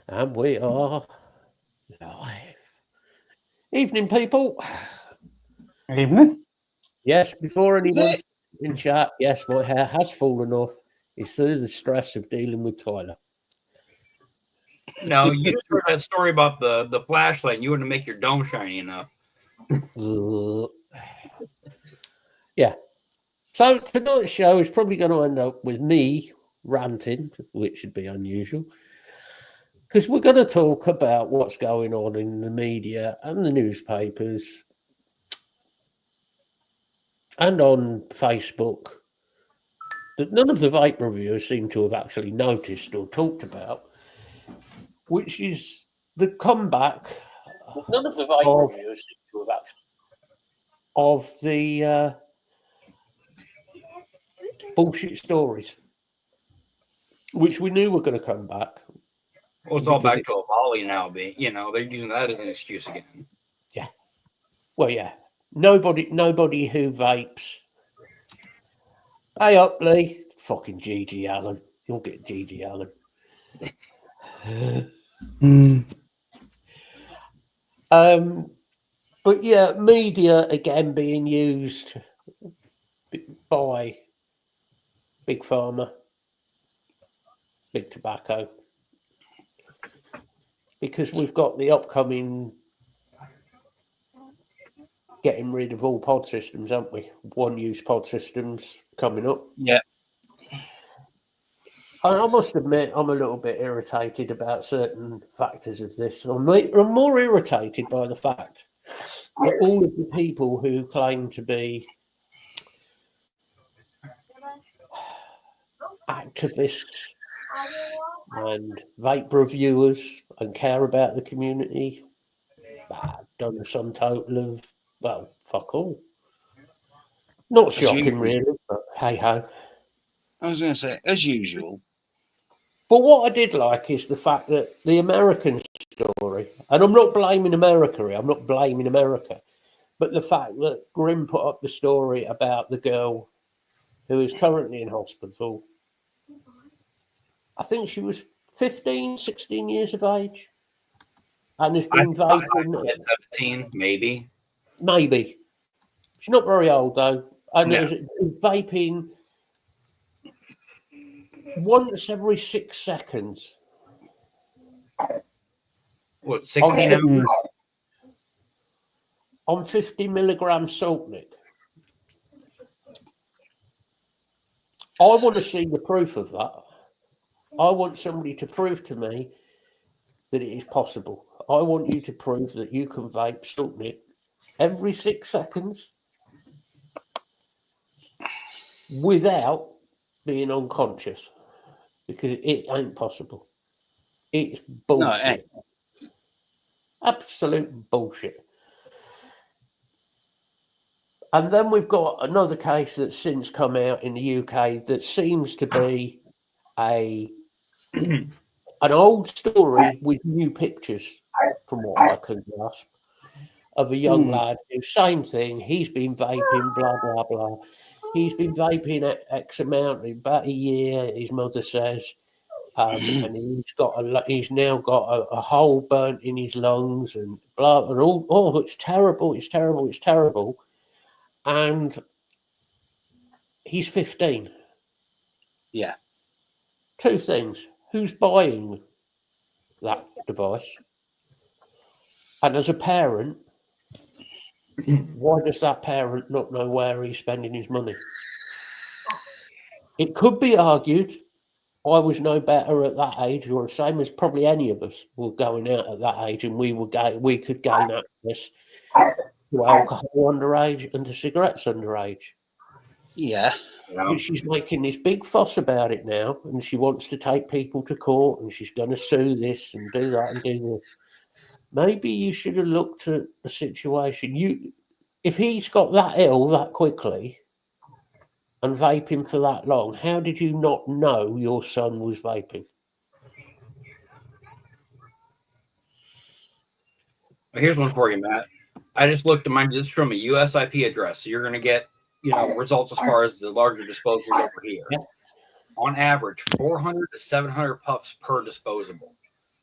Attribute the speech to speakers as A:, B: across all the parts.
A: And we are live. Evening, people.
B: Evening.
A: Yes, before
C: Is
A: anyone's
C: it?
A: in chat, yes, my hair has fallen off. It's through the stress of dealing with Tyler.
D: No, you just heard that story about the flashlight. And you wouldn't make your dome shiny enough.
A: Ugh. Yeah. So tonight's show is probably going to end up with me ranting, which should be unusual, because we're going to talk about what's going on in the media and the newspapers and on Facebook that none of the vape reviewers seem to have actually noticed or talked about, which is the comeback
B: None of the vape
A: of,
B: reviewers seem to have actually.
A: of the bullshit stories, which we knew were going to come back.
D: Well, it's all
A: Because
D: back to a volley now. They're using that as an excuse again.
A: Well, yeah, nobody who vapes. Hey up, Lee. Fucking Gigi Allen. You'll get Gigi Allen. But yeah, media again being used by Big Pharma, Big Tobacco, because we've got the upcoming getting rid of all pod systems, haven't we? One-use pod systems coming up.
C: Yeah.
A: And I must admit, I'm a little bit irritated about certain factors of this. I'm more irritated by the fact that all of the people who claim to be activists and vape reviewers and care about the community done a sum total of, well, fuck all. Not shocking,
C: usual.
A: really, but hey ho.
C: I was going to say, as usual.
A: But what I did like is the fact that the American story, and I'm not blaming America here, I'm not blaming America, but the fact that Grimm put up the story about the girl who is currently in hospital. I think she was 15, 16 years of age and has been vaping.
D: 17, maybe.
A: Maybe. She's not very old, though. And
D: No.
A: it was vaping once every 6 seconds.
D: What, 16 hours?
A: On 50 milligram Saltnik. I want to see the proof of that. I want somebody to prove to me that it is possible. I want you to prove that you can vape Saltnik every 6 seconds without being unconscious, because it ain't possible. It's bullshit.
C: No,
A: Absolute bullshit. And then we've got another case that's since come out in the UK that seems to be an old story with new pictures, from what I can grasp, of a young lad who, same thing, he's been vaping, blah, blah, blah. He's been vaping X amount, about a year, his mother says, and he's now got a hole burnt in his lungs and blah, and all, oh, it's terrible, it's terrible, it's terrible. And he's 15.
C: Yeah.
A: Two things. Who's buying that device? And as a parent, why does that parent not know where he's spending his money? It could be argued I was no better at that age, or the same as probably any of us were going out at that age, and we could gain access to alcohol underage and to cigarettes underage.
C: Yeah.
A: But she's making this big fuss about it now, and she wants to take people to court, and she's going to sue this and do that and do this. Maybe you should have looked at the situation. If he's got that ill that quickly and vaping for that long, how did you not know your son was vaping?
D: Here's one for you, Matt. I just looked at mine just from a US IP address. So you're going to get, results as far as the larger disposables over here.
A: Yeah.
D: On average, 400 to 700 puffs per disposable.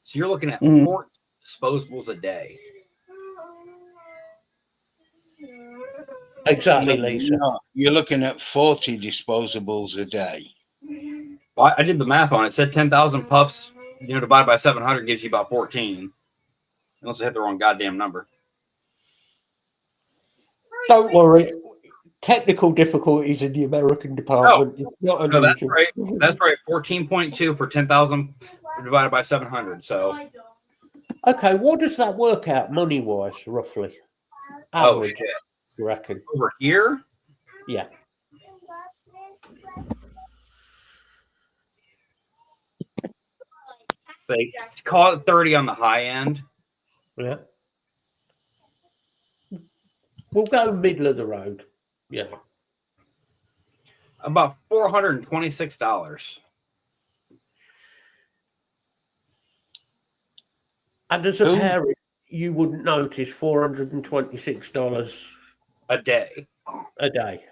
D: So you're looking at 4 disposables a day.
A: Exactly,
C: No,
A: Lisa.
C: no, you're looking at 40 disposables a day.
D: Well, I did the math on it. It said 10,000 puffs, divided by 700 gives you about 14. Unless I hit the wrong goddamn number.
A: Don't worry. Technical difficulties in the American department. It's not
D: No, that's
A: unusual.
D: right. That's right. 14.2 for 10,000 divided by 700. So,
A: Okay, what does that work out money-wise, roughly?
D: oh
A: Average,
D: shit.
A: you reckon?
D: Over here,
A: Yeah.
D: they call it 30 on the high end.
A: Yeah. We'll go middle of the road. Yeah.
D: About $426.
A: And as a parent, you wouldn't notice $426
D: A day.
A: a day.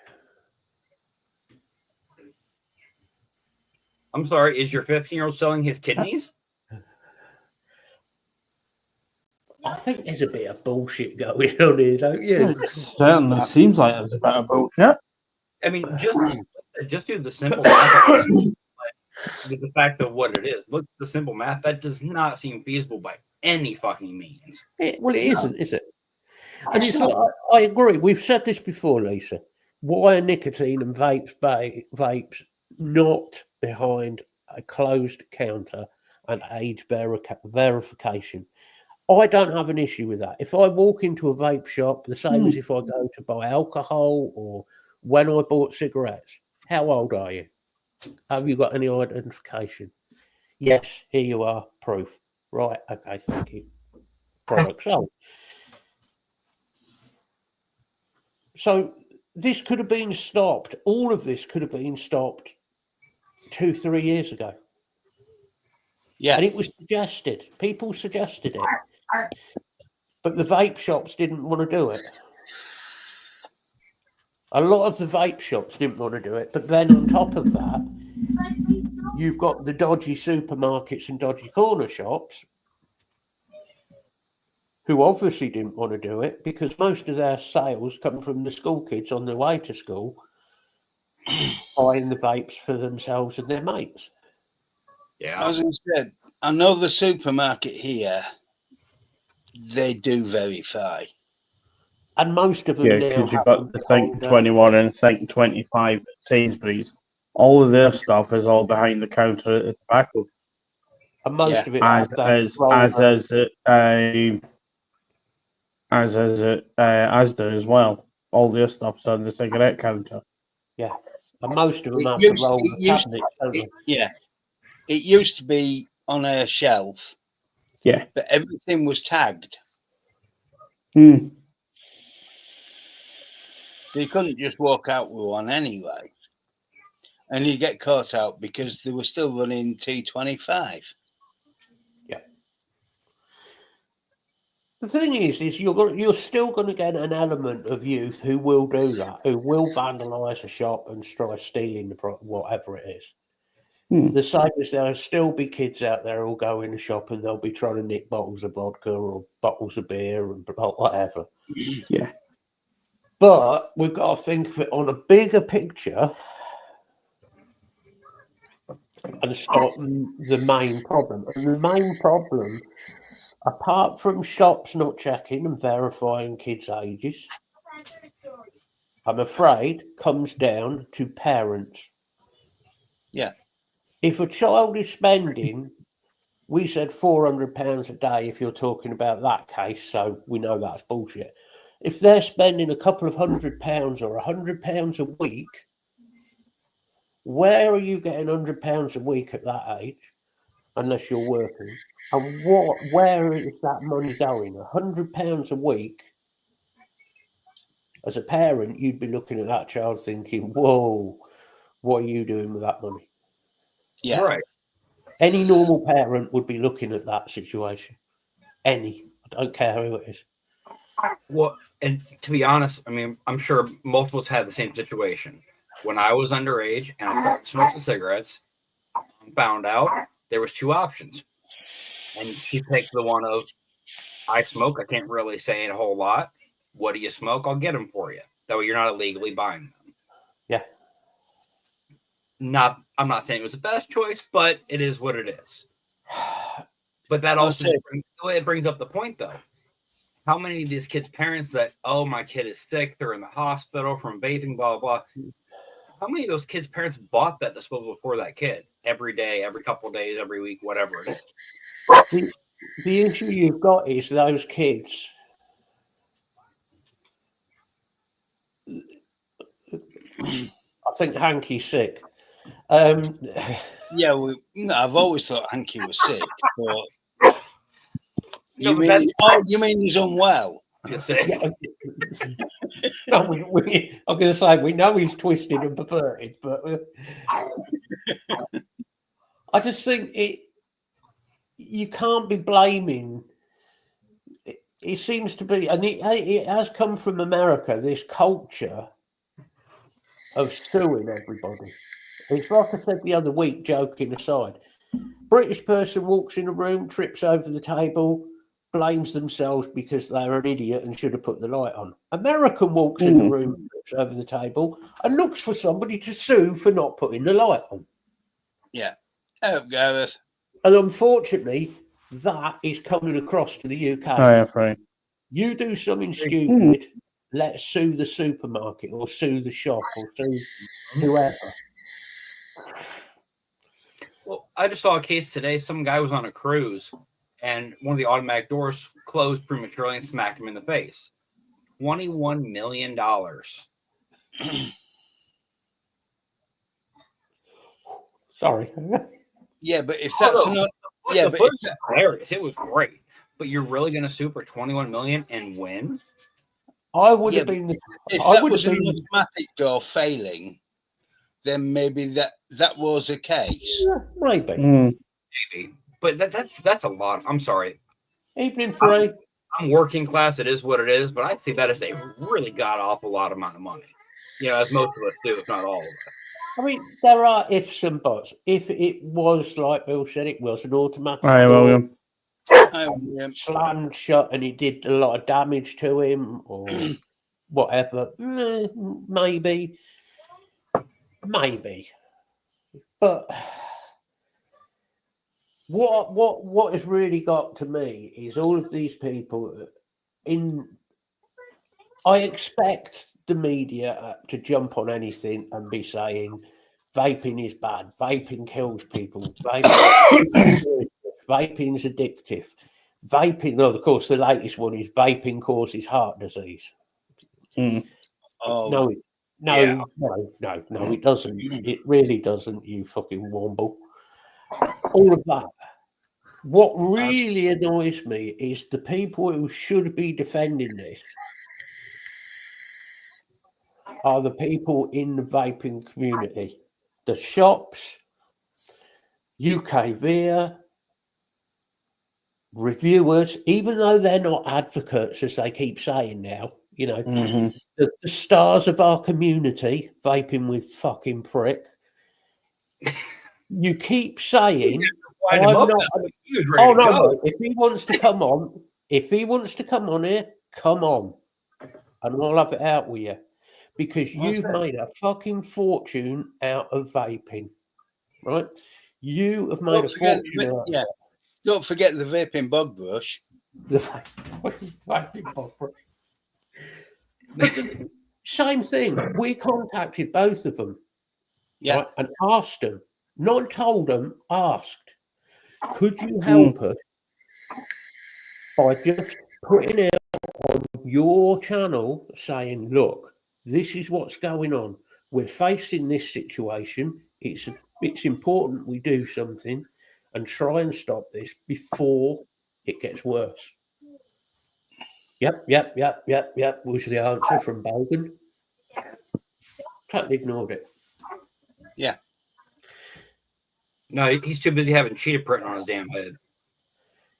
D: I'm sorry, is your 15-year-old selling his kidneys?
B: Oh,
A: I think there's a bit of bullshit going on here, don't you?
B: Certainly seems like there's a bit of bullshit.
D: I mean, just do the simple math. Like, the fact of what it is. Look at the simple math. That does not seem feasible by any fucking means.
A: Well, it isn't, is it? And it's like, I agree. We've said this before, Lisa. Why are nicotine and vapes not behind a closed counter and age verification? I don't have an issue with that. If I walk into a vape shop, the same as if I go to buy alcohol or when I bought cigarettes, how old are you? Have you got any identification? Yes, here you are, proof. Right, okay, thank you. Product sold. So this could have been stopped. All of this could have been stopped 2-3 years ago.
C: Yeah.
A: And it was suggested. People suggested it. But the vape shops didn't want to do it. A lot of the vape shops didn't want to do it. But then on top of that, you've got the dodgy supermarkets and dodgy corner shops who obviously didn't want to do it because most of their sales come from the school kids on their way to school buying the vapes for themselves and their mates.
D: Yeah.
C: As I said, I know the supermarket here, they do verify.
A: And most of them
B: Yeah,
A: now
B: because you've
A: have
B: got the Think 21 and Think 25 at Sainsbury's. All of their stuff is all behind the counter at the tobacco.
A: and most of it
B: As
A: have
B: Asda as well. All their stuff's on the cigarette counter.
A: yeah, and most of them
C: It
A: have
C: used-
A: the roll
C: it
A: of
C: used-
A: cabinets, don't they?
C: Yeah. It used to be on a shelf,
B: Yeah.
C: but everything was tagged.
B: Hmm.
C: So you couldn't just walk out with one anyway. And you get caught out because they were still running T25.
A: The thing is you're still going to get an element of youth who will do that, who will vandalise a shop and try stealing whatever it is. The same as there'll still be kids out there who'll go in the shop and they'll be trying to nick bottles of vodka or bottles of beer and whatever.
B: Yeah.
A: But we've got to think of it on a bigger picture and stop the main problem. And the main problem, apart from shops not checking and verifying kids' ages, I'm afraid comes down to parents.
C: Yeah.
A: If a child is spending, we said £400 a day if you're talking about that case, so we know that's bullshit. If they're spending a couple of £100 or £100 a week, where are you getting £100 a week at that age, unless you're working? And where is that money going? £100 a week. As a parent, you'd be looking at that child thinking, whoa, what are you doing with that money?
C: Yeah.
D: Right.
A: Any normal parent would be looking at that situation. Any. I don't care who it is.
D: Well, and to be honest, I mean, I'm sure multiples had the same situation. When I was underage and I started smoking cigarettes, I found out there was 2 options. And she picked the one of, I smoke. I can't really say it a whole lot. What do you smoke? I'll get them for you. That way you're not illegally buying them.
A: Yeah.
D: I'm not saying it was the best choice, but it is what it is. But that also brings up the point, though. How many of these kids' parents that, oh, my kid is sick, they're in the hospital from vaping, blah, blah, blah. How many of those kids' parents bought that disposable for that kid every day, every couple of days, every week, whatever it is?
A: The issue you've got is those kids. I think Hanky's sick.
C: Yeah, I've always thought Hanky was sick, but you mean he's unwell?
A: Yeah. No, I'm going to say we know he's twisted and perverted, but I just think you can't be blaming. It seems to be, and it has come from America, this culture of suing everybody. It's like I said the other week, joking aside. British person walks in a room, trips over the table, blames themselves because they're an idiot and should have put the light on. American walks in the room, trips over the table, and looks for somebody to sue for not putting the light on.
C: Yeah. Oh, Gareth.
A: And unfortunately, that is coming across to the UK.
B: Oh, yeah, right.
A: You do something stupid, let's sue the supermarket or sue the shop or sue whoever.
D: Well, I just saw a case today. Some guy was on a cruise and one of the automatic doors closed prematurely and smacked him in the face. $21 million.
A: Sorry.
C: Yeah, but if that's not... Yeah, but
D: it's hilarious. It was great. But you're really going to sue for $21 million and win?
A: I would have been...
C: If that was an automatic door failing, then maybe that was a case.
A: Yeah, maybe.
D: Maybe. But that's a lot. I'm sorry.
A: Evening, Frey.
D: I'm working class. It is what it is. But I think that is a really god-awful lot amount of money. You know, as most of us do, if not all of us.
A: I mean, there are ifs and buts. If it was, like Bill said, it was an automatic
B: Hi, William.
A: Slammed shut and it did a lot of damage to him or whatever. Maybe. But what has really got to me is all of these people I expect the media to jump on anything and be saying vaping is bad, vaping kills people, vaping's addictive. Vaping, of course, the latest one is vaping causes heart disease.
C: Oh.
A: No, it doesn't. It really doesn't, you fucking womble. All of that. What really annoys me is the people who should be defending this are the people in the vaping community. The shops, UK Via, reviewers, even though they're not advocates, as they keep saying now, you know, the stars of our community, vaping with fucking prick. You keep saying, no. If he wants to come on, here, come on. And I'll have it out with you. Because you've made a fucking fortune out of vaping. Right? You have made a fortune out of it.
C: Don't forget the vaping bug brush.
A: The vaping bug brush. Same thing. We contacted both of them.
C: Yeah.
A: Right, and asked them. Not told them, asked. Could you help us by just putting out on your channel saying, look, this is what's going on. We're facing this situation. It's important we do something and try and stop this before it gets worse. Yep, was the answer from Bogan. Totally ignored it.
C: Yeah.
D: No, he's too busy having cheetah print on his damn head.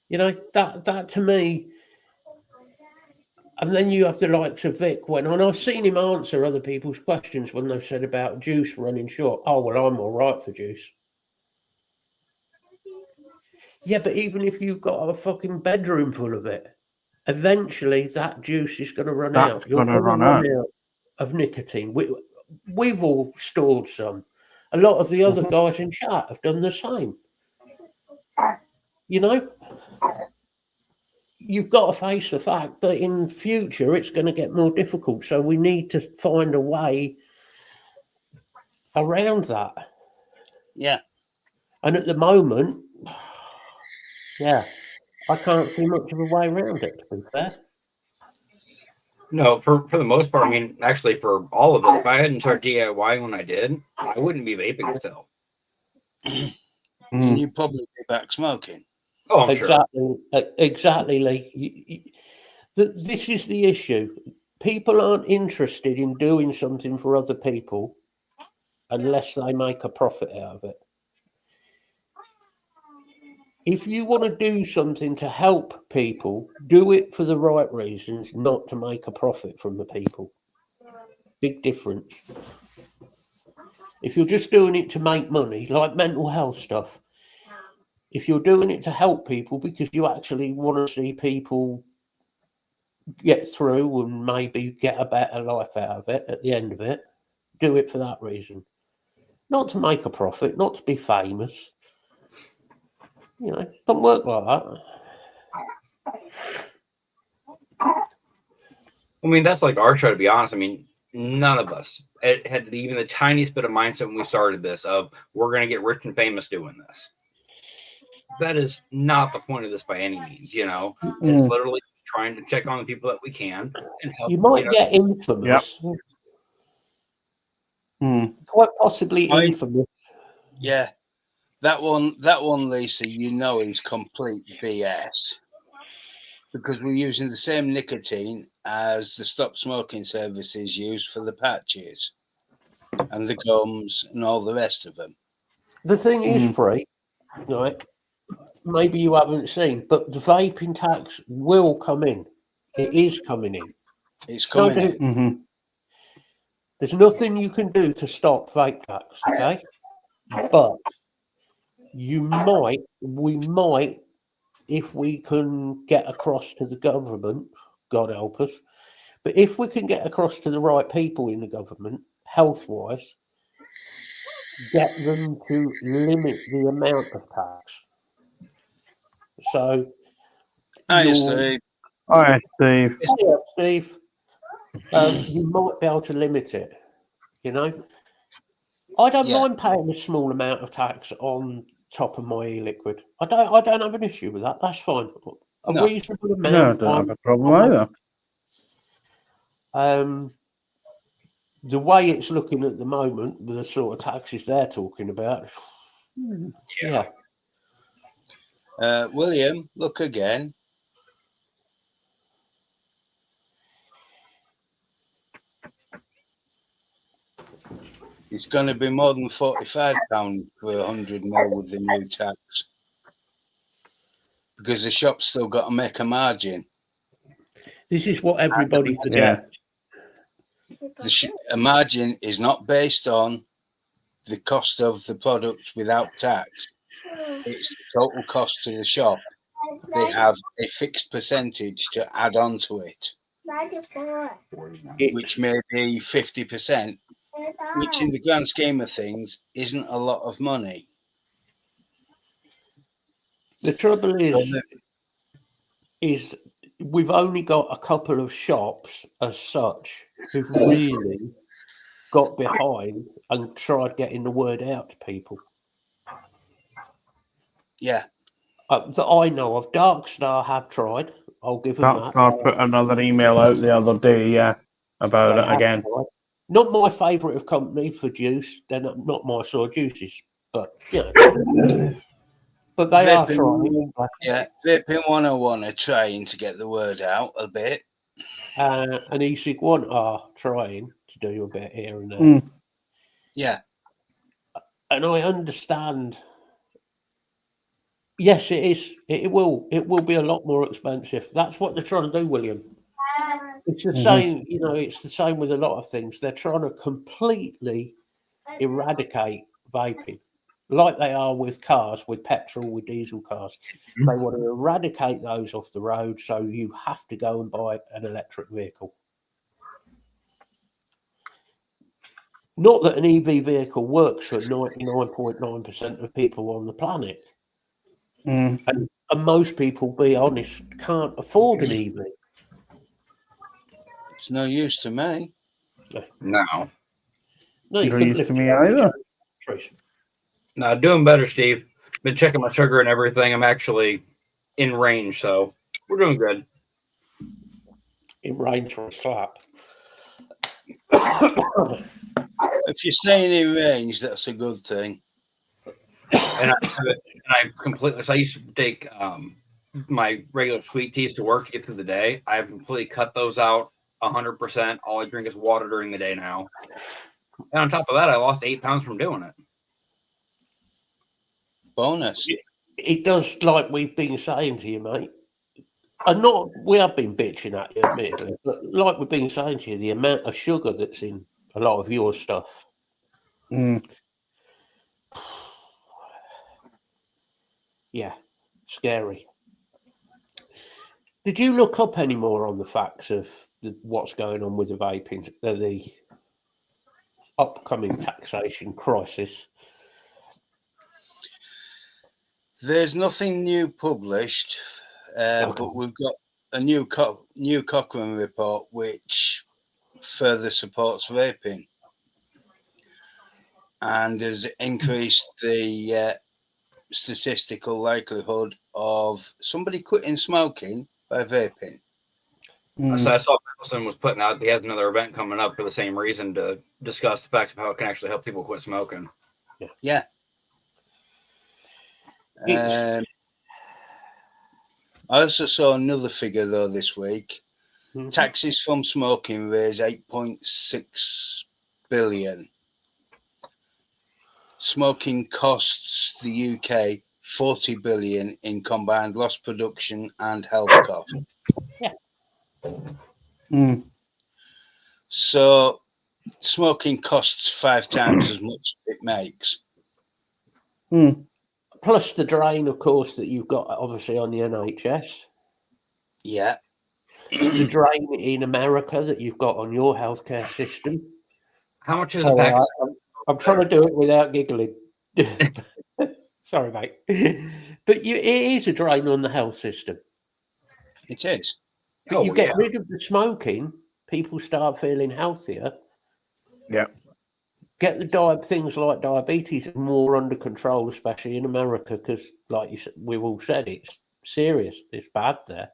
A: You know, that to me, and then you have the likes of Vic and I've seen him answer other people's questions when they've said about Juice running short. Oh, well, I'm all right for Juice. Yeah, but even if you've got a fucking bedroom full of it, eventually that juice is going to run
B: That's
A: out. You're
B: gonna
A: going to
B: run
A: run
B: out.
A: out of nicotine. We've all stored some. A lot of the other
B: Mhm.
A: guys in chat have done the same. You know, you've got to face the fact that in future it's going to get more difficult. So we need to find a way around that.
C: Yeah.
A: And at the moment, yeah, I can't see much of a way around it, to be fair.
D: No, for the most part, I mean, actually, for all of it, if I hadn't started DIY when I did, I wouldn't be vaping still.
C: And you probably be back smoking.
D: Oh, I'm sure.
A: Exactly, Lee. This is the issue. People aren't interested in doing something for other people unless they make a profit out of it. If you want to do something to help people, do it for the right reasons, not to make a profit from the people. Big difference. If you're just doing it to make money, like mental health stuff, if you're doing it to help people because you actually want to see people get through and maybe get a better life out of it at the end of it, do it for that reason. Not to make a profit, not to be famous. You know, it doesn't work like that.
D: I mean, that's like our show, to be honest. I mean, none of us had even the tiniest bit of mindset when we started this of we're going to get rich and famous doing this. That is not the point of this by any means, you know. It's literally trying to check on the people that we can and help.
A: You might get infamous. Quite possibly infamous.
C: Yeah. That one, Lisa, you know is complete BS. Because we're using the same nicotine as the stop smoking services use for the patches and the gums and all the rest of them.
A: The thing is, Free, right? Maybe you haven't seen, but the vaping tax will come in. It is coming in.
C: It's coming in.
A: There's nothing you can do to stop vape tax, okay? But we might, if we can get across to the government, God help us, but if we can get across to the right people in the government, health-wise, get them to limit the amount of tax. So,
C: Hi, Steve.
B: Hi, Steve.
A: Yeah, Steve. You might be able to limit it. You know, I don't mind paying a small amount of tax on top of my e-liquid. I don't have an issue with that. That's fine. A reasonable amount.
B: No, I don't have a problem either.
A: The way it's looking at the moment with the sort of taxes they're talking about, yeah.
C: William, look again. It's going to be more than £45 for 100 ml with the new tax. Because the shop's still got to make a margin.
A: This is what everybody forgets.
C: A margin is not based on the cost of the product without tax. It's the total cost to the shop. They have a fixed percentage to add on to it, which may be 50%, which in the grand scheme of things isn't a lot of money.
A: The trouble is we've only got a couple of shops as such who've really got behind and tried getting the word out to people.
C: Yeah.
A: That I know of. Darkstar have tried. I'll give them that.
B: Darkstar put another email out the other day, about it again.
A: Tried. Not my favourite of company for juice. They're not my sort of juices, but you know. But they are trying.
C: Yeah, Vaping 101 are trying to get the word out a bit.
A: And ESIG 1 are trying to do a bit here and there.
C: Yeah.
A: And I understand. Yes, it is. It will be a lot more expensive. That's what they're trying to do, William. It's the same, you know, it's the same with a lot of things. They're trying to completely eradicate vaping. like they are with cars, with petrol, with diesel cars. They want to eradicate those off the road, so you have to go and buy an electric vehicle. Not that an EV vehicle works for 99.9% of people on the planet.
B: Mm.
A: And most people, be honest, can't afford an EV.
C: It's no use to me.
D: No.
A: No, you
B: No
A: couldn't
B: use
A: lift
B: to me
A: your own
B: either.
A: batteries.
D: No, doing better, Steve. Been checking my sugar and everything. I'm actually in range, so we're doing good.
A: In range for a slap.
C: If you're staying in range, that's a good thing.
D: And I completely. So I used to take my regular sweet teas to work to get through the day. I've completely cut those out 100%. All I drink is water during the day now. And on top of that, I lost 8 pounds from doing it.
C: Bonus.
A: It does, like we've been saying to you, mate. And we have been bitching at you, admittedly, but like we've been saying to you, the amount of sugar that's in a lot of your stuff.
B: Mm.
A: Yeah, scary. Did you look up any more on the facts of what's going on with the vaping, the upcoming taxation crisis?
C: There's nothing new published, but we've got a new Cochrane report which further supports vaping and has increased the statistical likelihood of somebody quitting smoking by vaping.
B: Mm.
D: So I saw Mickelson was putting out, he has another event coming up for the same reason, to discuss the facts of how it can actually help people quit smoking.
C: Yeah. I also saw another figure though this week.
A: Mm-hmm.
C: Taxes from smoking raise 8.6 billion. Smoking costs the UK 40 billion in combined lost production and health costs.
A: Yeah.
B: Mm.
C: So smoking costs 5 times as much as it makes.
B: Mm.
A: Plus the drain, of course, that you've got obviously on the NHS.
C: Yeah.
A: The drain in America that you've got on your healthcare system.
D: How much is a pack?
A: I'm trying to do it without giggling. Sorry, mate. But it is a drain on the health system.
C: It is.
A: But you get rid of the smoking, people start feeling healthier.
B: Yeah.
A: Get the things like diabetes more under control, especially in America, because, like you said, we've all said, it's serious. It's bad there.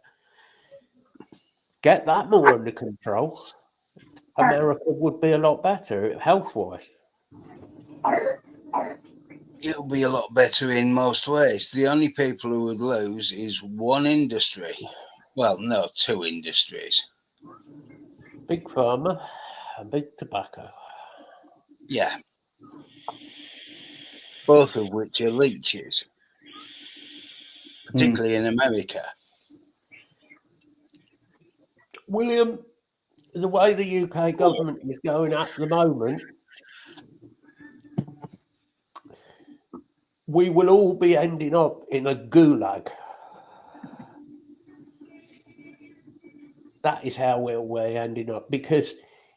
A: Get that more under control. America would be a lot better health-wise.
C: It'll be a lot better in most ways. The only people who would lose is one industry. Well, no, 2 industries.
A: Big pharma and big tobacco.
C: Yeah. Both of which are leeches, particularly in America.
A: William, the way the UK government is going at the moment, we will all be ending up in a gulag. That is how we're ending up, because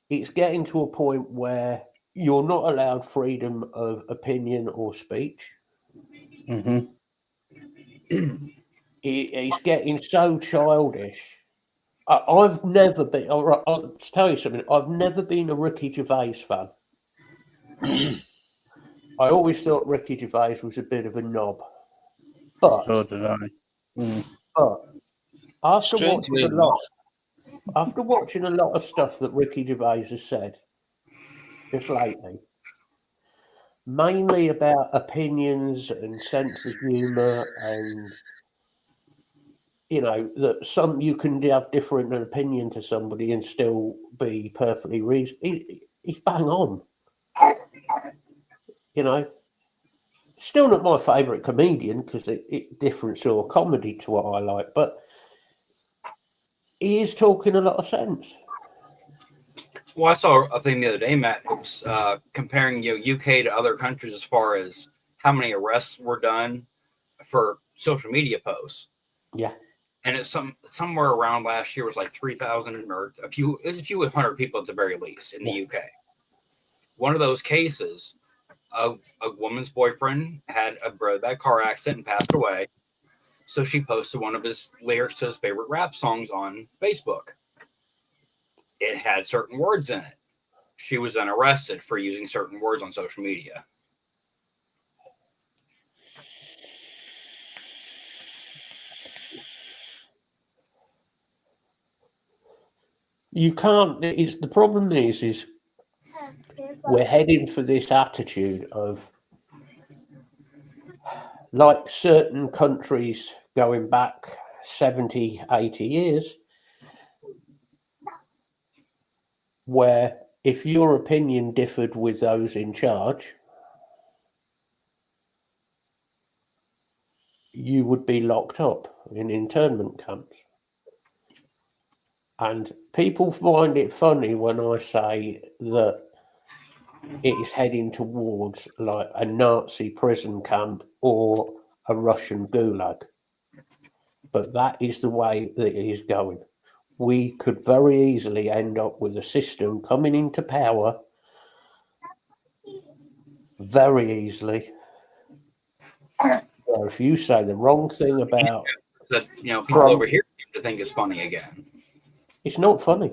A: it's getting to a point where you're not allowed freedom of opinion or speech.
B: Mm-hmm.
A: It's getting so childish. I've never been, I'll tell you something, I've never been a Ricky Gervais fan. I always thought Ricky Gervais was a bit of a knob. But,
B: So did I. Mm.
A: but after
C: Strangely
A: watching a lot of stuff that Ricky Gervais has said just lately, mainly about opinions and sense of humour, and you know that you can have different opinion to somebody and still be perfectly reasonable. He's bang on. You know, still not my favourite comedian because it's different sort of comedy to what I like, but he is talking a lot of sense.
D: Well, I saw a thing the other day, Matt. It was comparing UK to other countries as far as how many arrests were done for social media posts.
A: Yeah.
D: And it's somewhere around last year was like 3,000 or a few 100 people at the very least in the UK. One of those cases, a woman's boyfriend had a really bad car accident and passed away. So she posted one of his lyrics to his favorite rap songs on Facebook. It had certain words in it. She was then arrested for using certain words on social media.
A: You can't. The problem is we're heading for this attitude of, like certain countries going back 70, 80 years, where if your opinion differed with those in charge, you would be locked up in internment camps. And people find it funny when I say that it is heading towards like a Nazi prison camp or a Russian gulag. But that is the way that it is going. We could very easily end up with a system coming into power very easily. Or if you say the wrong thing about
D: that, people over here seem to think it's funny again.
A: It's not funny.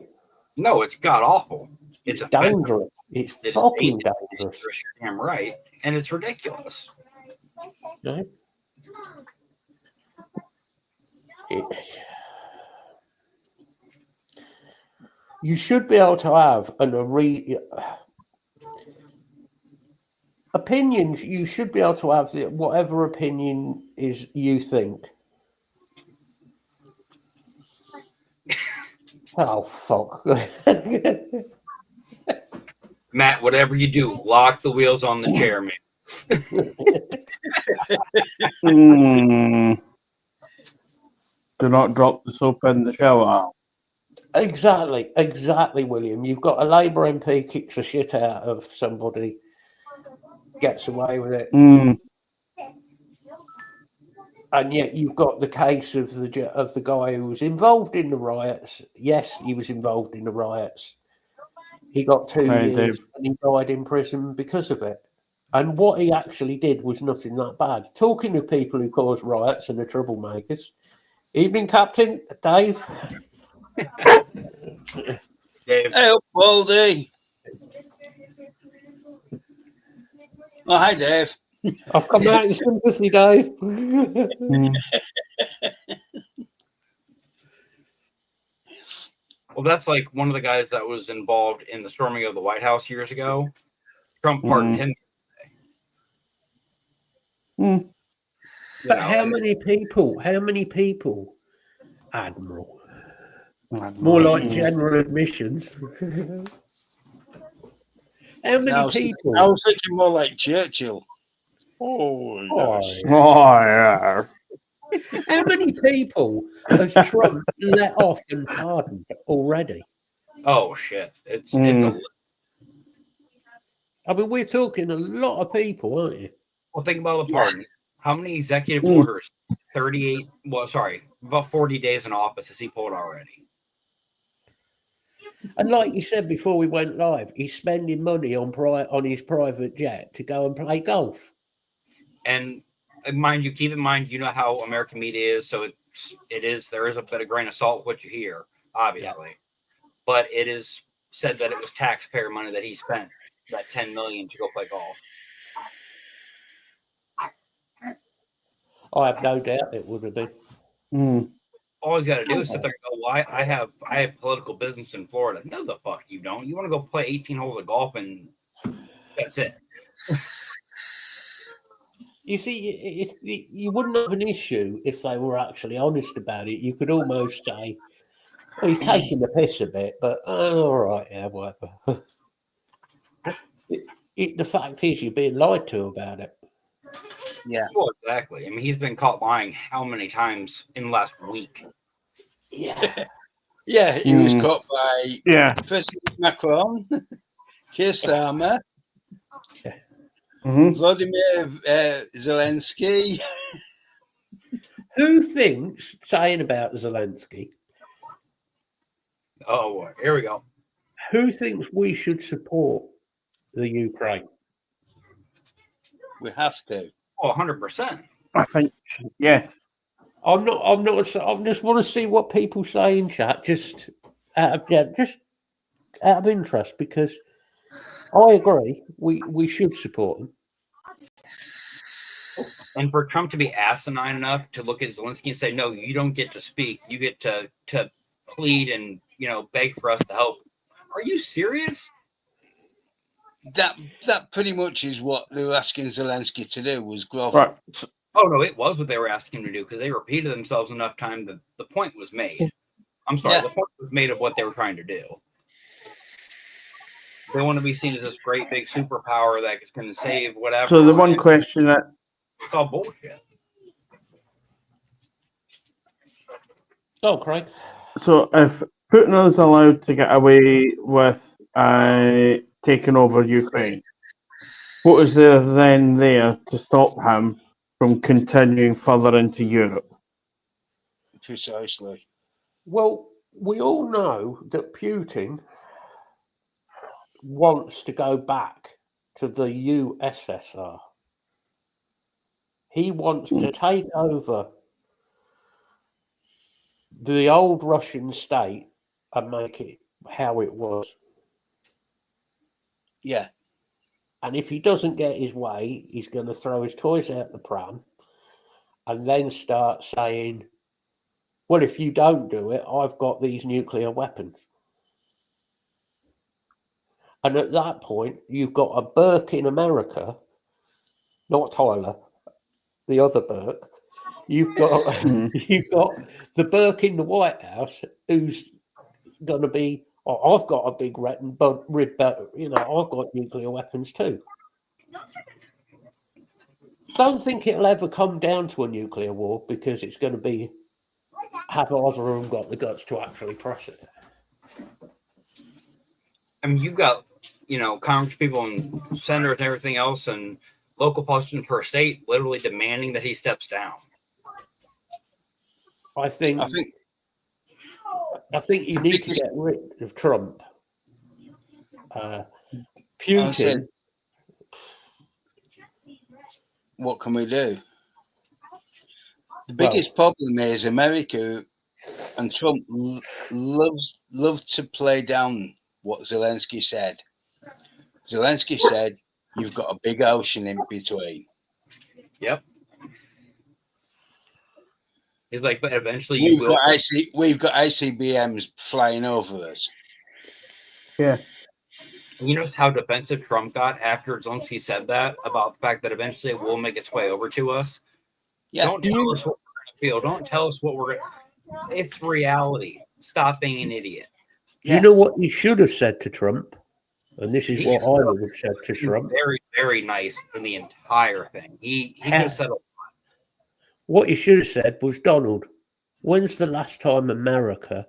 D: No, it's god awful. It's
A: dangerous. It's fucking dangerous.
D: You're damn right, and it's ridiculous.
A: No. You should be able to have opinions. You should be able to have whatever opinion is you think. Oh, fuck.
D: Matt, whatever you do, lock the wheels on the chair, man.
B: Do not drop the soap in the shower.
A: Exactly, William. You've got a Labour MP kicks the shit out of somebody, gets away with it. And yet you've got the case of the guy who was involved in the riots. Yes, he was involved in the riots. He got 2 years and he died in prison because of it. And what he actually did was nothing that bad. Talking of people who cause riots and are troublemakers. Evening, Captain. Dave.
D: Dave.
C: Hey up, Baldy. Oh, hi, Dave.
A: I've come out in sympathy, Dave.
D: Well, that's like one of the guys that was involved in the storming of the White House years ago. Trump pardoned him.
A: But how many people, Admiral? More like general admissions. How many people?
C: I was thinking more like Churchill.
B: Oh, yeah.
A: How many people has Trump let off and pardoned already?
D: Oh, shit. It's a
A: I mean, we're talking a lot of people, aren't you?
D: Well, think about the pardon. How many executive orders? About 40 days in office has he pulled already?
A: And like you said before we went live, he's spending money on his private jet to go and play golf.
D: And keep in mind, you know how American media is, so there is a bit of grain of salt what you hear, obviously. Yeah. But it is said that it was taxpayer money that he spent, that $10 million to go play golf.
A: I have no doubt it would have been.
D: All he's got to do is sit there and go, well, I have political business in Florida. No, the fuck you don't. You want to go play 18 holes of golf and that's it.
A: You see, you wouldn't have an issue if they were actually honest about it. You could almost say, well, he's taking the piss a bit, but all right, yeah, whatever. The fact is, you're being lied to about it.
C: Yeah.
D: Well, exactly. I mean, he's been caught lying how many times in the last week?
A: Yeah.
C: Yeah, he was caught by President Macron, Keir Starmer. Vladimir Zelensky.
A: Who thinks, saying about Zelensky,
D: Oh, here we go.
A: who thinks we should support the Ukraine?
C: We have to.
D: Oh, 100%.
B: I think, yes.
A: I'm not. I just want to see what people say in chat, just out of interest, because I agree we should support them.
D: And for Trump to be asinine enough to look at Zelensky and say, "No, you don't get to speak. You get to plead and beg for us to help." Are you serious?
C: That pretty much is what they were asking Zelensky to do, was grovel.
B: Right.
D: Oh no, it was what they were asking him to do, because they repeated themselves enough time that the point was made. I'm sorry, the point was made of what they were trying to do. They want to be seen as this great big superpower that is going to save whatever.
B: So the one question that
D: it's all bullshit.
A: Oh, Craig.
B: So if Putin is allowed to get away with taking over Ukraine, what is there then there to stop him from continuing further into Europe?
C: Precisely.
A: Well, we all know that Putin wants to go back to the USSR. He wants to take over the old Russian state and make it how it was.
C: Yeah.
A: And if he doesn't get his way, he's going to throw his toys out the pram and then start saying, well, if you don't do it, I've got these nuclear weapons. And at that point, you've got a Burke in America, not Tyler, the other Burke. You've got the Burke in the White House who's going to be, oh, I've got a big red belt, I've got nuclear weapons too. Don't think it'll ever come down to a nuclear war, because it's going to be, have either of them got the guts to actually press it?
D: I mean, you've got, Congress people and senators and everything else and local politicians per state literally demanding that he steps down.
A: I think you need to get rid of Trump. Putin.
C: What can we do? The biggest problem is America and Trump love to play down what Zelensky said. Zelensky said, "You've got a big ocean in between."
D: Yep. He's like, but eventually
C: we've got ICBMs flying over us.
B: Yeah.
D: You notice how defensive Trump got after Zelensky said that about the fact that eventually it will make its way over to us? Yeah. Don't tell us what we're going to feel. Don't tell us what we're going to... It's reality. Stop being an idiot.
A: Yeah. You know what he should have said to Trump? And this is what I would have said to Trump.
D: Very, very nice in the entire thing. He could have said a lot.
A: What he should have said was, Donald, when's the last time America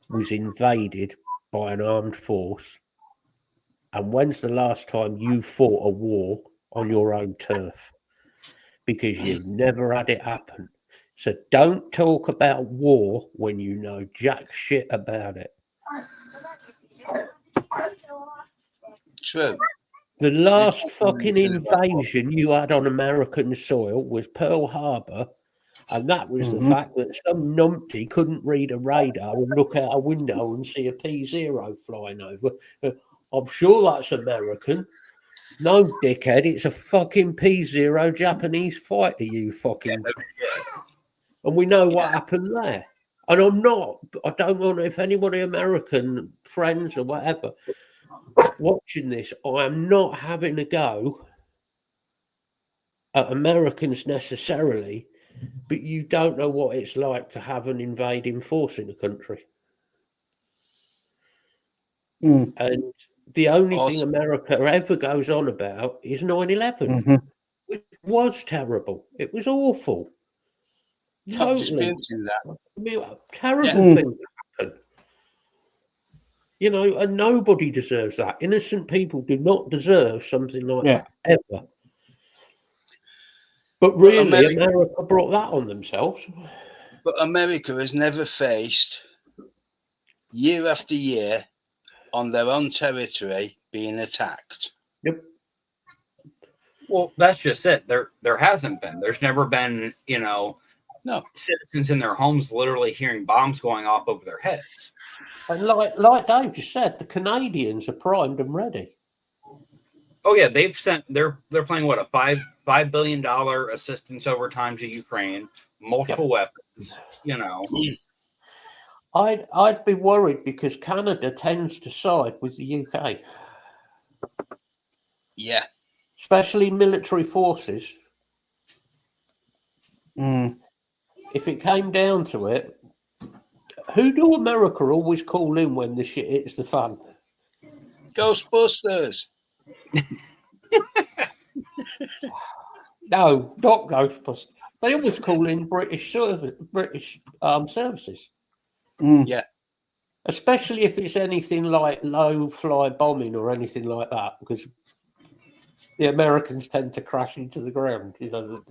A: was invaded by an armed force? And when's the last time you fought a war on your own turf? Because you've never had it happen. So don't talk about war when you know jack shit about it.
C: True.
A: The last fucking invasion you had on American soil was Pearl Harbor, and that was the fact that some numpty couldn't read a radar and look out a window and see a P-0 flying over. I'm sure that's American. No, dickhead, it's a fucking P-0 Japanese fighter, you fucking... And we know what happened there. And I don't want, if anybody American friends or whatever watching this, I am not having a go at Americans necessarily, but you don't know what it's like to have an invading force in a country. And the only thing America ever goes on about is 9/11, which was terrible. It was awful. Totally. Terrible thing that happened. You know, and nobody deserves that. Innocent people do not deserve something like that ever. But really, America brought that on themselves.
C: But America has never faced, year after year, on their own territory being attacked.
A: Yep.
D: Well, that's just it. There hasn't been. There's never been,
C: No.
D: citizens in their homes literally hearing bombs going off over their heads.
A: And like Dave just said, the Canadians are primed and ready.
D: Oh yeah, they've sent. They're playing what, a $5 billion assistance over time to Ukraine, multiple weapons. You know,
A: I'd be worried because Canada tends to side with the UK.
C: Yeah.
A: Especially military forces.
B: Mm.
A: If it came down to it, who do America always call in when the shit hits the fan?
C: Ghostbusters.
A: No, not Ghostbusters. They always call in British services.
B: Mm.
C: Yeah.
A: Especially if it's anything like low-fly bombing or anything like that, because the Americans tend to crash into the ground. You know.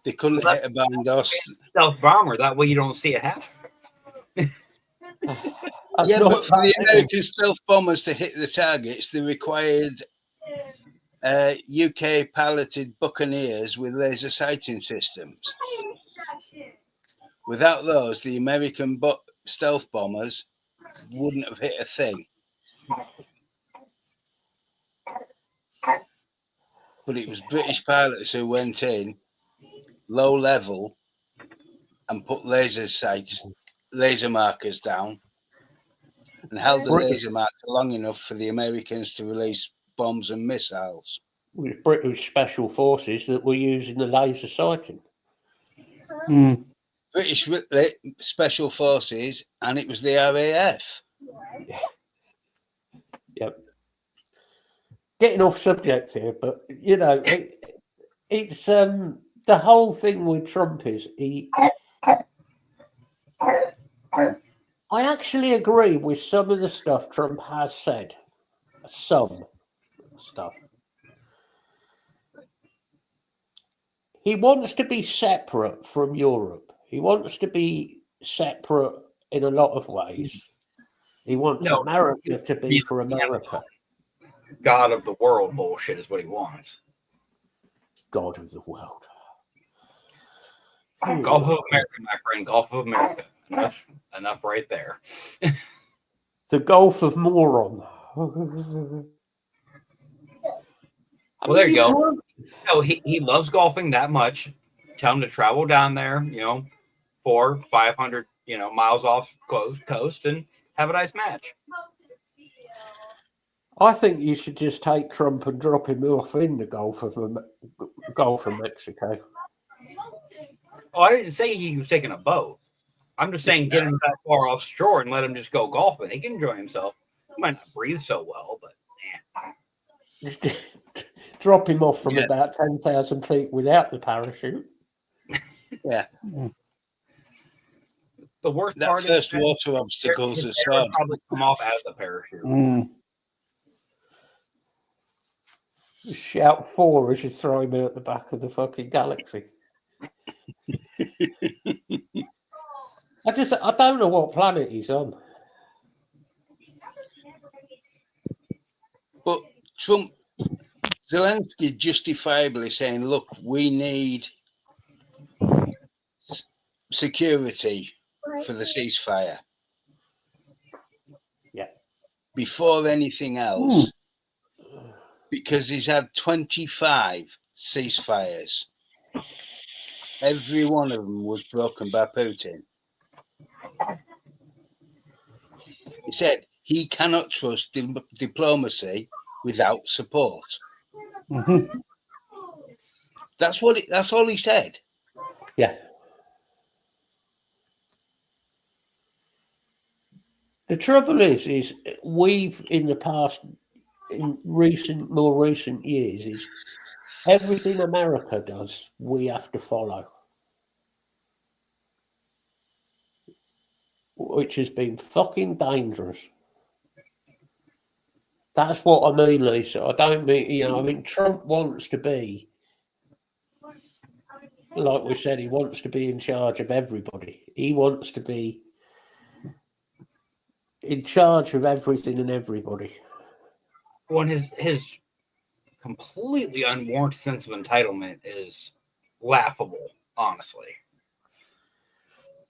C: They couldn't hit a Bandos.
D: stealth bomber. That way you don't see it happen.
C: Yeah, but for the American stealth bombers to hit the targets, they required UK piloted Buccaneers with laser sighting systems. Without those, the American stealth bombers wouldn't have hit a thing. But it was British pilots who went in low level and put laser markers down and held the laser marker long enough for the Americans to release bombs and missiles.
A: It was British special forces that were using the laser sighting.
B: Mm.
C: British special forces, and it was the RAF.
A: Yep. Getting off subject here, but you know, it's the whole thing with Trump is I actually agree with some of the stuff Trump has said. Some stuff. He wants to be separate from Europe. He wants to be separate in a lot of ways. He wants America to be for America.
D: God of the world bullshit is what he wants.
A: God of the world.
D: Gulf of America, my friend. Gulf of America. Enough right there.
A: The Gulf of Moron.
D: Well, there you go. No, he loves golfing that much. Tell him to travel down there, 400-500, miles off coast and have a nice match.
A: I think you should just take Trump and drop him off in the Gulf of Mexico.
D: Oh, I didn't say he was taking a boat. I'm just saying get him that far offshore and let him just go golfing. He can enjoy himself. He might not breathe so well, but
A: Drop him off from about 10,000 feet without the parachute.
C: Yeah.
D: The worst
C: that
D: part
C: first
D: is
C: water obstacles
D: his
C: are
D: hair
C: so
D: would probably come off as a parachute.
B: Mm.
A: Shout 4 as you throw him out the back of the fucking galaxy. I don't know what planet he's on.
C: But Zelensky justifiably saying, look, we need security for the ceasefire.
A: Yeah.
C: Before anything else. Because he's had 25 ceasefires. Every one of them was broken by Putin. He said he cannot trust diplomacy without support.
B: Mm-hmm.
C: That's all he said.
A: Yeah. The trouble is we've in the past, in more recent years, is everything America does, we have to follow. which has been fucking dangerous. That's what I mean, Lisa. I don't mean, I mean, Trump wants to be, like we said, he wants to be in charge of everybody. He wants to be in charge of everything and everybody.
D: When his completely unwarranted sense of entitlement is laughable, honestly.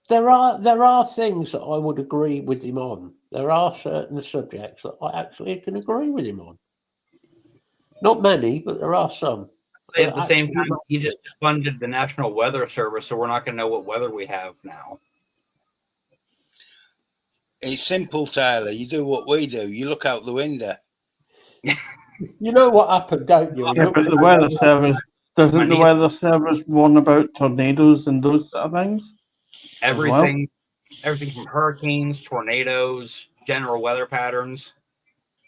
A: There are things that I would agree with him on. There are certain subjects that I actually can agree with him on. Not many, but there are some.
D: At the same time, he just funded the National Weather Service, so we're not going to know what weather we have now.
C: It's simple, Tyler. You do what we do. You look out the window.
A: You know what happened, don't you?
B: Yeah, but the weather service doesn't the weather service warn about tornadoes and those sort of things?
D: Everything from hurricanes, tornadoes, general weather patterns.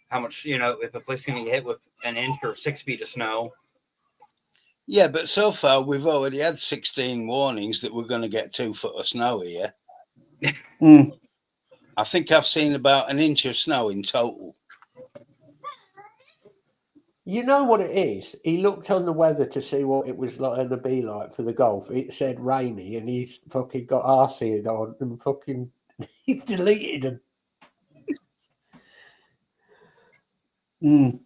D: How much, if a place is going to get hit with an inch or 6 feet of snow.
C: Yeah, but so far we've already had 16 warnings that we're going to get 2 foot of snow here. I think I've seen about an inch of snow in total.
A: You know what it is? He looked on the weather to see what it was like going to be like for the golf. It said rainy, and he's fucking got arseid on and fucking he deleted them.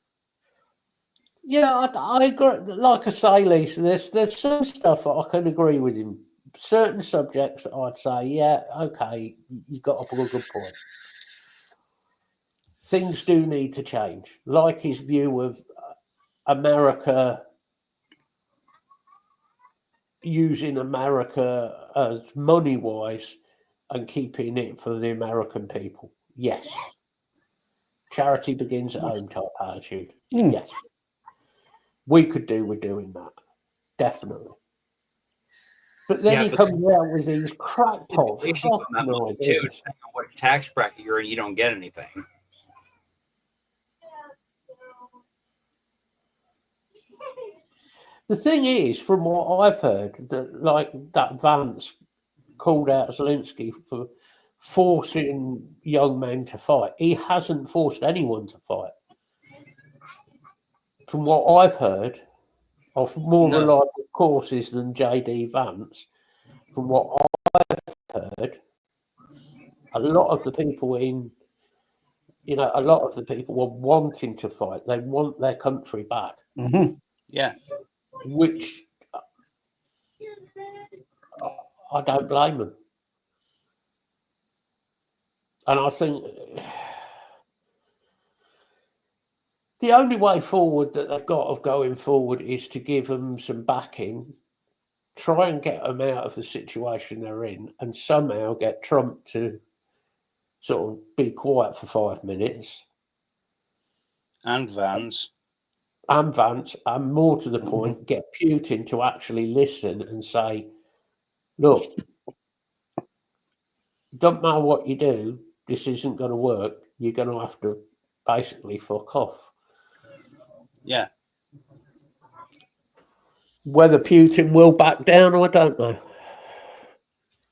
A: Yeah, I agree. Like I say, Lisa, there's some stuff I can agree with him. Certain subjects I'd say, yeah, okay, you've got up a good point. Things do need to change, like his view of America, using America as money-wise and keeping it for the American people. Yes. Charity begins at home type attitude. Yes. We could do with doing that. Definitely. But then he comes out with these crackpot fucking ideas.
D: Depending on what tax bracket you're in, you don't get anything.
A: The thing is, from what I've heard, that Vance called out Zelensky for forcing young men to fight. He hasn't forced anyone to fight. From what I've heard, of more reliable courses than J.D. Vance, from what I've heard, a lot of the people were wanting to fight. They want their country back.
B: Mm-hmm.
C: Yeah.
A: Which I don't blame them. And I think the only way forward that they've got of going forward is to give them some backing, try and get them out of the situation they're in, and somehow get Trump to sort of be quiet for 5 minutes.
C: And Vance.
A: And more to the point, get Putin to actually listen and say, look, don't matter what you do, this isn't going to work. You're going to have to basically fuck off.
C: Yeah.
A: Whether Putin will back down, I don't know.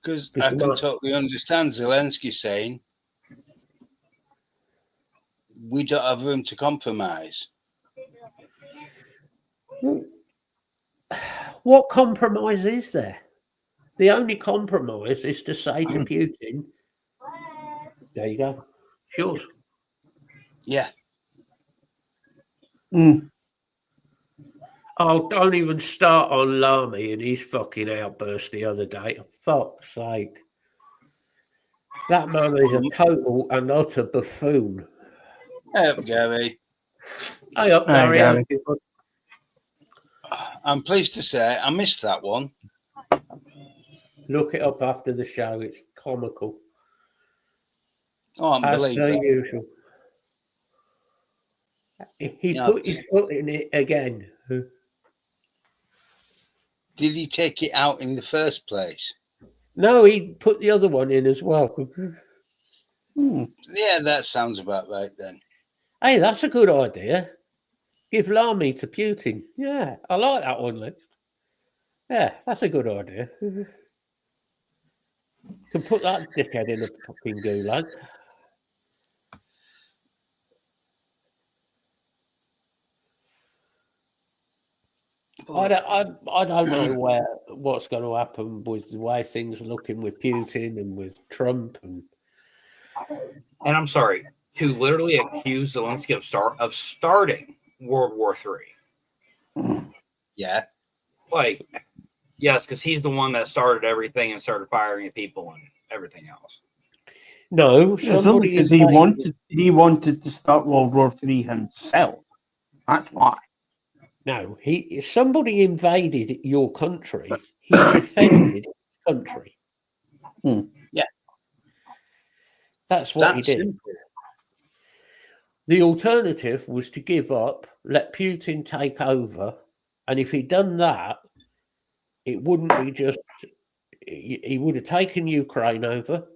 C: Because I can totally understand Zelensky saying, we don't have room to compromise.
A: What compromise is there? The only compromise is to say to Putin, there you go. It's yours.
C: Yeah.
A: Oh, don't even start on Lamy and his fucking outburst the other day. For fuck's sake. That man is a total and utter buffoon.
C: Hey up, Gary.
A: Hey up, Gary.
C: I'm pleased to say I missed that one.
A: Look it up after the show. It's comical.
C: Oh, unbelievable.
A: As per usual. He put his foot in it again.
C: Did he take it out in the first place?
A: No, he put the other one in as well.
C: Yeah, that sounds about right then.
A: Hey, that's a good idea. Give Lamy to Putin. Yeah, I like that one, Lex. Yeah, that's a good idea. Can put that dickhead in a fucking gulag. I don't know what's going to happen with the way things are looking with Putin and with Trump and
D: I'm sorry, to literally accuse Zelensky of starting World War III.
C: Yeah.
D: Like, yes, because he's the one that started everything and started firing at people and everything else.
A: no,
B: It's only because he wanted to start World War III himself. That's why.
A: No, somebody invaded your country. He defended his country.
C: Yeah.
A: That's what he
C: That's
A: did.
C: simple.
A: The alternative was to give up, let Putin take over, and if he'd done that, it wouldn't be just. He would have taken Ukraine over.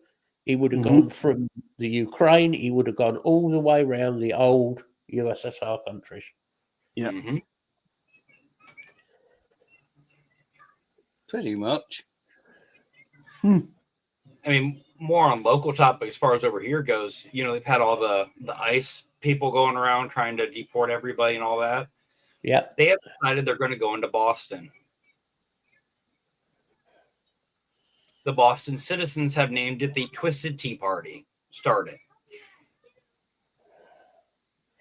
A: He would have gone from the Ukraine. He would have gone all the way around the old USSR countries.
B: Yeah.
D: Mm-hmm.
C: Pretty much.
D: I mean, more on local topic as far as over here goes. You know, they've had all the ICE people going around trying to deport everybody and all that.
A: Yeah.
D: They have decided they're going to go into Boston. The Boston citizens have named it the Twisted Tea Party. Started.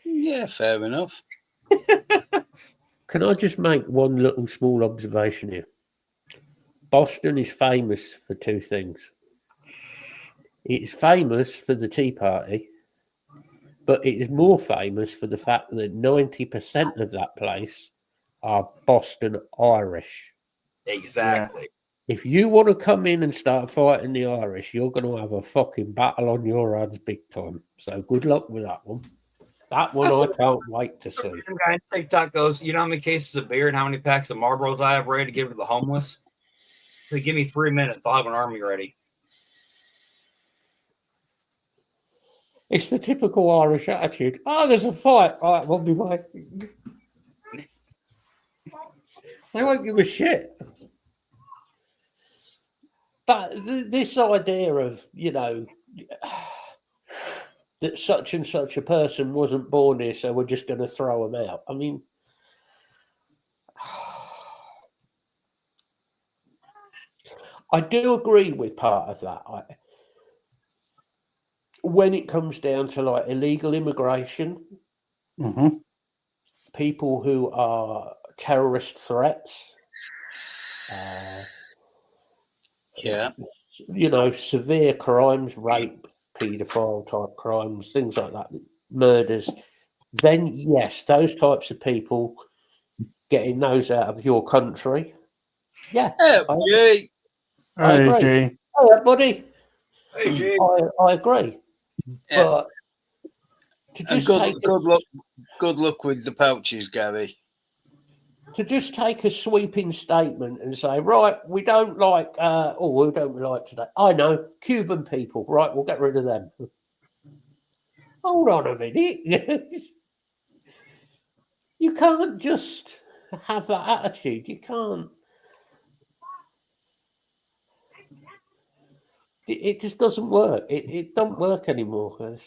C: Yeah, fair enough.
A: Can I just make one little small observation here? Boston is famous for two things. It's famous for the Tea Party, but it is more famous for the fact that 90% of that place are Boston Irish.
D: Exactly.
A: If you want to come in and start fighting the Irish, you're going to have a fucking battle on your hands big time. So good luck with that one. That one I can't wait to see.
D: Some guy on TikTok goes, you know how many cases of beer and how many packs of Marlboros I have ready to give to the homeless? So give me 3 minutes. I'll have an army ready.
A: It's the typical Irish attitude. Oh, there's a fight. All right, we'll be waiting. They won't give a shit. But this idea of, you know, that such and such a person wasn't born here, so we're just going to throw them out. I mean, I do agree with part of that. When it comes down to like illegal immigration, people who are terrorist threats,
C: Yeah.
A: you know, severe crimes, rape, paedophile type crimes, things like that, murders, then yes, those types of people getting those out of your country. Yeah.
C: Jay.
A: I agree.
B: Jay.
A: Hey, buddy.
D: Hey, Jay.
A: I agree.
C: Yeah.
A: But to just
C: good luck with the pouches, Gary.
A: To just take a sweeping statement and say, right, we don't like, we don't like today. I know, Cuban people, right, we'll get rid of them. Hold on a minute. You can't just have that attitude. You can't. It just doesn't work. It don't work anymore.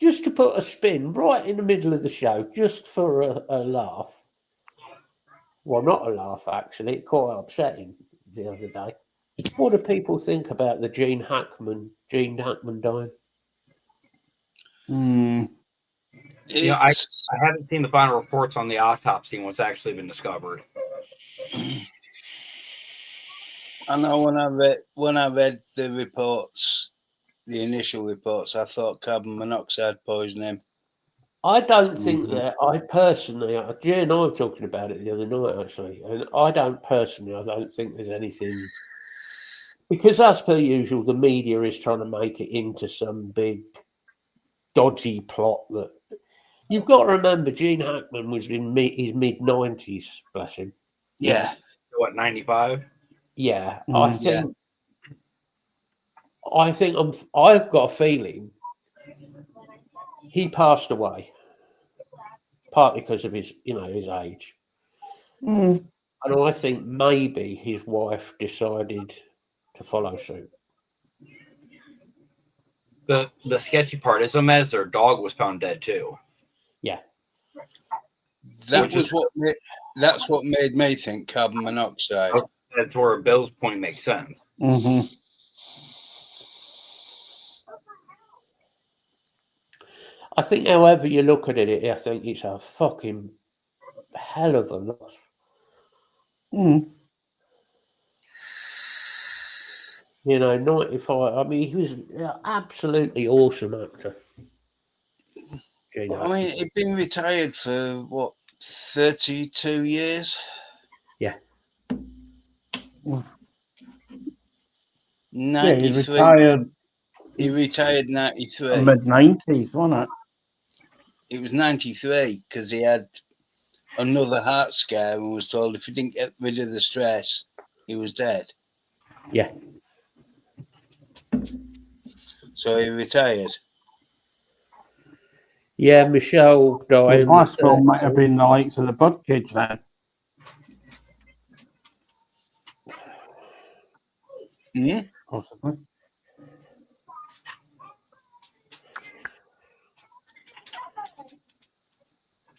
A: Just to put a spin right in the middle of the show, just for a laugh. Well, not a laugh, actually. Quite upsetting the other day. What do people think about the Gene Hackman dying?
D: You know, I haven't seen the final reports on the autopsy and what's actually been discovered.
C: I know when I read the reports, the initial reports, I thought carbon monoxide poisoning.
A: I don't think that. I personally, Jay and I were talking about it the other night actually, and I don't think there's anything, because as per usual, the media is trying to make it into some big dodgy plot that. You've got to remember, Gene Hackman was in his mid-90s, bless him.
C: Yeah.
D: What, 95?
A: Yeah, I've got a feeling he passed away, partly because of his age. And I think maybe his wife decided to follow suit.
D: The sketchy part is, so mad as their dog was found dead too.
A: Yeah.
C: That's what made me think carbon monoxide.
D: That's where Bill's point makes sense.
B: Mm-hmm.
A: I think, however you look at it, I think it's a fucking hell of a loss.
B: Mm.
A: You know, 95. I mean, he was an absolutely awesome actor. Gene
C: I mean, he'd been retired for what, 32 years?
A: Yeah.
B: Yeah, he
C: 93.
B: retired
C: He retired 93.
B: mid-90s, wasn't it?
C: It was 93 because he had another heart scare and was told if he didn't get rid of the stress, he was dead.
A: Yeah.
C: So he retired.
A: Yeah, Michelle died.
B: His last film might have been The Likes of the Birdcage then.
C: Hmm?
B: Possibly.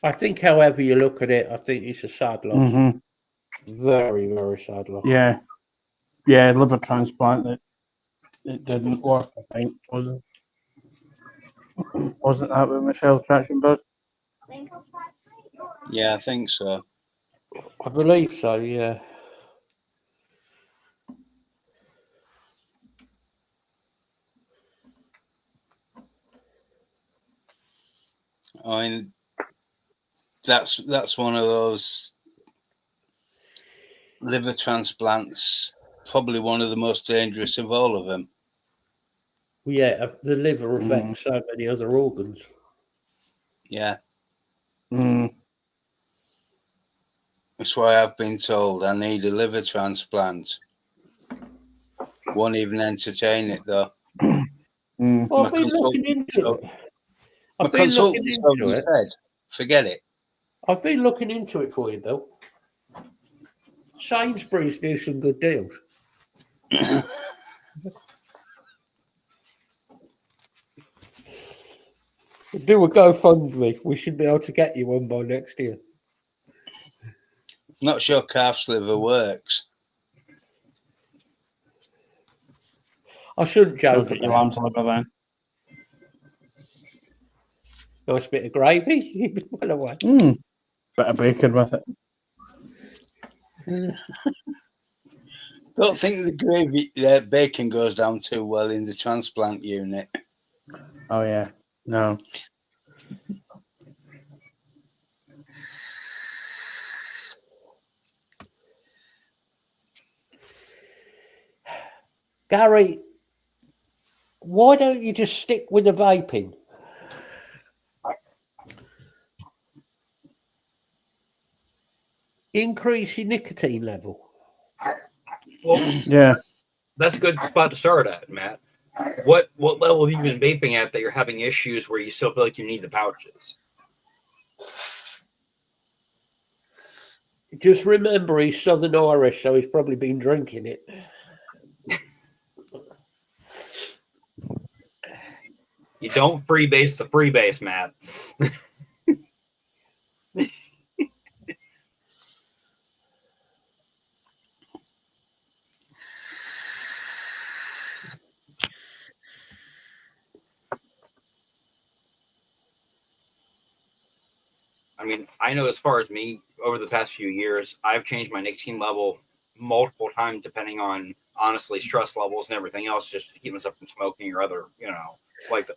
A: I think, however you look at it, I think it's a sad loss.
B: Mm-hmm.
A: Very, very sad loss.
B: Yeah. Yeah, liver transplant. It didn't work, I think, was it? Wasn't that with Michelle Trachtenberg?
C: Yeah, I think so.
A: I believe so, yeah.
C: I mean, that's one of those liver transplants, probably one of the most dangerous of all of them.
A: Yeah, the liver affects so many other organs.
C: Yeah.
B: Mm.
C: That's why I've been told I need a liver transplant. Won't even entertain it though.
B: Mm.
A: Well,
C: My
A: I've been looking into it.
C: My
A: I've been looking
C: consultant
A: into
C: already
A: it.
C: said, forget it.
A: I've been looking into it for you, Bill. Sainsbury's do some good deals. Do a GoFundMe. We should be able to get you one by next year.
C: Not sure calf's liver works.
A: I shouldn't joke
B: Get your
A: about
B: lamb's liver then.
A: nice bit of gravy. You'd be well away.
B: Mm. Bit of bacon with it.
C: Don't think the gravy bacon goes down too well in the transplant unit.
B: Oh, yeah. No.
A: Gary, why don't you just stick with the vaping? Increase your nicotine level.
D: Well,
B: Yeah.
D: that's a good spot to start at, Matt. What level have you been vaping at that you're having issues where you still feel like you need the pouches?
A: Just remember, he's Southern Irish, so he's probably been drinking it.
D: You don't freebase the freebase, Matt. I mean, I know as far as me, over the past few years, I've changed my nicotine level multiple times depending on, honestly, stress levels and everything else, just to keep myself from smoking or other, like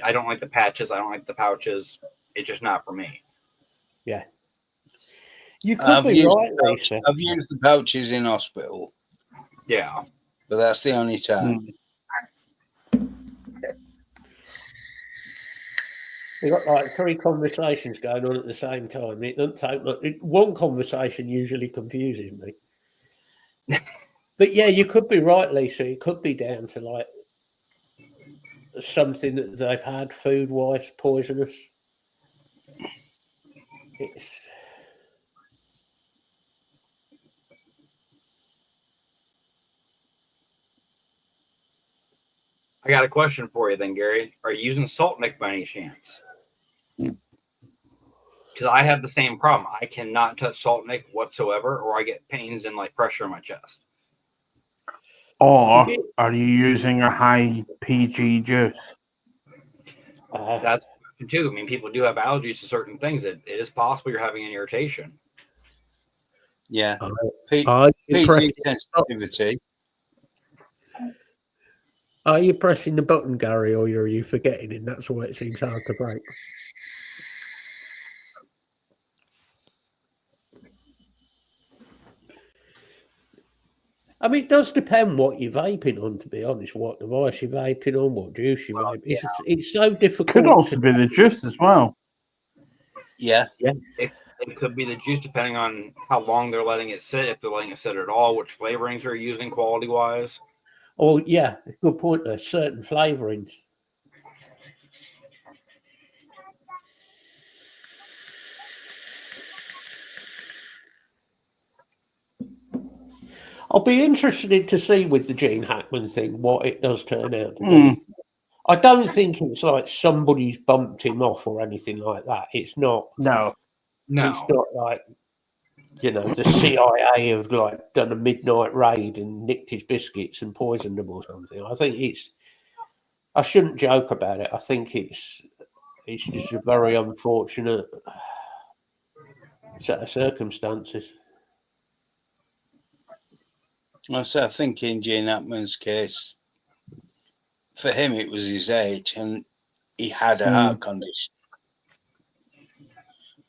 D: I don't like the patches. I don't like the pouches. It's just not for me.
A: Yeah. You could be right, Lisa.
C: I've used the pouches in hospital,
D: Yeah.
C: but that's the only time.
B: Mm.
A: We've got like 3 conversations going on at the same time. It doesn't take much. One conversation usually confuses me. But yeah, you could be right, Lisa. It could be down to like something that they've had food-wise, poisonous.
D: I got a question for you then, Gary. Are you using Salt Nick by any chance? Because I have the same problem. I cannot touch Salt Nick whatsoever, or I get pains and like pressure in my chest.
B: Or are you using a high PG juice?
D: That's too. I mean, people do have allergies to certain things. It is possible you're having an irritation.
C: Yeah.
A: Are you
C: PG
A: pressing-
C: sensitivity.
A: Are you pressing the button, Gary, or are you forgetting? And that's why it seems hard to break. I mean, it does depend what you're vaping on, to be honest. What device you're vaping on, what juice you're vaping. It's so difficult.
B: Could also be the juice as well.
C: Yeah.
D: It could be the juice, depending on how long they're letting it sit, if they're letting it sit at all, which flavorings they're using quality-wise.
A: Oh, yeah, good point. There's certain flavorings. I'll be interested to see with the Gene Hackman thing what it does turn out to be. I don't think it's like somebody's bumped him off or anything like that. It's not.
B: No.
A: It's not like, the CIA have like done a midnight raid and nicked his biscuits and poisoned them or something. I think I shouldn't joke about it. I think it's just a very unfortunate set of circumstances.
C: I think in Gene Hackman's case, for him it was his age, and he had a heart condition,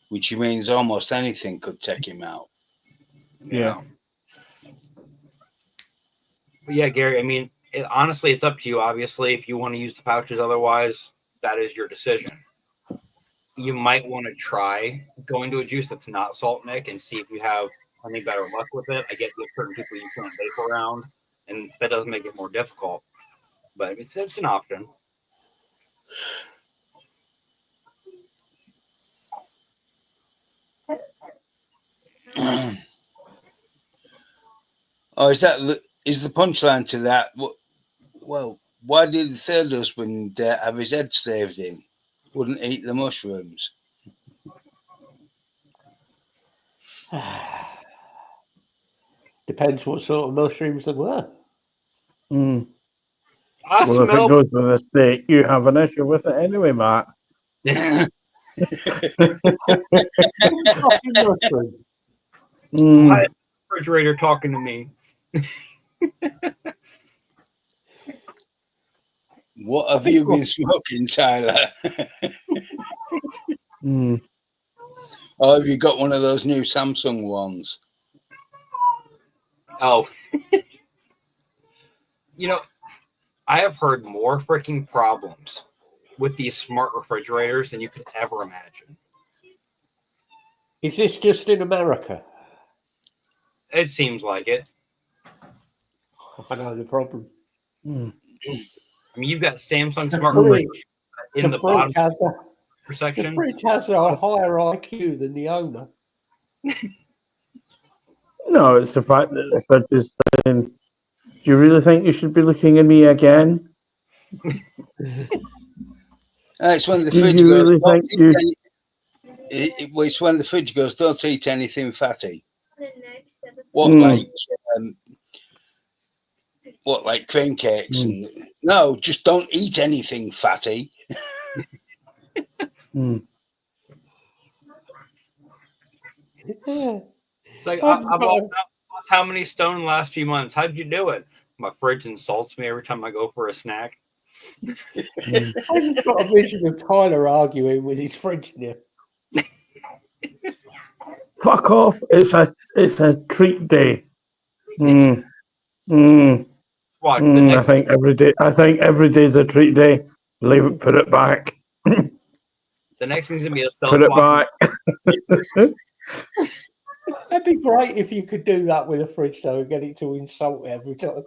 C: which means almost anything could take him out.
B: Yeah.
D: But yeah, Gary, I mean, honestly, it's up to you. Obviously, if you want to use the pouches, otherwise, that is your decision. You might want to try going to a juice that's not Salt Nick and see if you have any better luck with it. I get there's certain people you can't vape around, and that does make it more difficult. But it's an option.
C: Oh, is the punchline to that? Well, why did the third husband have his head staved in? Wouldn't eat the mushrooms.
A: Depends what sort of mushrooms they were.
B: Well,
D: I
B: if
D: smell.
B: it goes with a steak, you have an issue with it anyway, Matt.
D: Why is the refrigerator talking to me?
C: What have you been smoking, Tyler? Or have you got one of those new Samsung ones?
D: Oh. I have heard more freaking problems with these smart refrigerators than you could ever imagine.
A: Is this just in America?
D: It seems like it.
A: I know the problem.
D: I mean, you've got Samsung smart
A: fridge.
D: refrigerators in the bottom section.
A: The fridge has a higher IQ than the owner.
B: No, it's the fact that the fridge is saying, do you really think you should be looking at me again?
C: It's when the
B: Do
C: fridge
B: you
C: goes.
B: really think you-
C: It's when the fridge goes. Don't eat anything fatty. Like cream cakes? And, no, just don't eat anything fatty.
D: It's like I've lost how many stone in the last few months? How'd you do it? My fridge insults me every time I go for a snack.
A: I just got a vision of Tyler arguing with his fridge now.
B: Fuck off! It's a treat day.
D: What?
B: I think every day is a treat day. Leave it, put it back.
D: The next thing's gonna be a self.
B: Put it back.
A: That'd be great if you could do that with a fridge, though, and get it to insult every time.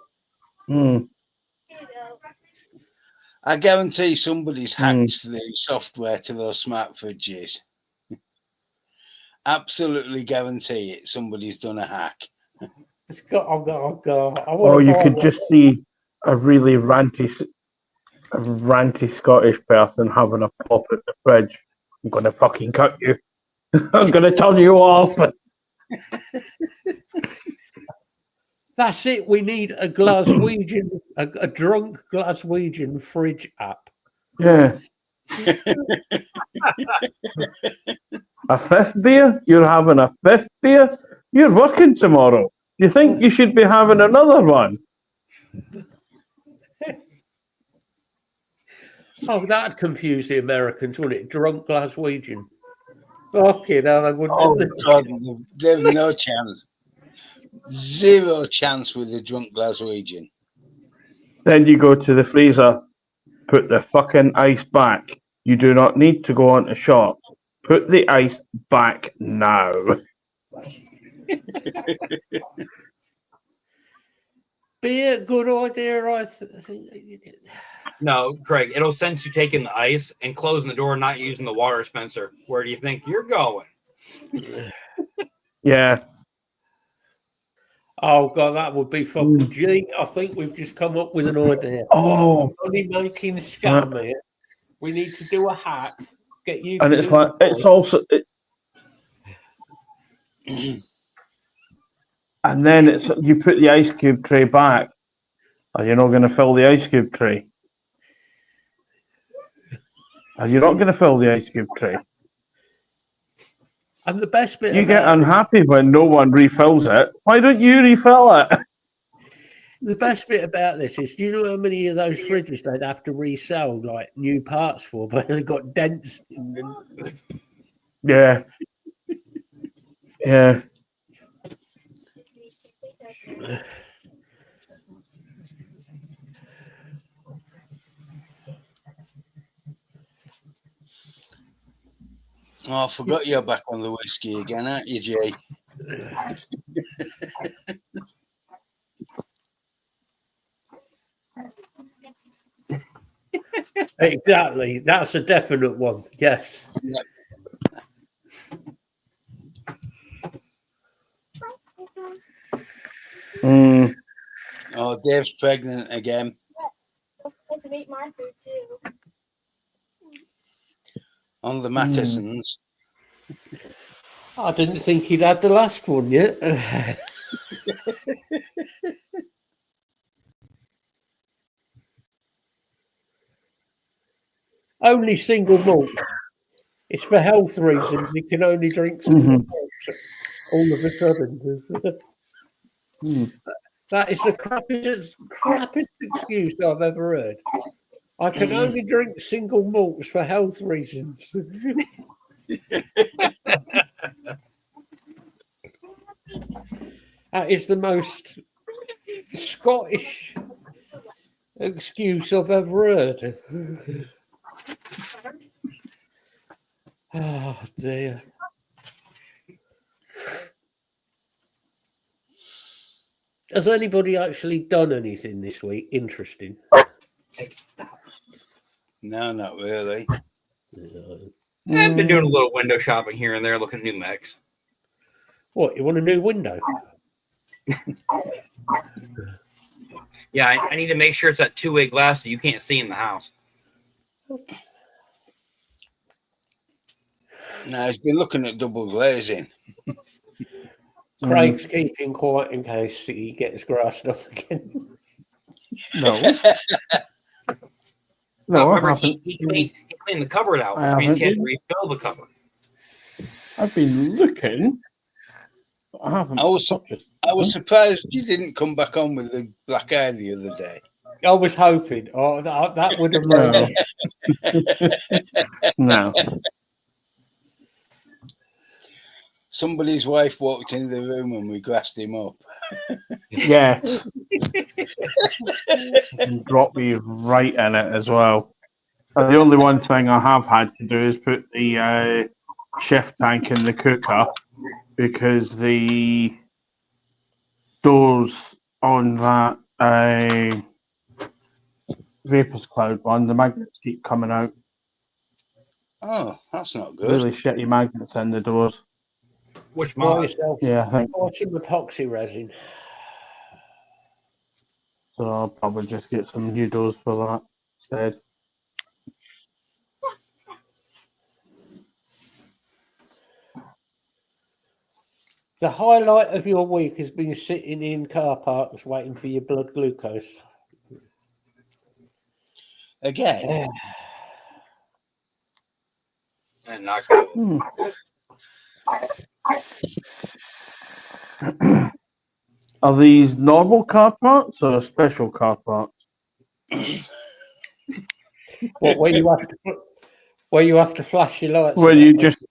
C: I guarantee somebody's hacked the software to those smart fridges. Absolutely guarantee it. Somebody's done a hack.
B: Or you could just see a really ranty a ranty Scottish person having a pop at the fridge. I'm going to fucking cut you. I'm going to turn you off.
A: That's it. We need a Glaswegian, a drunk Glaswegian fridge app.
B: Yeah. A fifth beer? You're having a fifth beer? You're working tomorrow. You think you should be having another one?
A: Oh, that'd confuse the Americans, wouldn't it? Drunk Glaswegian. Fucking hell, they wouldn't.
C: Oh God, they've no chance. Zero chance with the drunk Glaswegian.
B: Then you go to the freezer, put the fucking ice back. You do not need to go on to shops. Put the ice back now.
A: Beer, good idea. I think.
D: No, Craig, it'll sense you taking the ice and closing the door, not using the water dispenser. Where do you think you're going?
B: Yeah.
A: Oh god, that would be fucking G. I think we've just come up with an idea.
B: Oh.
A: Money making scam here. We need to do a hack. Get you.
B: And
A: to
B: it's
A: do
B: like,
A: the
B: it's also. And then it's you put the ice cube tray back. Are you not going to fill the ice cube tray? Are you not going to fill the ice cube tray?
A: And the best bit.
B: You get unhappy when no one refills it. Why don't you refill it?
A: The best bit about this is, do you know how many of those fridges they'd have to resell like new parts for, but they've got dents in them?
B: Yeah. Yeah.
C: Oh, I forgot you're back on the whiskey again, aren't you, Jay?
A: Exactly. That's a definite one. Yes.
C: Yep. Oh, Dave's pregnant again.
E: To eat my food too.
C: On the Mackesons.
A: I didn't think he'd had the last one yet. Only single malt. It's for health reasons. You can only drink single malt. All of a sudden. That is the crappiest excuse I've ever heard. I can only drink single malts for health reasons. That is the most Scottish excuse I've ever heard. Oh dear. Has anybody actually done anything this week interesting?
C: No, not really.
D: I've been doing a little window shopping here and there, looking at new mechs.
A: What, you want a new window?
D: Yeah, I need to make sure it's that two-way glass so you can't see in the house.
C: No, he's been looking at double glazing.
A: Craig's keeping quiet in case he gets grassed up again.
B: No. No, I
D: Remember,
B: haven't.
D: he cleaned the cupboard out,
B: I
D: which means he had to
B: haven't.
D: refill the cupboard.
B: I've been looking. I haven't.
C: I was surprised you didn't come back on with the black eye the other day.
A: I was hoping. Oh, that would have
B: No. No.
C: Somebody's wife walked into the room and we grassed him up.
B: Yeah. And drop me right in it as well. And the only one thing I have had to do is put the shift tank in the cooker because the doors on that Vapors Cloud one, the magnets keep coming out.
C: Oh, that's not good.
B: Really shitty magnets in the doors.
D: Which
A: buy
D: mod?
A: yourself
B: Yeah, I think
A: some epoxy resin.
B: so. I'll probably just get some new doors for that. Dead.
A: The highlight of your week has been sitting in car parks waiting for your blood glucose.
C: Again,
D: And not good.
B: Hmm. Are these normal car parts or special car parts?
A: What, where you have to flash your lights?
B: Where
A: and
B: you
A: that?
B: just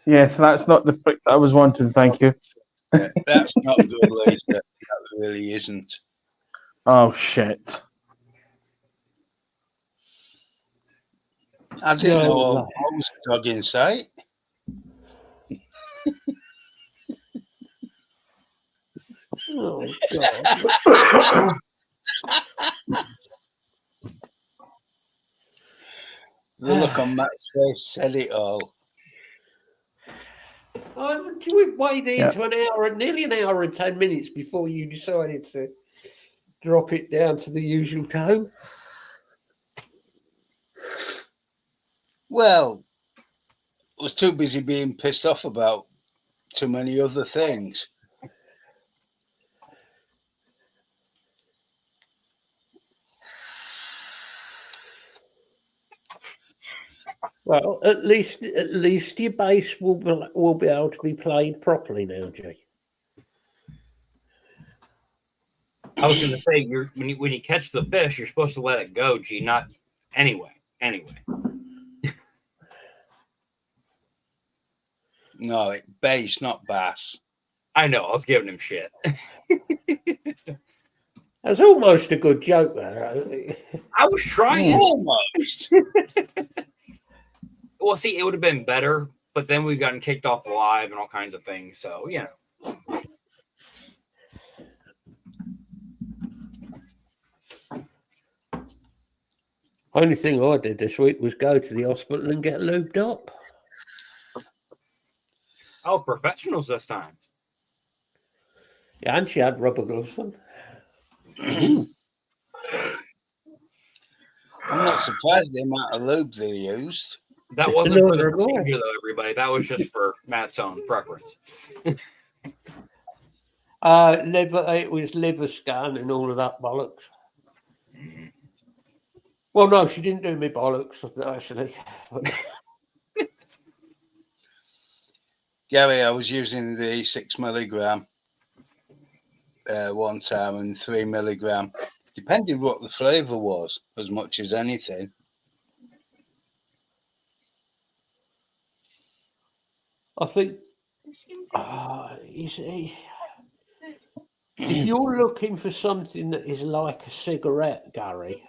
B: yes, that's not the prick that I was wanting. Thank you.
C: that's not good, Lisa. That really isn't.
B: Oh shit!
C: I didn't
A: No,
C: know
A: no.
C: I was a dog in sight.
A: Oh God!
C: The look on Matt's face said it all.
A: We waited
B: Yeah.
A: into nearly an hour and 10 minutes before you decided to drop it down to the usual tone.
C: Well, I was too busy being pissed off about too many other things.
A: Well, at least your bass will be able to be played properly now, Jay.
D: I was going to say, when you catch the fish, you're supposed to let it go, G. Not anyway.
C: No, bass, not bass.
D: I know. I was giving him shit.
A: That's almost a good joke, there.
D: I was trying.
C: Almost.
D: Well, see, it would have been better, but then we've gotten kicked off the live and all kinds of things. So, you know.
A: Only thing I did this week was go to the hospital and get lubed up.
D: Oh, professionals this time.
A: Yeah, and she had rubber gloves on.
C: I'm not surprised the amount of lube they used.
D: That wasn't
A: No,
D: for the
A: they're not.
D: procedure, though, everybody. That was just for Matt's own preference.
A: It was liver scan and all of that bollocks. Well, no, she didn't do me bollocks, actually.
C: Gary, I was using the 6 milligram one time and 3 milligram. Depended what the flavour was, as much as anything.
A: I think, you see, if you're looking for something that is like a cigarette, Gary,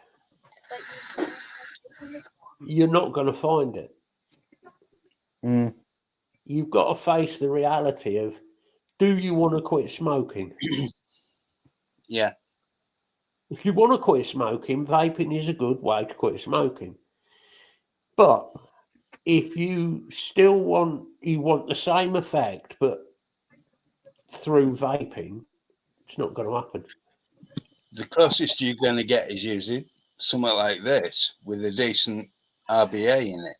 A: you're not going to find it.
B: Mm.
A: You've got to face the reality of, do you want to quit smoking?
C: Yeah.
A: If you want to quit smoking, vaping is a good way to quit smoking. But if you still want the same effect, but through vaping, it's not going to happen.
C: The closest you're going to get is using something like this with a decent RBA in it.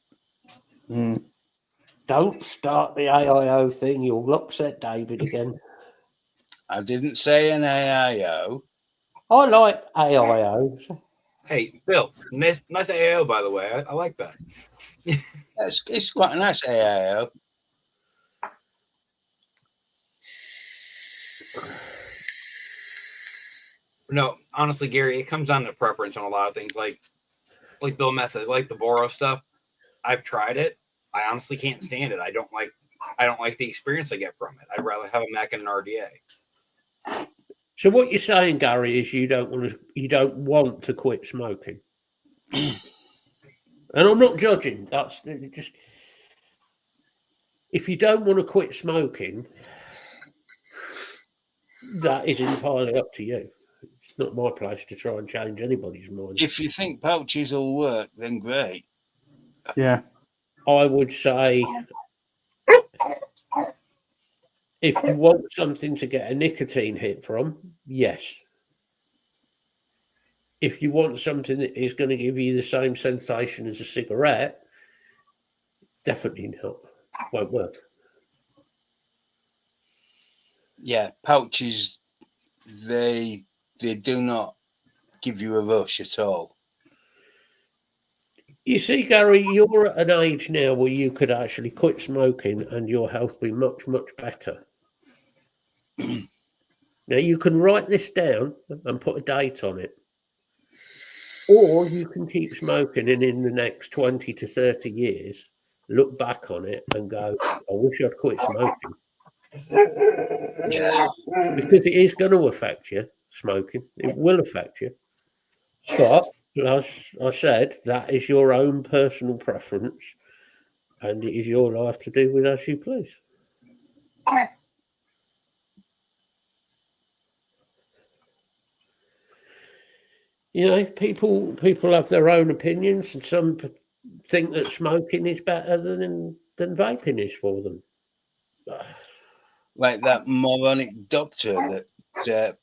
B: Mm.
A: Don't start the AIO thing. You'll upset David again.
C: I didn't say an AIO.
A: I like AIOs.
D: Hey, Bill, nice AO, by the way. I like that.
C: It's quite a nice AIO.
D: No, honestly, Gary, it comes down to preference on a lot of things. Like Bill Method, like the Boro stuff. I've tried it. I honestly can't stand it. I don't like the experience I get from it. I'd rather have a Mac and an RDA.
A: So what you're saying, Gary, is you don't want to quit smoking. And I'm not judging. That's just, if you don't want to quit smoking, that is entirely up to you. It's not my place to try and change anybody's mind.
C: If you think pouches will work, then great.
B: Yeah.
A: I would say, if you want something to get a nicotine hit from, yes. if you want something that is going to give you the same sensation as a cigarette, definitely not. Won't work.
C: Yeah, pouches, they do not give you a rush at all.
A: You see, Gary, you're at an age now where you could actually quit smoking and your health be much, much better. Now, you can write this down and put a date on it. Or you can keep smoking and in the next 20 to 30 years, look back on it and go, I wish I'd quit smoking.
C: Yeah.
A: Because it is going to affect you, smoking. It will affect you. But, as I said, that is your own personal preference. And it is your life to do with as you please. You know, people have their own opinions, and some think that smoking is better than vaping is for them.
C: Like that moronic doctor that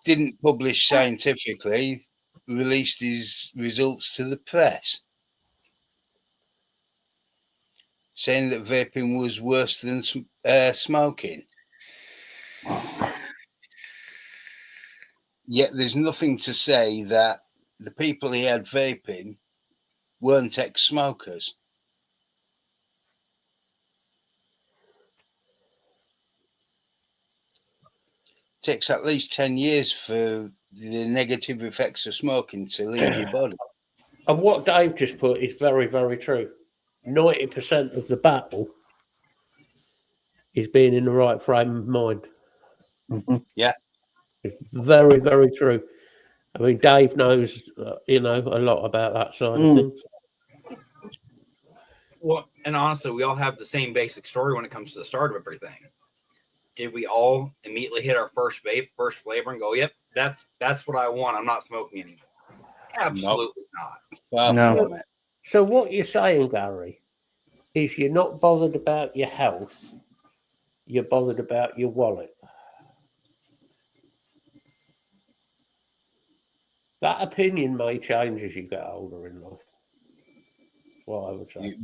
C: didn't publish scientifically, released his results to the press, saying that vaping was worse than smoking. Yet there's nothing to say that the people he had vaping weren't ex-smokers. It takes at least 10 years for the negative effects of smoking to leave your body.
A: And what Dave just put is very, very true. 90% of the battle is being in the right frame of mind.
B: Mm-hmm.
C: Yeah.
A: It's very, very true. I mean, Dave knows, a lot about that side of things.
D: Well, and honestly, we all have the same basic story when it comes to the start of everything. Did we all immediately hit our first vape, first flavor, and go, "Yep, that's what I want. I'm not smoking anymore"? Absolutely not.
C: Far
B: No.
C: from it.
A: So what you're saying, Gary, is you're not bothered about your health. You're bothered about your wallet. That opinion may change as you get older in life. Well, I would say.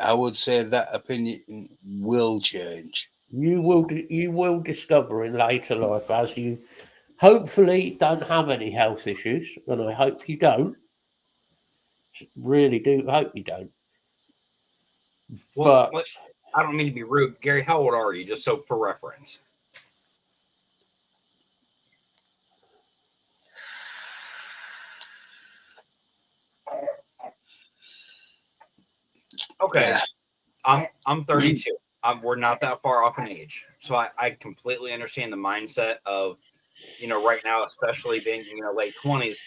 C: I would say that opinion will change.
A: You will discover in later life, as you hopefully don't have any health issues, and I hope you don't. Really do hope you don't.
D: Well,
A: But
D: I don't mean to be rude, Gary. How old are you? Just so for reference. Okay,
C: Yeah.
D: I'm 32. We're not that far off in age, so I completely understand the mindset of, right now, especially being late 20s.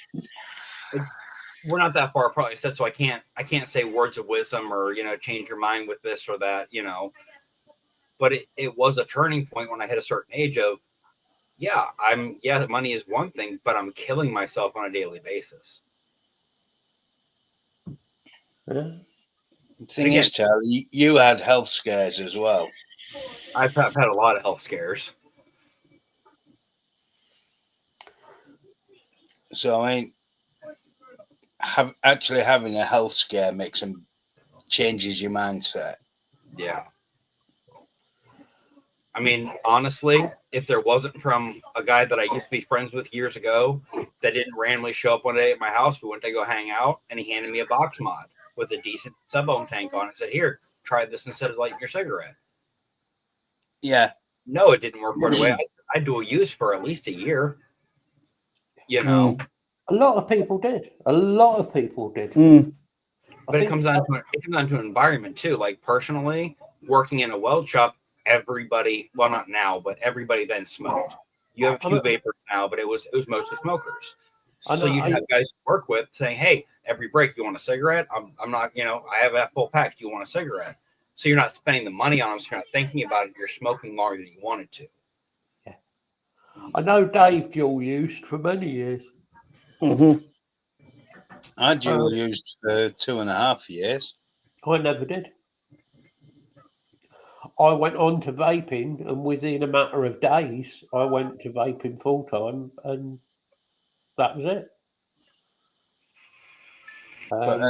D: We're not that far probably said, so I can't say words of wisdom or change your mind with this or that, But it was a turning point when I hit a certain age of, money is one thing, but I'm killing myself on a daily basis.
A: yeah.
C: The thing is, Charlie, you had health scares as well.
D: I've had a lot of health scares.
C: So I mean, having a health scare changes your mindset.
D: Yeah. I mean, honestly, if there wasn't from a guy that I used to be friends with years ago that didn't randomly show up one day at my house, we went to go hang out, and he handed me a box mod with a decent sub-ohm tank on it. Said, "Here, try this instead of lighting your cigarette."
C: Yeah.
D: No, it didn't work right away. I dual use for at least a year.
A: A lot of people did.
D: But it comes down to an environment too. Like personally, working in a weld shop, everybody, well, not now, but everybody then smoked. You have a few vapors now, but it was mostly smokers. So you'd have guys to work with saying, "Hey, every break, you want a cigarette? I'm not, I have a full pack. Do you want a cigarette?" So you're not spending the money on them. So you're not thinking about it. You're smoking longer than you wanted to.
A: Yeah. I know Dave dual used for many years.
B: Mm-hmm.
C: I dual used for 2.5 years.
A: I never did. I went on to vaping, and within a matter of days, I went to vaping full time, and That was it.
C: But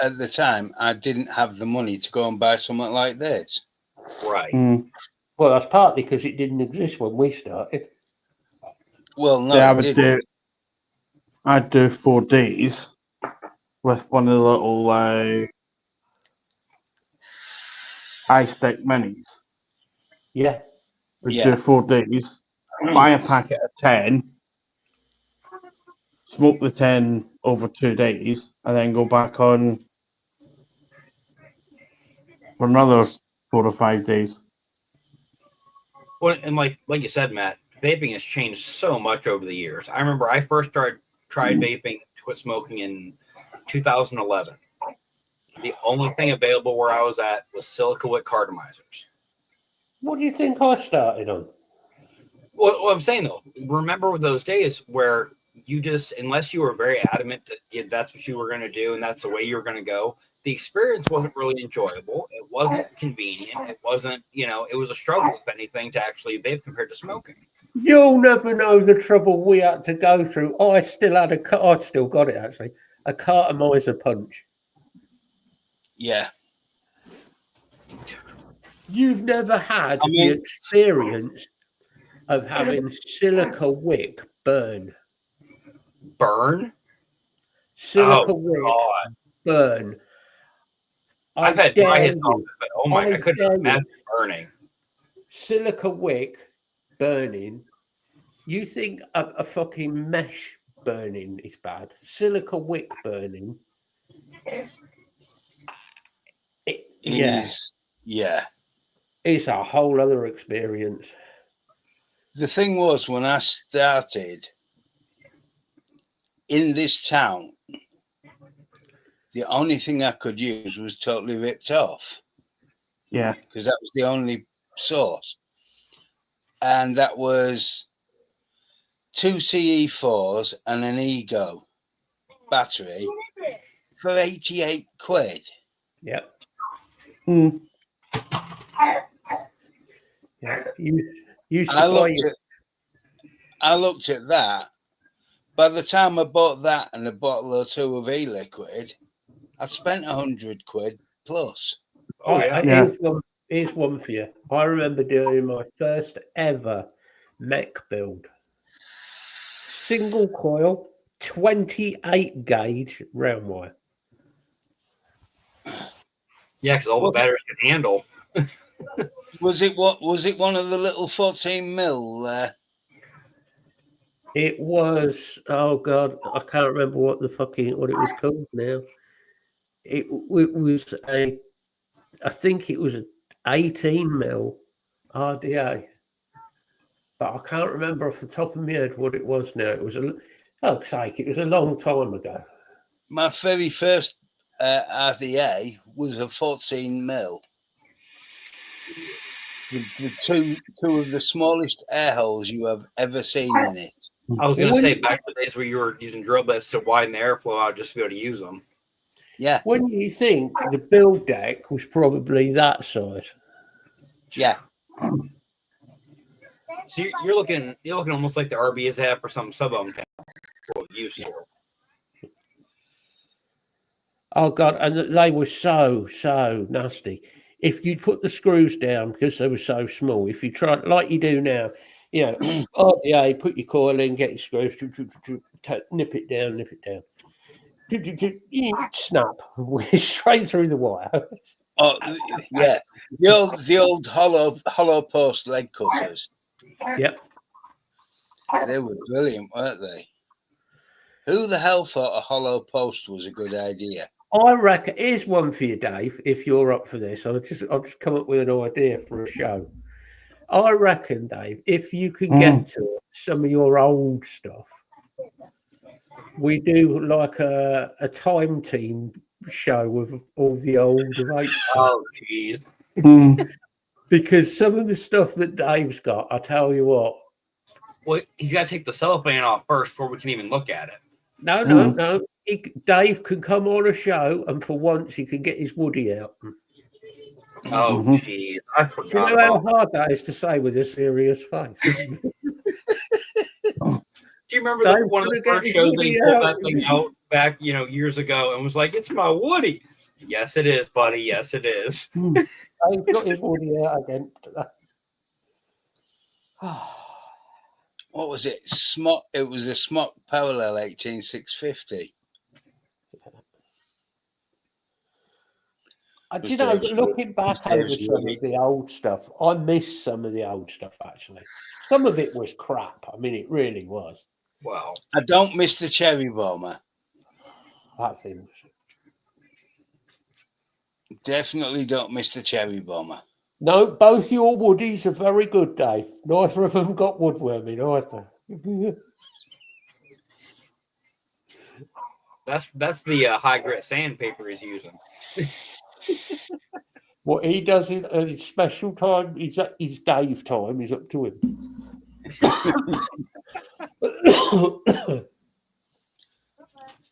C: at the time, I didn't have the money to go and buy something like this.
D: Right.
A: Well, that's partly because it didn't exist when we started.
C: Well, no,
B: Yeah,
C: it
B: I'd do 4 days with one of the little iStick minis.
A: Yeah.
B: We'd
C: Yeah.
B: do 4 days, buy a packet of 10, smoke the 10 over 2 days, and then go back on for another 4 or 5 days.
D: Well, and like you said, Matt, vaping has changed so much over the years. I remember I first tried vaping, quit smoking in 2011. The only thing available where I was at was silica wick cartomizers.
A: What do you think I started on?
D: Well, what I'm saying though, remember those days where you just, unless you were very adamant that that's what you were going to do and that's the way you were going to go, the experience wasn't really enjoyable. It wasn't convenient. It wasn't, it was a struggle, if anything, to actually vape compared to smoking.
A: You'll never know the trouble we had to go through. I still got it actually, a cartomizer punch.
C: Yeah.
A: You've never had the experience of having silica wick burn. Silica wick burn.
D: I've had dry hits off it, but oh my, I couldn't imagine burning.
A: Silica wick burning. You think a fucking mesh burning is bad? Silica wick burning.
C: Yeah.
A: It's a whole other experience.
C: The thing was, when I started in this town, the only thing I could use was totally ripped off.
B: Yeah.
C: Because that was the only source. And that was 2 CE4s and an Ego battery for 88 quid.
A: Yep. Yeah.
C: I looked at that. By the time I bought that and a bottle or two of e-liquid, I'd spent 100 quid plus.
D: Oh, yeah.
A: Here's one for you. I remember doing my first ever mech build. Single coil, 28 gauge round wire.
D: Yeah, because all the batteries can handle.
C: Was it one of the little 14 mil?
A: It was, oh God, I can't remember what it was called now. It was I think it was an 18 mil RDA, but I can't remember off the top of my head what it was now. It was it was a long time ago.
C: My very first RDA was a 14 mil. The two of the smallest air holes you have ever seen in it.
D: I was going to say, back to the days where you were using drill bits to widen the airflow out just to be able to use them.
C: Yeah.
A: When you think the build deck was probably that size.
C: Yeah.
D: So you're looking almost like the RBS app or some sub-ohm used to.
A: Oh God, and they were so nasty. If you put the screws down because they were so small, if you try like you do now, RDA, put your coil in, get your screws, nip it down, snap, straight through the wire.
C: Oh yeah, the old hollow post leg cutters.
A: Yep,
C: they were brilliant, weren't they? Who the hell thought a hollow post was a good idea?
A: I reckon here's one for you, Dave. If you're up for this, I'll just come up with an idea for a show. I reckon, Dave, if you can get to some of your old stuff, we do like a time team show with all the old.
D: Oh, jeez.
A: Because some of the stuff that Dave's got, I tell you what.
D: Well, he's got to take the cellophane off first before we can even look at it.
A: No. Dave can come on a show, and for once, he can get his Woody out.
D: Oh, jeez. I forgot.
A: Do you know how hard that is to say with a serious face?
D: Do you remember
A: Dave
D: one of the
A: couldn't get
D: first
A: his
D: shows they
A: Woody
D: pulled
A: out.
D: that thing out back, years ago, and was like, "It's my Woody." Yes, it is, buddy. Yes, it is.
A: Dave got his Woody out again.
C: What was it? Smock. It was a Smock Parallel 18650.
A: Do you know, looking back over
C: Dave's
A: some
C: Woody.
A: of the old stuff, I miss some of the old stuff, actually. Some of it was crap. I mean, it really was.
D: Wow.
C: I don't miss the Cherry Bomber.
A: That thing was...
C: Definitely don't miss the Cherry Bomber.
A: No, both your Woodies are very good, Dave. Neither of them got woodworming either.
D: That's the high grit sandpaper he's using.
A: What he does in his special time, his Dave time, is up to him.
C: But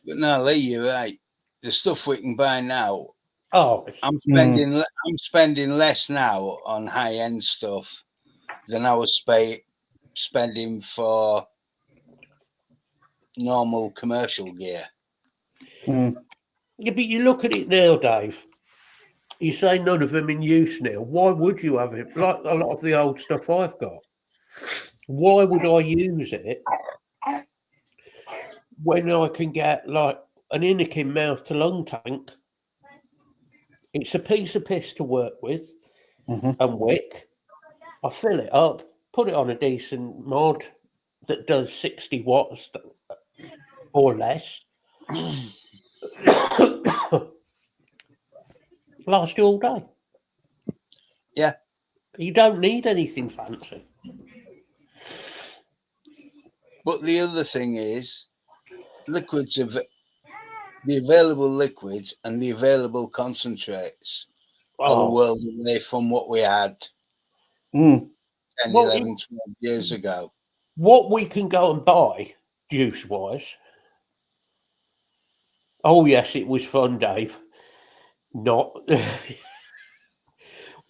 C: no, Lee, you're right. The stuff we can buy now,
A: Oh,
C: I'm spending less now on high end stuff than I was spending for normal commercial gear.
A: yeah, but you look at it now, Dave. You say none of them in use now. Why would you have it? Like a lot of the old stuff I've got. Why would I use it when I can get like an Innikin mouth to lung tank? It's a piece of piss to work with and wick. I fill it up, put it on a decent mod that does 60 watts or less. Last you all day.
C: Yeah.
A: You don't need anything fancy.
C: But the other thing is, liquids of the available liquids and the available concentrates are a world away from what we had 10, 11, 12 years ago.
A: What we can go and buy, juice-wise. Oh, yes, it was fun, Dave. Not...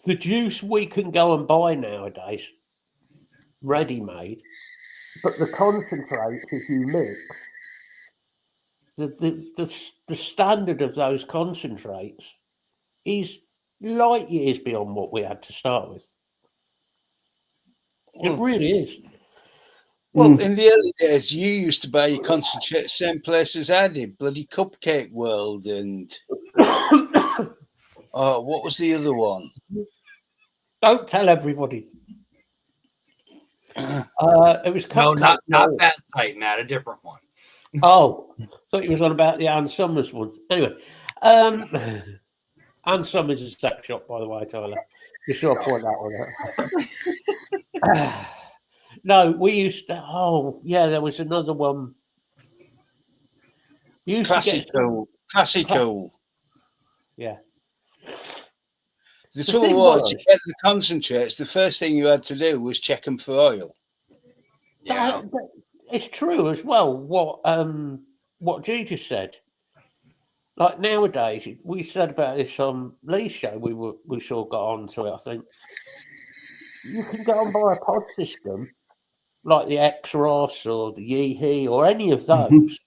A: The juice we can go and buy nowadays, ready-made, but the concentrates, if you mix, the standard of those concentrates is light years beyond what we had to start with. It really is.
C: Well, in the early days, you used to buy your concentrate same place as I did, bloody Cupcake World, and what was the other one?
A: Don't tell everybody. It was
D: No,
A: Cupcake
D: not
A: World.
D: that site, Matt. A different one.
A: Oh, thought he was on about the Ann Summers one. Anyway, Ann Summers is a sex shop, by the way, Tyler. Just sure I point that one out. No, we used to. Oh, yeah, there was another one. You used to get
C: Classical.
A: Yeah.
C: The trouble was, you get the concentrates, the first thing you had to do was check them for oil.
D: Yeah.
A: It's true as well. What G just said. Like nowadays, we said about this on Lee's show. We sort of got on to it. I think you can go and buy a pod system like the X-Ross or the Yeehee or any of those.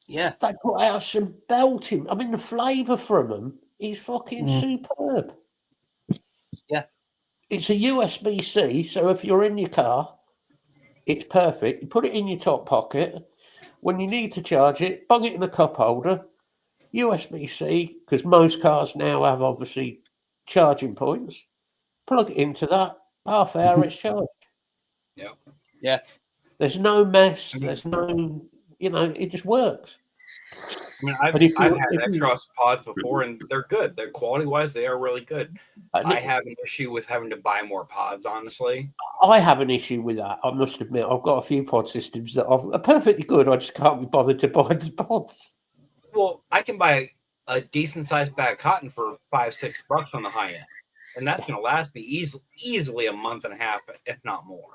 C: Yeah,
A: They put out some belting. I mean, the flavour from them is fucking superb.
C: Yeah.
A: It's a USB-C, so if you're in your car, it's perfect. You put it in your top pocket. When you need to charge it, bung it in a cup holder. USB-C, because most cars now have, obviously, charging points. Plug it into that. Half hour, it's charged.
D: Yeah.
C: Yeah.
A: There's no mess. There's no, it just works.
D: I mean, I've had X-Ross pods before, and they're good. They're quality-wise, they are really good. I have an issue with having to buy more pods, honestly.
A: I have an issue with that. I must admit, I've got a few pod systems that are perfectly good. I just can't be bothered to buy the pods.
D: Well, I can buy a decent-sized bag of cotton for $5-6 on the high end, and that's going to last me easily a month and a half, if not more.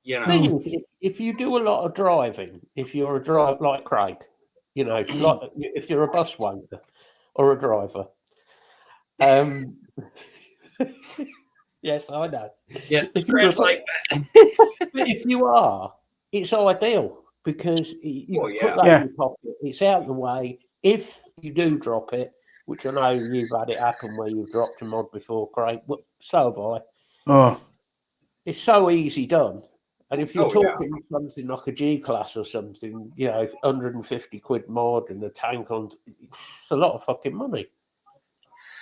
A: If you do a lot of driving, if you're a driver like Craig, if you're a bus wanker or a driver, yes, I know.
D: Yeah,
A: if you're
D: like that.
A: But if you are, it's ideal because you
D: Oh,
A: can
D: yeah.
A: put that
B: Yeah.
A: in your pocket. It's out of the way. If you do drop it, which I know you've had it happen where you've dropped a mod before, Craig. Well, so have I.
B: Oh,
A: It's so easy done. And if you're
D: Oh, yeah.
A: talking something like a G class or something, 150 quid mod and a tank on, it's a lot of fucking money.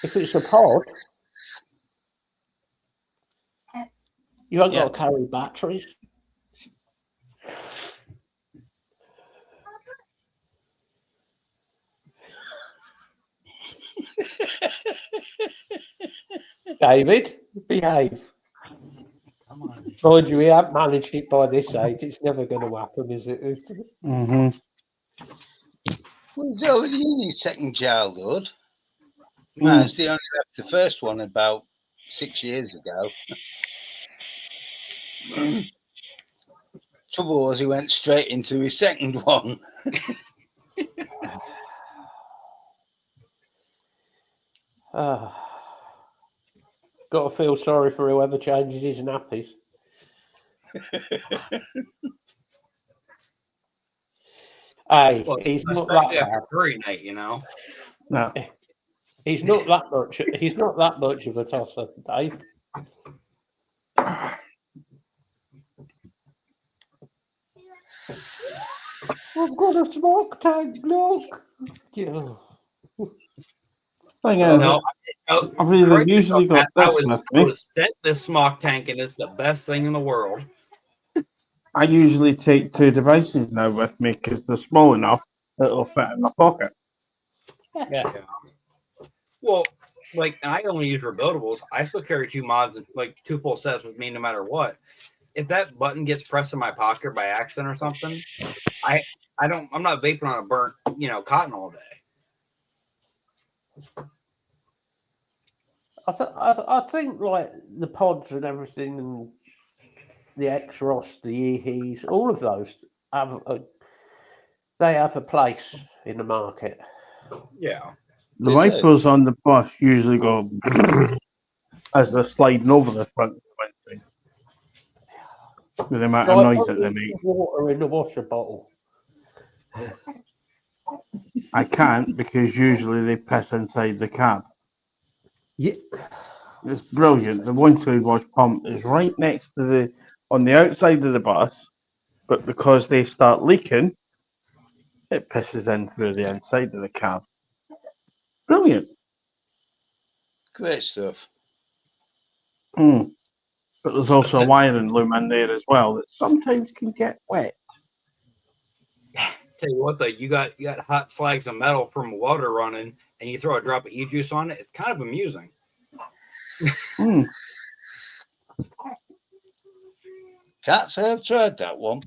A: If it's a pod, you ain't
C: Yeah.
A: got to carry batteries. David, behave.
C: Come on.
A: Mind you, we haven't managed it by this age. It's never going to happen, is it?
B: mm-hmm.
C: Well, he's already in his second childhood. Man's the only left the first one about 6 years ago. Trouble was he went straight into his second one.
A: Got to feel sorry for whoever changes his nappies. Hey,
D: Well,
A: he's not
D: especially
A: that
D: after
A: bad.
D: curry night, you know.
B: No.
A: He's not that much. He's not that much of a tosser, Dave. I've got a smoke tank. Look. Yeah.
B: Thing is,
D: No,
B: I've either
D: correct
B: usually
D: yourself,
B: got
D: Matt.
B: this with
D: I
B: me.
D: was sent this smock tank, and it's the best thing in the world.
B: I usually take two devices now with me because they're small enough that it'll fit in my pocket.
C: Yeah.
D: Well, like, and I only use rebuildables. I still carry two mods and like two full sets with me no matter what. If that button gets pressed in my pocket by accident or something, I'm not vaping on a burnt, cotton all day.
A: I think like the pods and everything, and the X-Ross, the EHEs, all of those have a place in the market.
D: Yeah.
B: The
C: They do.
B: wipers on the bus usually go as they're sliding over the front of the windscreen. With the amount of noise that they make.
A: Water in the washer bottle.
B: I can't because usually they piss inside the cab.
A: Yeah.
B: It's brilliant. The windscreen wash pump is right next to on the outside of the bus, but because they start leaking, it pisses in through the inside of the cab. Brilliant.
C: Great stuff.
B: But there's also a wiring loom in there as well that sometimes can get wet.
D: Tell you what, though, you got hot slags of metal from water running, and you throw a drop of e-juice on it. It's kind of amusing.
C: Can't say I've tried that one.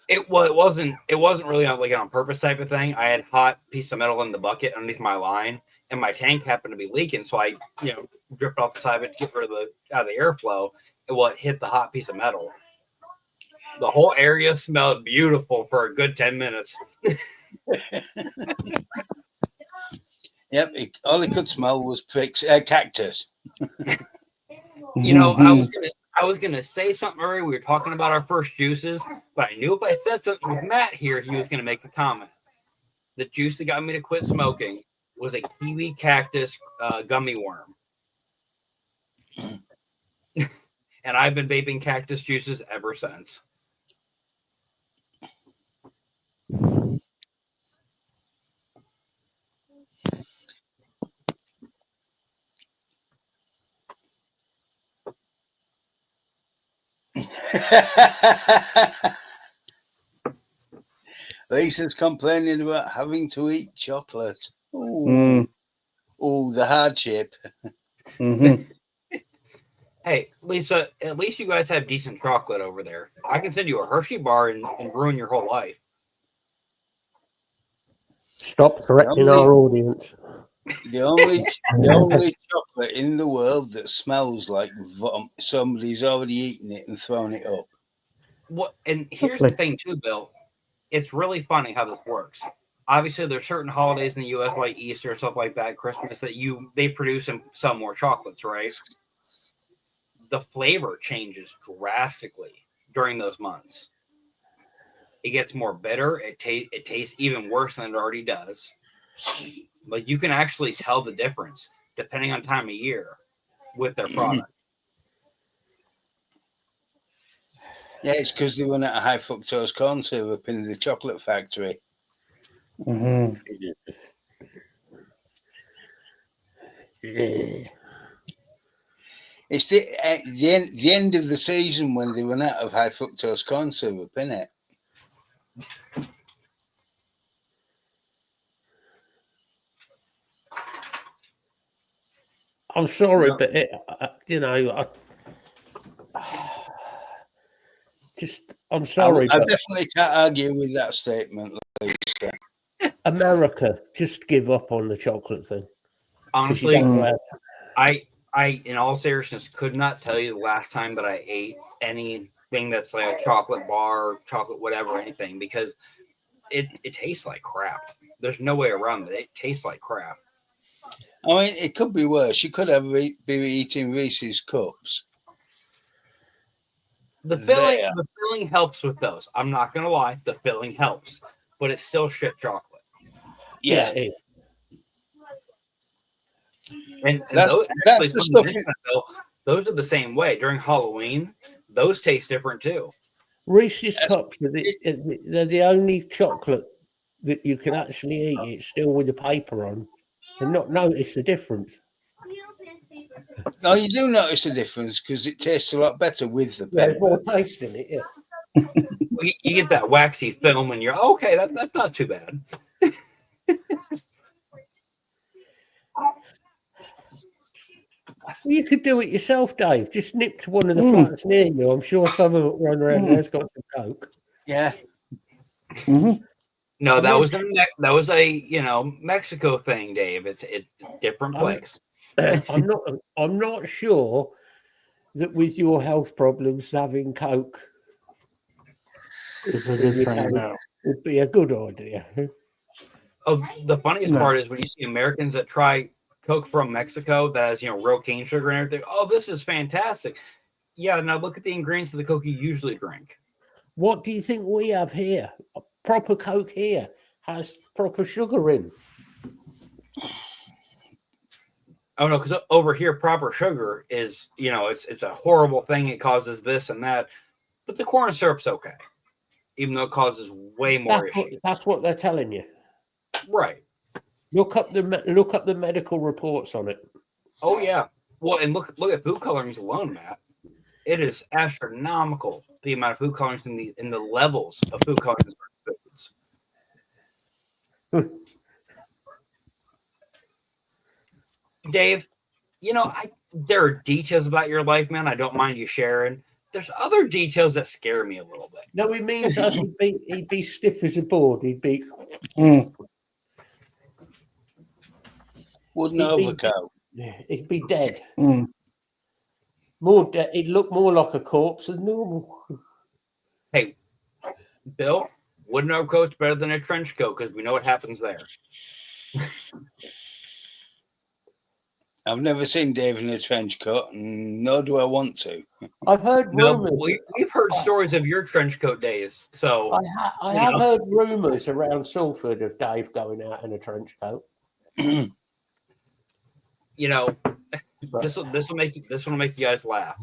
D: It wasn't really on purpose type of thing. I had hot piece of metal in the bucket underneath my line, and my tank happened to be leaking, so I dripped off the side of it to get rid of the airflow. And it hit the hot piece of metal. The whole area smelled beautiful for a good 10 minutes.
C: Yep, all it could smell was cactus.
D: I was gonna say something earlier. We were talking about our first juices, but I knew if I said something with Matt here, he was gonna make a comment. The juice that got me to quit smoking was a kiwi cactus gummy worm, and I've been vaping cactus juices ever since.
C: Lisa's complaining about having to eat chocolate. Ooh, the hardship.
D: Hey, Lisa, at least you guys have decent chocolate over there. I can send you a Hershey bar and ruin your whole life.
A: Stop threatening our audience.
C: The only chocolate in the world that smells like somebody's already eaten it and thrown it up.
D: What? And here's the thing, too, Bill. It's really funny how this works. Obviously, there's certain holidays in the U.S. like Easter, stuff like that, Christmas, that they produce and sell more chocolates, right? The flavor changes drastically during those months. it gets more bitter. It tastes even worse than it already does. Like you can actually tell the difference depending on time of year with their product.
C: Yeah, it's because they run out of high fructose corn syrup in the chocolate factory.
B: Mm-hmm.
A: Yeah.
C: It's the end of the season when they run out of high fructose corn syrup, isn't it?
A: I'm sorry,
D: No.
A: but I'm sorry,
C: I
A: but
C: definitely can't argue with that statement, Lisa.
A: America just give up on the chocolate thing. 'Cause you
D: Honestly,
A: don't know how-
D: I, in all seriousness, could not tell you the last time that I ate anything that's like a chocolate bar, chocolate whatever, anything, because it tastes like crap. There's no way around it. It tastes like crap.
C: I mean, it could be worse. You could have be eating Reese's cups.
D: The filling helps with those. I'm not gonna lie, the filling helps, but it's still shit chocolate.
C: Yeah,
A: it is.
D: And
C: that's
D: those,
C: the
D: actually,
C: stuff.
D: those are the same way during Halloween. Those taste different too.
A: Reese's cups are they're the only chocolate that you can actually eat. It's still with the paper on, and not notice the difference.
C: No, you do notice the difference because it tastes a lot better with the
A: Yeah,
C: paper.
A: more taste in it. Yeah.
D: You get that waxy film, and you're okay. That's not too bad.
A: Well, you could do it yourself, Dave. Just nip to one of the flats near you. I'm sure some of it run around there's got some Coke.
C: Yeah.
B: Mm-hmm.
D: No,
A: I'm
D: that
A: not
D: was a Mexico thing, Dave. It's different place.
A: I'm not sure that with your health problems having Coke
B: It's a
A: in
B: good
A: your
B: thing
A: Coke
B: now.
A: would be a good idea.
D: Oh, the funniest
B: No.
D: part is when you see Americans that try Coke from Mexico that has real cane sugar and everything. Oh, this is fantastic. Yeah, now look at the ingredients of the Coke you usually drink.
A: What do you think we have here? A proper Coke here has proper sugar in.
D: Oh no, because over here, proper sugar is it's a horrible thing. It causes this and that, but the corn syrup's okay, even though it causes way more issues.
A: That's what they're telling you.
D: Right.
A: Look up the medical reports on it.
D: Oh yeah. Well, and look at food colorings alone, Matt. It is astronomical the amount of food colorings in the levels of food colorings in certain foods. Dave, there are details about your life, man. I don't mind you sharing. There's other details that scare me a little bit.
A: No, he means as he'd be stiff as a board. He'd be
C: Wooden
A: He'd be-
C: overcoat.
A: he'd be dead.
B: Mm.
A: More dead. He'd look more like a corpse than normal.
D: Hey, Bill, wooden overcoat's better than a trench coat because we know what happens there.
C: I've never seen Dave in a trench coat, and nor do I want to.
A: I've heard
D: No,
A: rumors.
D: we've heard stories of your trench coat days. So
A: I have heard rumors around Salford of Dave going out in a trench coat.
D: this will make you guys laugh.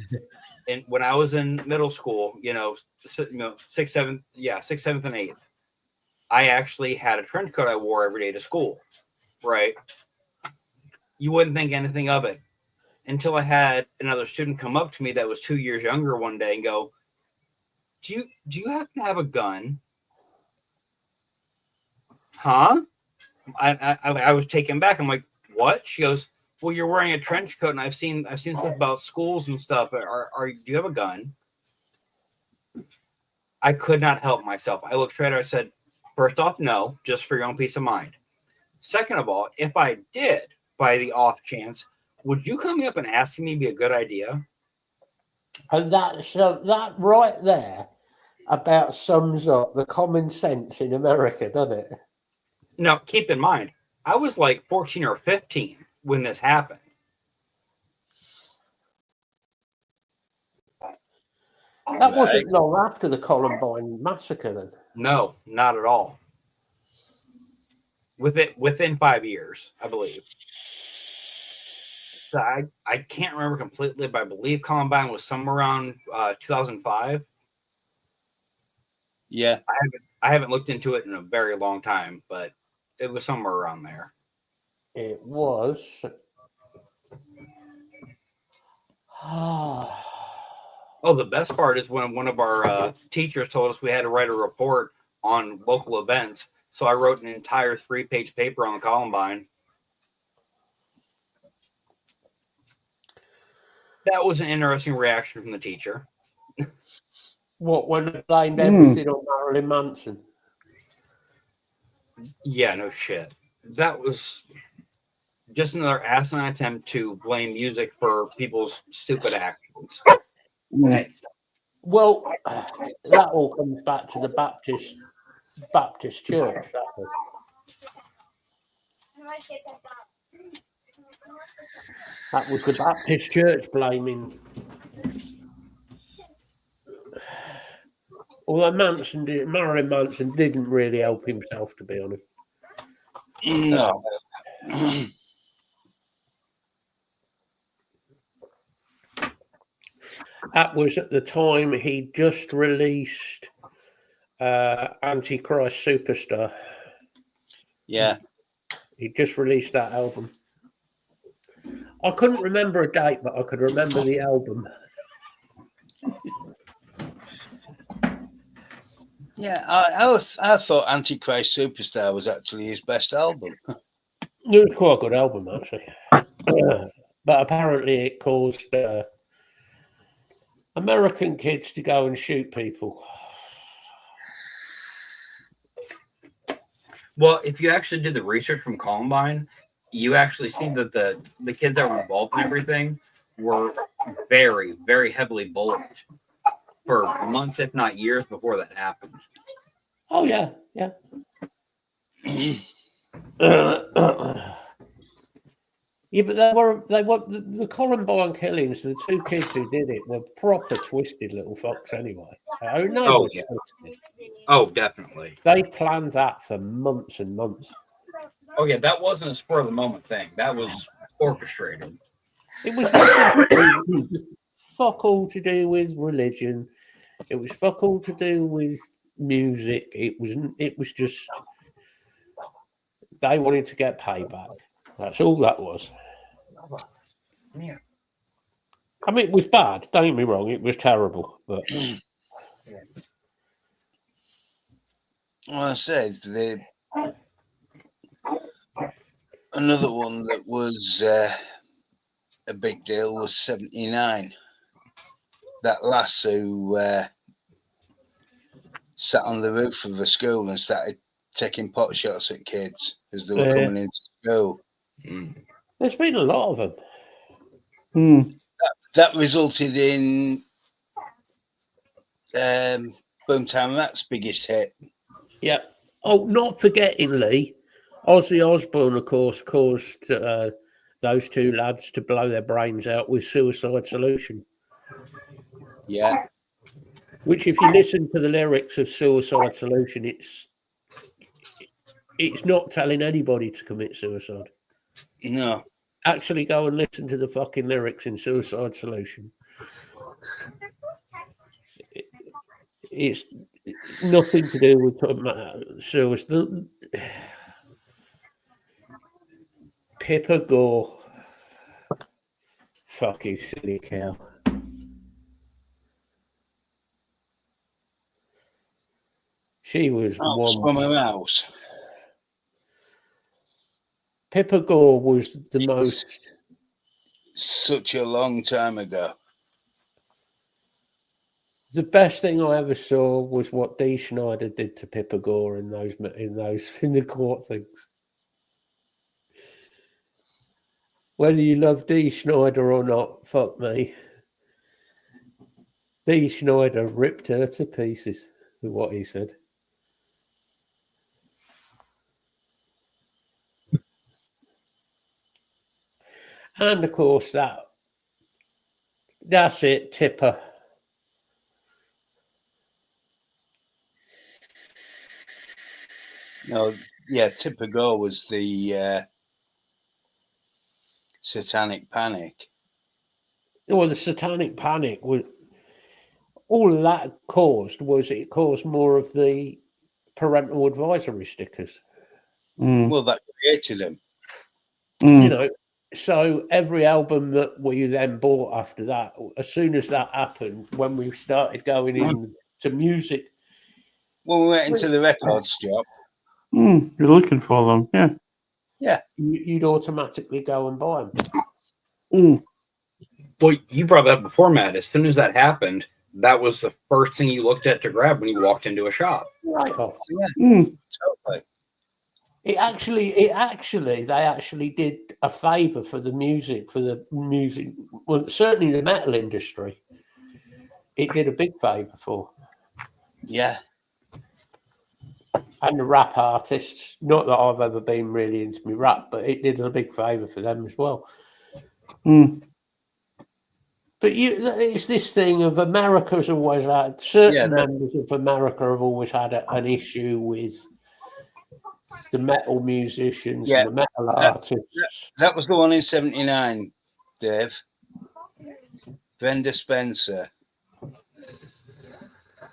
D: And when I was in middle school, sixth, seventh, and eighth, I actually had a trench coat I wore every day to school. Right? You wouldn't think anything of it until I had another student come up to me that was 2 years younger one day and go, "Do you happen to have a gun?" Huh? I was taken back. I'm like, "What?" She goes, "Well, you're wearing a trench coat, and I've seen stuff about schools and stuff. Do you have a gun?" I could not help myself. I looked straight at her. I said, "First off, no, just for your own peace of mind. Second of all, if I did, by the off chance, would you come up and asking me be a good idea?"
A: And that right there about sums up the common sense in America, doesn't it?
D: Now, keep in mind, I was like 14 or 15 when this happened.
A: That wasn't long after the Columbine massacre, then.
D: No, not at all. Within 5 years, I believe. So I can't remember completely, but I believe Columbine was somewhere around 2005.
C: Yeah.
D: I haven't looked into it in a very long time, but it was somewhere around there.
A: It was.
D: Oh, the best part is when one of our teachers told us we had to write a report on local events. So I wrote an entire 3-page paper on Columbine. That was an interesting reaction from the teacher.
A: What, when they blamed everything on Marilyn Manson?
D: Yeah, no shit. That was just another asinine attempt to blame music for people's stupid actions.
A: Well, that all comes back to the Baptist church. That was the Baptist church blaming. Although Marilyn Manson didn't really help himself, to be honest.
C: No.
A: That was at the time he just released Antichrist Superstar.
C: Yeah.
A: He just released that album. I couldn't remember a date, but I could remember the album.
C: Yeah, I thought Antichrist Superstar was actually his best album.
A: It was quite a good album, actually. But apparently it caused American kids to go and shoot people.
D: Well, if you actually did the research from Columbine, you actually see that the kids that were involved in everything were very, very heavily bullied for months, if not years, before that happened.
A: Oh, yeah, yeah. Yeah, but they were the Columbine killings. The two kids who did it were proper twisted little fucks. Anyway,
D: Oh, yeah. Oh, definitely.
A: They planned that for months and months.
D: Oh, yeah, that wasn't a spur of the moment thing. That was orchestrated.
A: It was fuck all to do with religion. It was fuck all to do with music. It was just they wanted to get payback. That's all that was.
D: Yeah.
A: I mean, it was bad. Don't get me wrong. It was terrible. But
C: Well, I said another one that was a big deal was 79. That lass who sat on the roof of a school and started taking pot shots at kids as they were coming into school.
A: There's been a lot of them.
C: That resulted in Boomtown Rat's biggest hit.
A: Yeah. Oh, not forgetting Lee, Ozzy Osbourne, of course, caused those two lads to blow their brains out with Suicide Solution.
C: Yeah.
A: Which, if you listen to the lyrics of Suicide Solution, it's not telling anybody to commit suicide.
C: No.
A: Actually, go and listen to the fucking lyrics in Suicide Solution. It's nothing to do with suicide. Pippa Gore. Fucking silly cow. She was
C: from her house.
A: Pippa Gore was the most.
C: Such a long time ago.
A: The best thing I ever saw was what Dee Snider did to Pippa Gore in the court things. Whether you love Dee Snider or not, fuck me. Dee Snider ripped her to pieces with what he said. And of course, that's it, Tipper.
C: No, yeah, Tipper was the Satanic Panic.
A: Well, the Satanic Panic was all that caused was it caused more of the parental advisory stickers.
C: Well, that created him.
A: You know, so every album that we then bought after that, as soon as that happened, when we started going into music,
C: When we went into the record shop,
B: You're looking for them, yeah.
A: you'd automatically go and buy them.
D: Well, you brought that up before, Matt. As soon as that happened, that was the first thing you looked at to grab when you walked into a shop.
A: Right off.
C: totally.
A: They actually did a favor for the music, well, certainly the metal industry. It did a big favor for.
C: Yeah.
A: And the rap artists, not that I've ever been really into me rap, but it did a big favor for them as well. But it's this thing of America's always had, certain members of America have always had an issue with the metal musicians and the metal artists.
C: That was the one in 79, Dave. Brenda Spencer.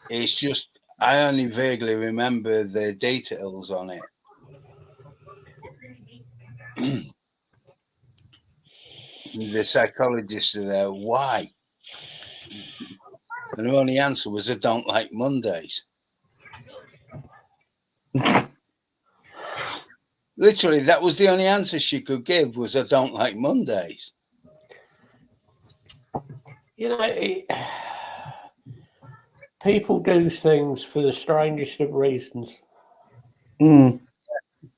C: It's just, I only vaguely remember the details on it. The psychologists are there. Why? And the only answer was, I don't like Mondays. Literally, that was the only answer she could give, was, I don't like Mondays.
A: You know, people do things for the strangest of reasons. They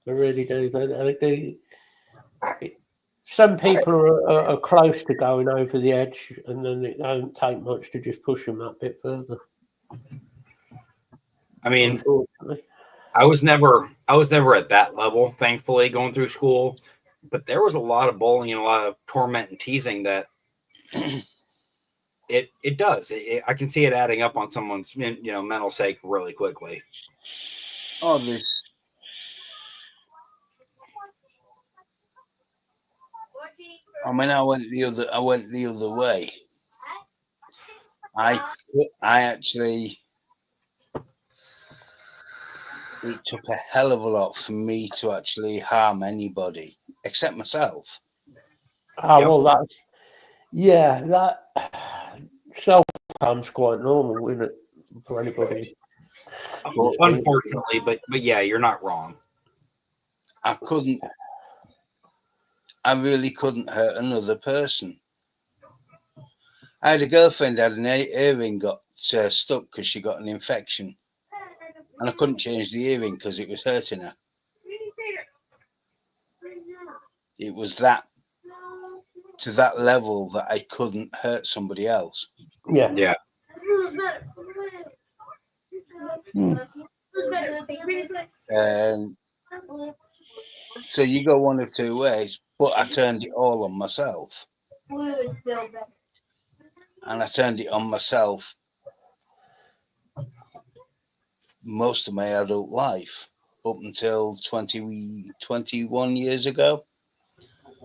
A: really do. Some people are close to going over the edge, and then it don't take much to just push them that bit further.
D: I mean, I was never at that level, thankfully, going through school. But there was a lot of bullying and a lot of torment and teasing that it does. I can see it adding up on someone's mental sake really quickly.
C: Oh, this. I mean, I went the other way. I actually, it took a hell of a lot for me to actually harm anybody except myself.
A: Well, that self-harm's quite normal, isn't it, for anybody?
D: Well, unfortunately, but yeah, you're not wrong.
C: I really couldn't hurt another person. I had a girlfriend had an earring got stuck because she got an infection, and I couldn't change the earring because it was hurting her. It was to that level that I couldn't hurt somebody else.
A: Yeah.
C: And so you go one of two ways, but I turned it all on myself. And I turned it on myself most of my adult life, up until 21 years ago,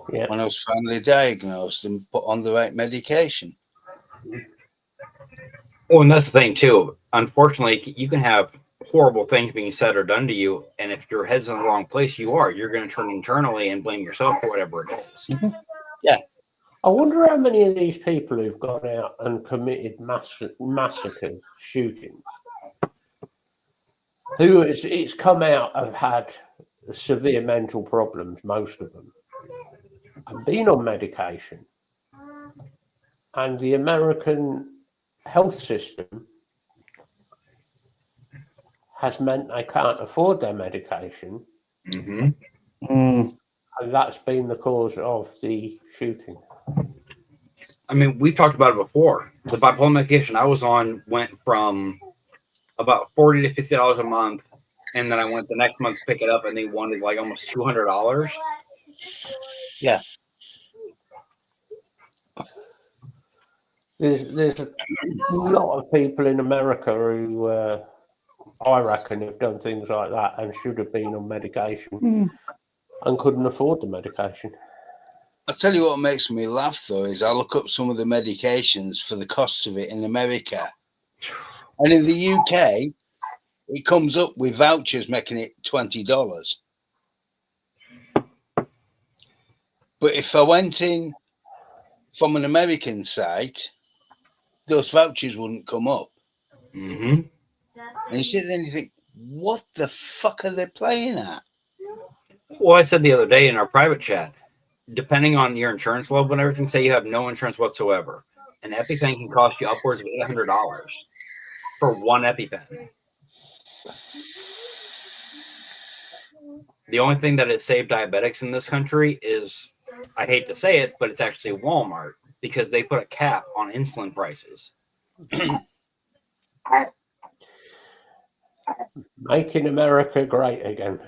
C: when I was finally diagnosed and put on the right medication.
D: Oh, and that's the thing too. Unfortunately, you can have horrible things being said or done to you, and if your head's in the wrong place, you're going to turn internally and blame yourself for whatever it is.
C: Yeah.
A: I wonder how many of these people who've gone out and committed massacres, shootings, who it's come out have had severe mental problems, most of them, and been on medication. And the American health system has meant they can't afford their medication. And that's been the cause of the shooting.
D: I mean, we've talked about it before. The bipolar medication I was on went from about $40 to $50 a month, and then I went the next month to pick it up, and they wanted like almost $200.
C: Yeah.
A: There's a lot of people in America who I reckon, have done things like that and should have been on medication and couldn't afford the medication.
C: I'll tell you what makes me laugh, though, is I look up some of the medications for the costs of it in America. And in the UK, it comes up with vouchers making it $20. But if I went in from an American site, those vouchers wouldn't come up.
D: Mm-hmm.
C: And you sit there and you think, what the fuck are they playing at?
D: Well, I said the other day in our private chat, depending on your insurance level and everything, say you have no insurance whatsoever, an EpiPen can cost you upwards of $800 for one EpiPen. The only thing that has saved diabetics in this country is, I hate to say it, but it's actually Walmart, because they put a cap on insulin prices.
A: Making America great again.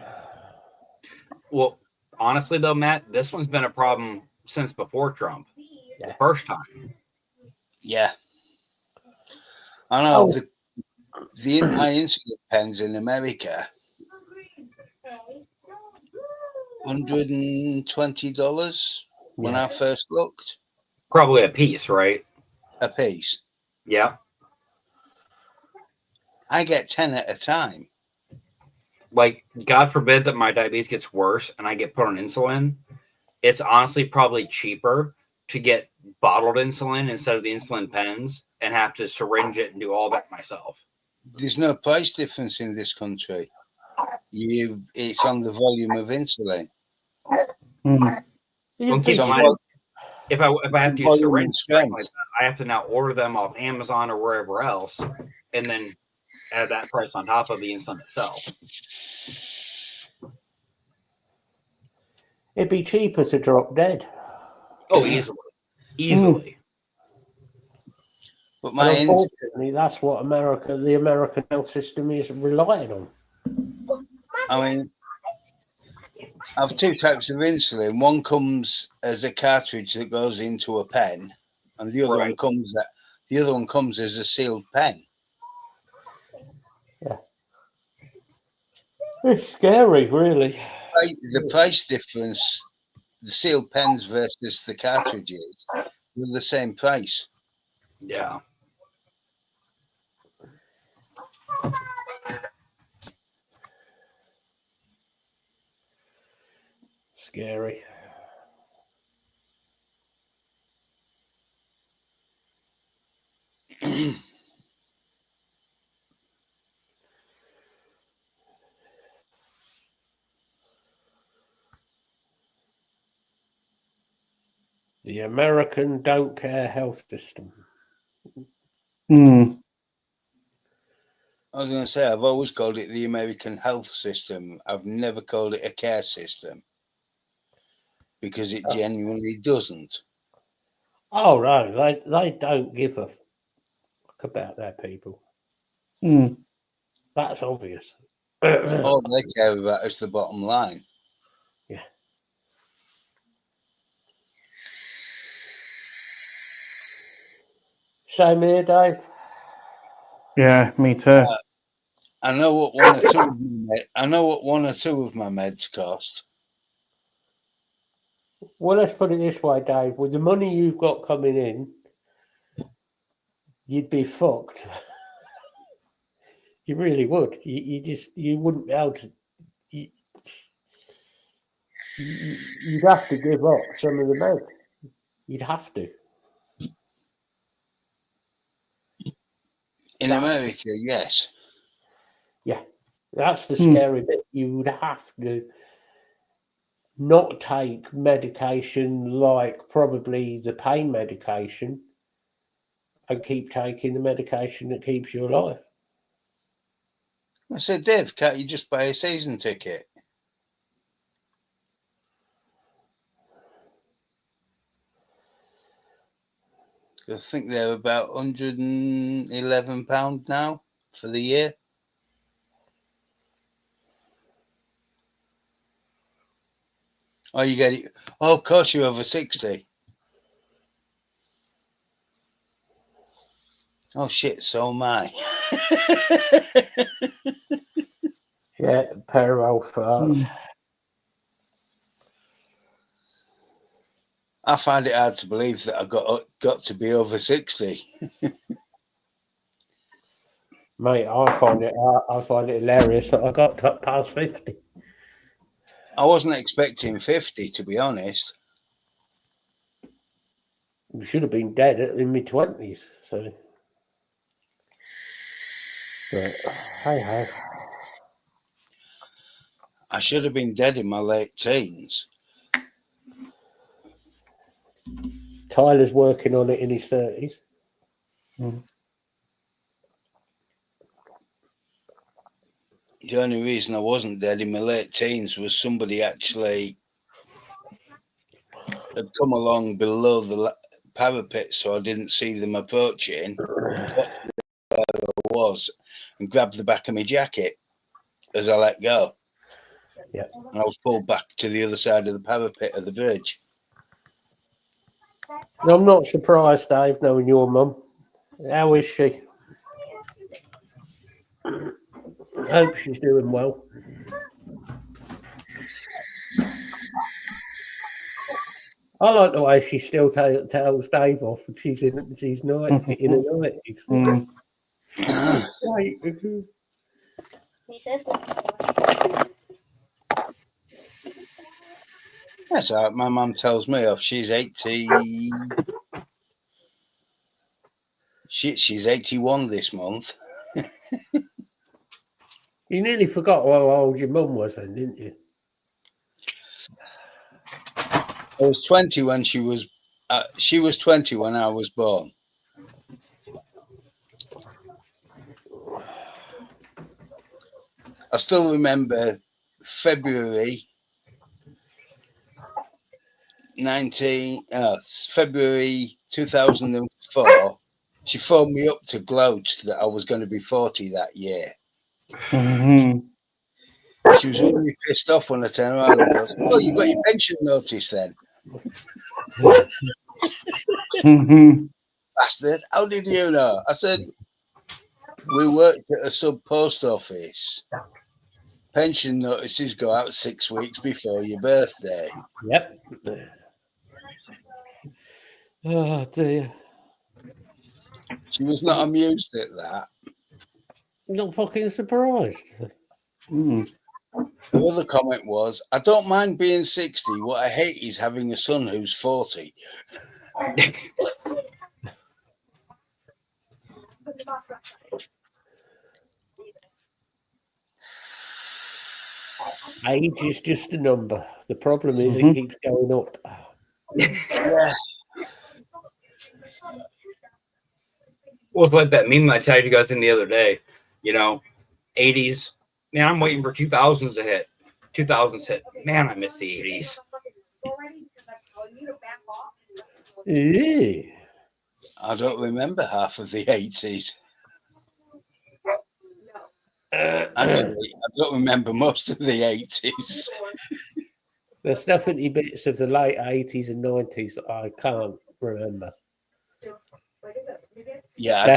D: Well, honestly, though, Matt, this one's been a problem since before Trump.
A: Yeah.
D: The first time.
C: Yeah. I know
A: Oh.
C: my insulin pens in America, $120 when I first looked.
D: Probably a piece, right?
C: A piece.
D: Yeah.
C: I get 10 at a time.
D: Like, God forbid that my diabetes gets worse and I get put on insulin. It's honestly probably cheaper to get bottled insulin instead of the insulin pens and have to syringe it and do all that myself.
C: There's no price difference in this country. It's on the volume of insulin.
D: Don't keep in mind, if I have to use syringes, like that, I have to now order them off Amazon or wherever else, and then add that price on top of the insulin itself.
A: It'd be cheaper to drop dead.
D: Oh, easily.
C: But
A: unfortunately, that's what the American health system is relying on.
C: I mean, I have two types of insulin. One comes as a cartridge that goes into a pen, and the other one comes as a sealed pen.
A: Yeah, it's scary, really.
C: The price difference, the sealed pens versus the cartridges, were the same price.
D: Yeah.
A: Scary. The American don't care health system.
C: I was going to say, I've always called it the American health system. I've never called it a care system because it genuinely doesn't.
A: Oh, no, they don't give a fuck about their people. That's obvious.
C: All they care about is the bottom line.
A: Yeah. Same here, Dave.
B: Yeah, me too.
C: I know what one or two of my meds cost.
A: Well, let's put it this way, Dave. With the money you've got coming in, you'd be fucked. You really would. You wouldn't be able to. You'd have to give up some of the meds. You'd have to.
C: In America, yes.
A: Yeah, that's the scary bit. You would have to not take medication like probably the pain medication and keep taking the medication that keeps you alive.
C: I said, Dave, can't you just buy a season ticket? I think they're about £111 now for the year. Oh, you get it. Oh, of course, you're over 60. Oh shit, so am I.
A: Yeah, pair of old farts.
C: I find it hard to believe that I got to be over 60.
A: Mate, I find it hilarious that I got past 50.
C: I wasn't expecting 50, to be honest.
A: We should have been dead in my 20s. So, but hey ho.
C: I should have been dead in my late teens.
A: Tyler's working on it in his 30s.
C: The only reason I wasn't dead in my late teens was somebody actually had come along below the parapet, so I didn't see them approaching. Got where I was and grabbed the back of my jacket as I let go.
A: Yeah.
C: And I was pulled back to the other side of the parapet of the bridge.
A: I'm not surprised, Dave, knowing your mum. How is she? Hope she's doing well. I like the way she still tells Dave off. She's in her 90s. Right.
E: He says
C: That's all right. My mum tells me off. She's 80. She's 81 this month.
A: You nearly forgot how old your mum was then, didn't you?
C: I was 20 when she was 20 when I was born. I still remember February 2004. She phoned me up to gloat that I was going to be 40 that year. She was really pissed off when I turned around and goes, "Oh, you got your pension notice then?" Bastard, how did you know? I said, "We worked at a sub post office. Pension notices go out 6 weeks before your birthday."
A: Yep. Oh dear.
C: She was not amused at that.
A: Not fucking surprised.
C: The other comment was, "I don't mind being 60. What I hate is having a son who's 40.
E: put the box outside.
A: Age is just a number. The problem is it keeps going up.
C: Yeah.
D: Well, it's like that meme I tagged you guys in the other day. 80s. Man, I'm waiting for 2000s to hit. 2000s hit. Man, I miss the 80s.
A: Yeah.
C: I don't remember half of the 80s. Actually, I don't remember most of the 80s.
A: There's definitely bits of the late 80s and 90s that I can't remember.
C: Yeah, I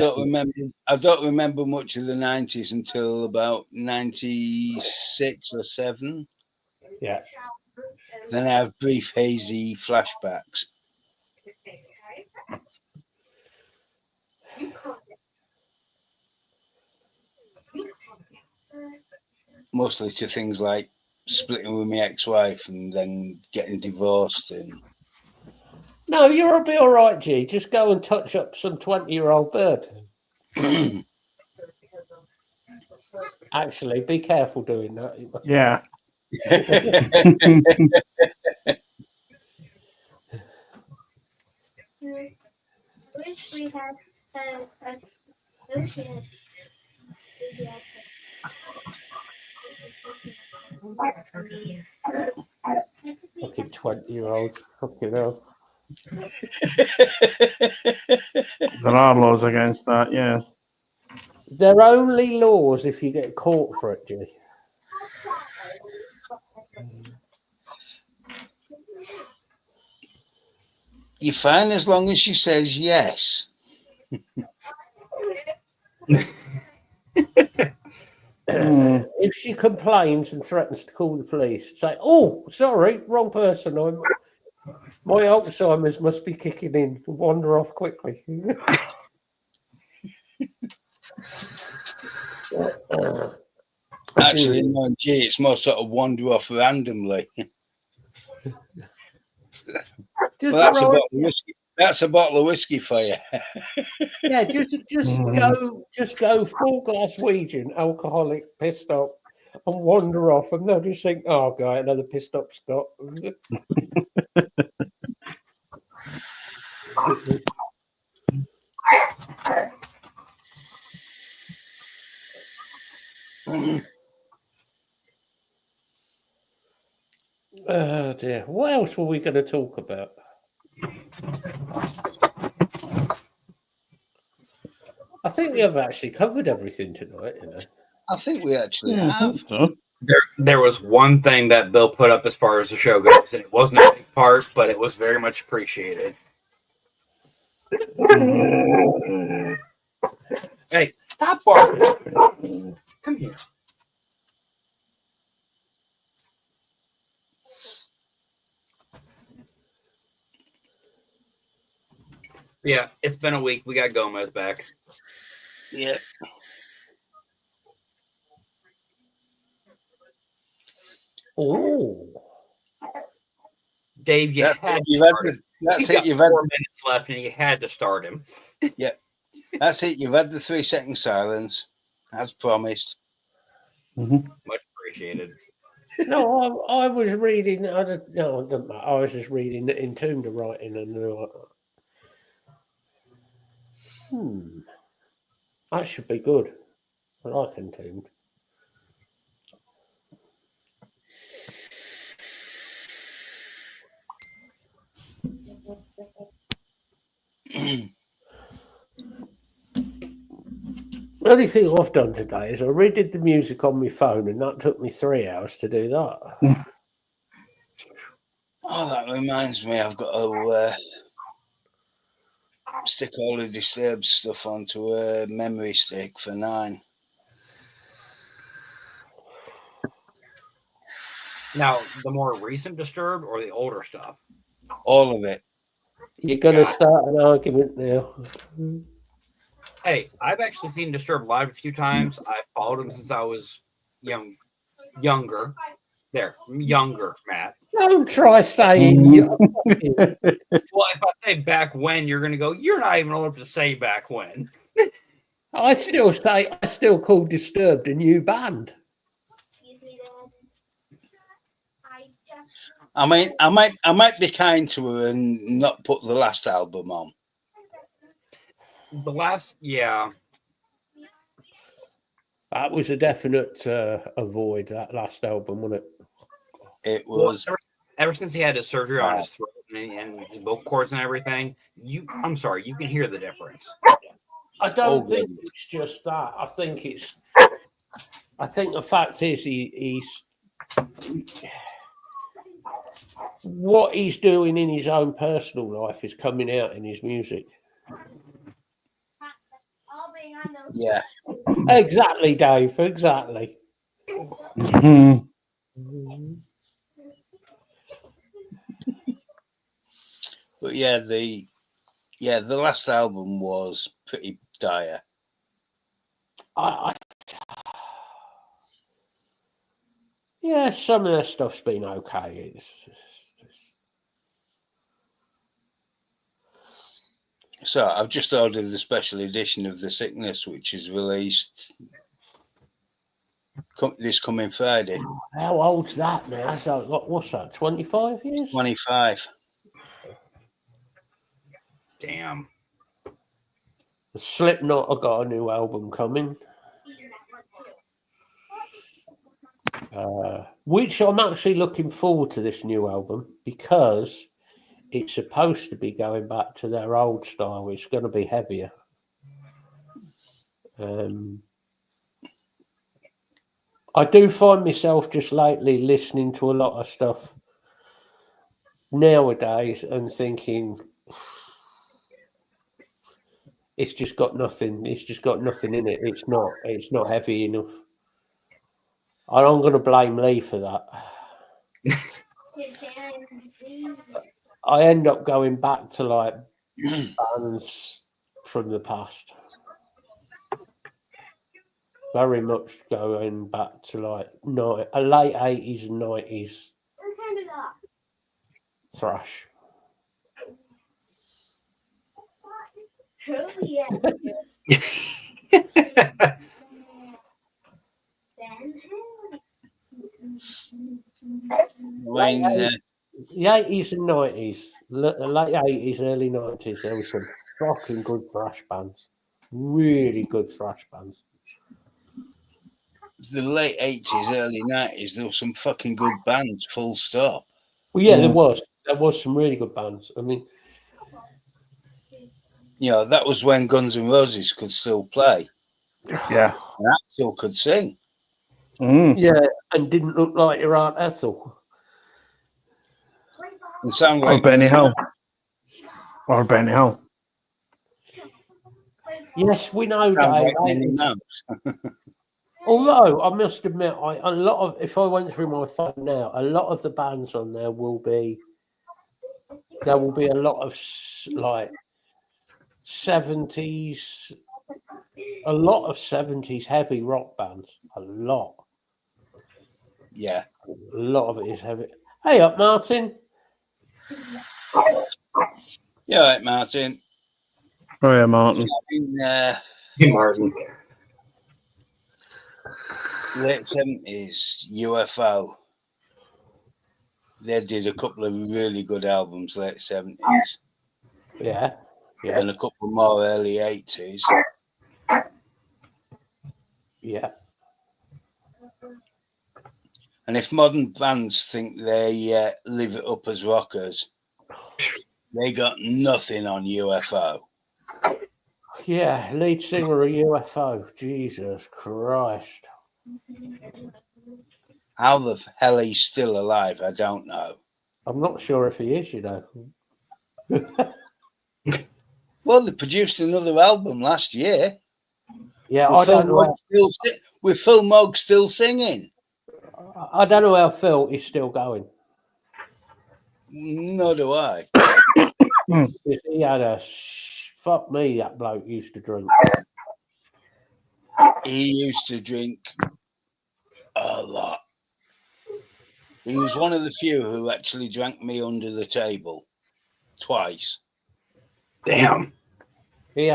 C: don't remember much of the 90s until about 96 or 7.
A: Yeah.
C: Then I have brief hazy flashbacks. Mostly to things like splitting with my ex-wife and then getting divorced. And
A: no, you're a bit all right, G. Just go and touch up some 20-year-old bird. Actually, be careful doing that.
B: Yeah.
E: Wish we had ocean.
A: Fucking 20-year-olds. Fucking hell.
B: There are laws against that, yes.
A: They're only laws if you get caught for it, G.
C: You're fine as long as she says yes.
A: If she complains and threatens to call the police, say, "Oh, sorry, wrong person. My Alzheimer's must be kicking in. Wander off quickly."
C: Actually, no, gee, it's more sort of wander off randomly.
A: Just
C: Well, that's a
A: arrive-
C: bottle of whiskey. That's a bottle of whiskey for you.
A: Yeah, just go full Glaswegian, alcoholic, pissed off, and wander off, and they'll just think, "Oh, guy, another pissed off Scot." Oh dear, what else were we going to talk about? I think we have actually covered everything tonight. You know.
C: I think we actually
B: I
C: have.
B: think so.
D: There was one thing that Bill put up as far as the show goes, and it wasn't a big part, but it was very much appreciated. Hey, stop barking. Come here. Yeah, it's been a week. We got Gomez back.
C: Yeah.
A: Oh,
D: Dave, you
C: That's
D: had
C: it.
D: to
C: You've had
D: start
C: the,
D: him.
C: that's
D: He's
C: it.
D: got
C: You've had
D: 4
C: the,
D: minutes left, and you had to start him.
C: that's it. You've had the 3-second silence, as promised.
D: Much appreciated.
A: no, I was reading. No, it doesn't matter. I was just reading the Entombed writing, and that should be good. I like Entombed. The only thing I've done today is I redid the music on my phone, and that took me 3 hours to do that.
C: Oh, that reminds me. I've got to stick all the Disturbed stuff onto a memory stick for 9.
D: Now, the more recent Disturbed or the older stuff?
C: All of it.
A: You're going to start an argument now.
D: Hey, I've actually seen Disturbed live a few times. I've followed them since I was younger. There, younger, Matt.
A: Don't try saying.
D: Well, if I say back when, you're going to go, you're not even old enough to say back when.
A: I still call Disturbed a new band.
E: Excuse me, Dad. I just.
C: I mean, I might be kind to her and not put the last album on.
D: The last, yeah.
A: That was a definite avoid, that last album, wasn't it?
C: It
D: Well,
C: was.
D: ever since he had his surgery on his throat and his vocal cords and everything, I'm sorry, you can hear the difference.
A: I don't think it's just that. I think the fact is he's what he's doing in his own personal life is coming out in his music.
E: I'll bring on those.
C: Yeah.
A: Exactly, Dave. Exactly.
C: But yeah, the last album was pretty dire.
A: Yeah, some of their stuff's been okay.
C: So I've just ordered the special edition of The Sickness, which is released this coming Friday.
A: How old's that now? So what's that? 25 years?
C: 25.
D: Damn.
A: Slipknot have got a new album coming, which I'm actually looking forward to this new album because it's supposed to be going back to their old style. It's going to be heavier. I do find myself just lately listening to a lot of stuff nowadays and thinking, It's just got nothing. It's just got nothing in it. It's not heavy enough. And I'm going to blame Lee for that. I end up going back to like bands from the past. Very much going back to like a late 80s and 90s thrash.
C: When
A: The 80s and 90s, the late 80s, early 90s, there was some fucking good thrash bands. Really good thrash bands.
C: the late 80s, early 90s, there were some fucking good bands, full stop.
A: Well, yeah, there was some really good bands. I mean,
C: You know, that was when Guns N' Roses could still play.
B: Yeah.
C: And Axl could sing.
A: yeah, and didn't look like your Aunt Ethel.
C: And sound
B: Or
C: like
B: Benny
C: Benny
B: Hill. Or Benny Hill.
A: Yes, we know,
C: Sound
A: Dave.
C: like Minnie Mouse.
A: Although I must admit, if I went through my phone now, a lot of the bands on there will be a lot of like 70s, a lot of 70s heavy rock bands. A lot of it is heavy. Hey up, Martin.
C: Yeah, right, Martin.
B: Oh yeah, Martin.
D: Hey, Martin.
C: Late 70s, UFO. They did a couple of really good albums, late 70s.
A: Yeah.
C: And a couple more early 80s.
A: Yeah.
C: And if modern bands think they live it up as rockers, they got nothing on UFO.
A: Yeah, lead singer of UFO. Jesus Christ.
C: How the hell he's still alive, I don't know.
A: I'm not sure if he is, you know.
C: Well, they produced another album last year.
A: Yeah, I don't know.
C: With Phil Mogg still singing.
A: I don't know how Phil is still going.
C: Nor do I.
A: He had fuck me, that bloke used to drink.
C: He used to drink a lot. He was one of the few who actually drank me under the table twice.
D: Damn.
A: He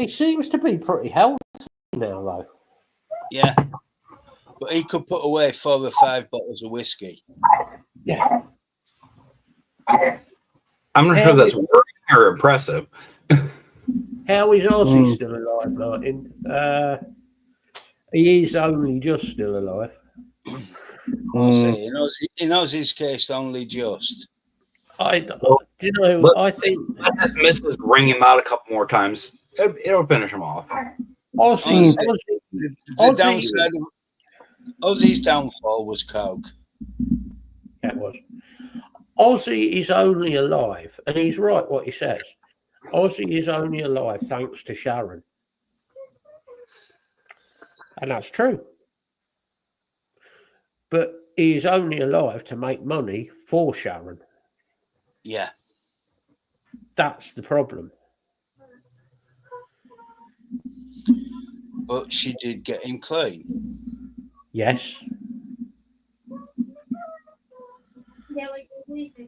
A: seems to be pretty healthy now, though.
C: Yeah. But he could put away 4 or 5 bottles of whiskey.
A: Yeah.
D: I'm not sure that's worrying or impressive.
A: How is Ozzy still alive, Martin? He is only just still alive.
C: Say, in Ozzy's case, only just.
A: I think
D: Let this missus ring him out a couple more times. It'll finish him off.
A: Ozzy,
C: The downside of Ozzy's downfall was coke.
A: That was. Ozzy is only alive, and he's right what he says. Ozzy is only alive thanks to Sharon. And that's true. But he is only alive to make money for Sharon.
C: Yeah.
A: That's the problem.
C: But she did get him clean.
A: Yes.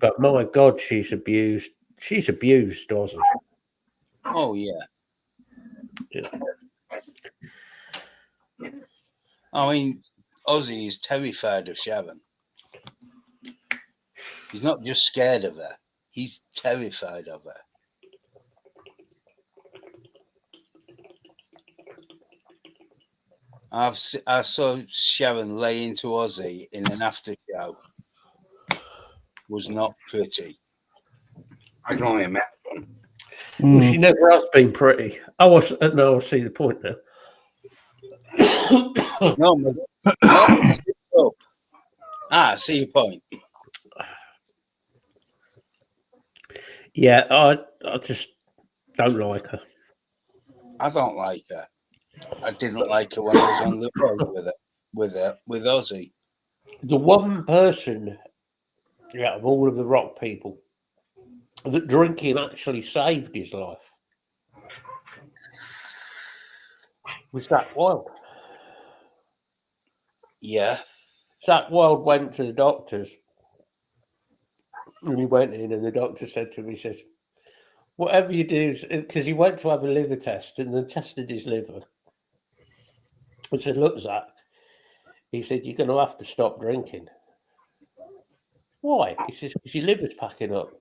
A: But my God, she's abused. She's abused Ozzy.
C: Oh, yeah.
A: Yeah.
C: I mean, Ozzy is terrified of Sharon. He's not just scared of her. He's terrified of her. I saw Sharon lay into Ozzy in an after show. Was not pretty.
D: I can only imagine.
A: Well, she never has been pretty. I see the point now.
C: No, I see your point.
A: Yeah, I just don't like her.
C: I don't like her. I didn't like her when I was on the road with Ozzy.
A: The one person out of all of the rock people that drinking actually saved his life was Zach Wild.
C: Yeah.
A: Zach Wild went to the doctors and he went in and the doctor said to him, he says, whatever you do, because he went to have a liver test and they tested his liver. I said, look, Zach, he said, you're going to have to stop drinking. Why? He says, because your liver's packing up.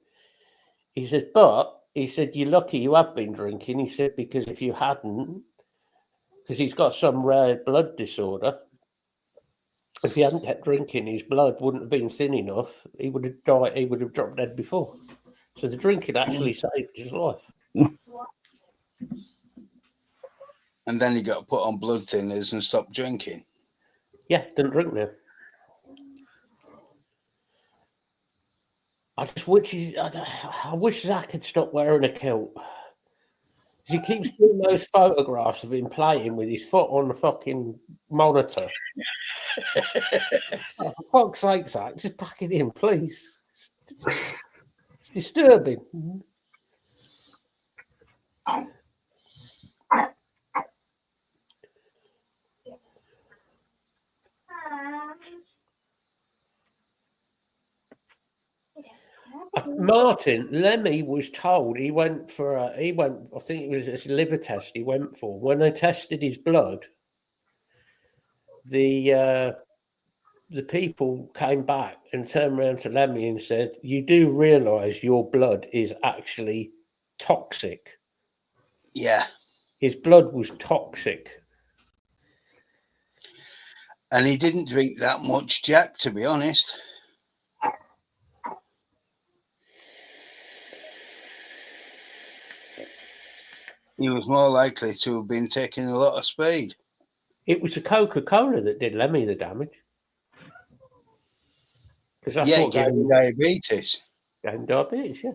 A: He says, but he said, you're lucky you have been drinking. He said, because if you hadn't, because he's got some rare blood disorder, if he hadn't kept drinking, his blood wouldn't have been thin enough. He would have died. He would have dropped dead before. So the drinking actually saved his life.
C: And then he got put on blood thinners and stopped drinking.
A: Yeah, didn't drink now. I just wish I wish Zach had stopped wearing a kilt. He keeps doing those photographs of him playing with his foot on the fucking monitor. Oh, for fuck's sake, Zach, just pack it in, please. It's disturbing. Martin Lemmy was told he went, I think it was his liver test he went for. When they tested his blood, the people came back and turned around to Lemmy and said, you do realise your blood is actually toxic.
C: Yeah.
A: His blood was toxic.
C: And he didn't drink that much Jack, to be honest. He was more likely to have been taking a lot of speed.
A: It was the Coca-Cola that did Lemmy the damage. Because that's
C: Yeah,
A: what
C: gave him diabetes.
A: gave him diabetes, yeah.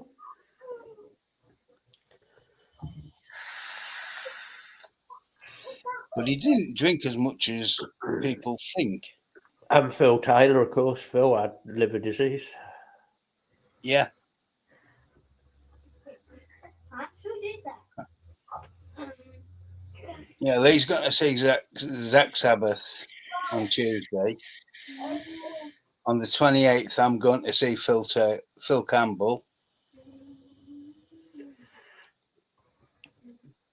C: But he didn't drink as much as people think.
A: And Phil Taylor, of course. Phil had liver disease.
C: Yeah.
E: Who did that?
C: Yeah, Lee's got to see Zach Sabbath on Tuesday. On the 28th, I'm going to see Phil Campbell.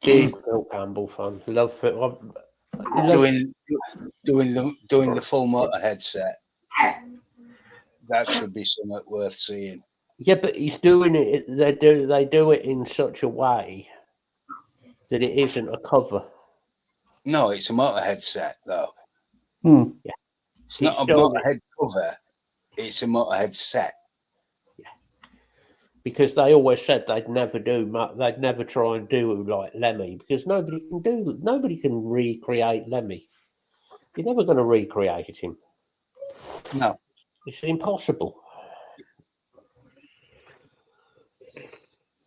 A: Big Phil Campbell fan. Love Phil.
C: Doing the full Motorhead set. That should be something worth seeing.
A: Yeah, but he's doing it. They do it in such a way that it isn't a cover.
C: No, it's a Motorhead set, though.
A: Yeah,
C: it's not a Motorhead cover. It's a Motorhead set.
A: Yeah, because they always said they'd never try and do like Lemmy because nobody can recreate Lemmy. You're never going to recreate him.
C: No,
A: it's impossible.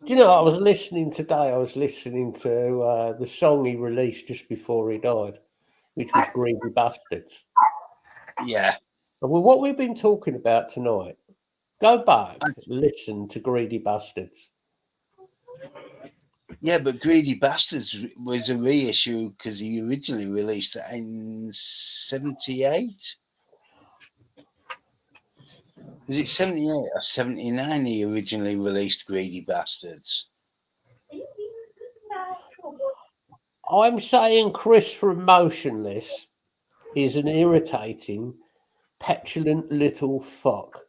A: You know, I was listening to the song he released just before he died, which was Greedy Bastards.
C: Yeah.
A: And with what we've been talking about tonight, go back, listen to Greedy Bastards.
C: Yeah, but Greedy Bastards was a reissue because he originally released it in 78. Was it 78 or 79 he originally released Greedy Bastards?
A: I'm saying Chris from Motionless is an irritating, petulant little fuck.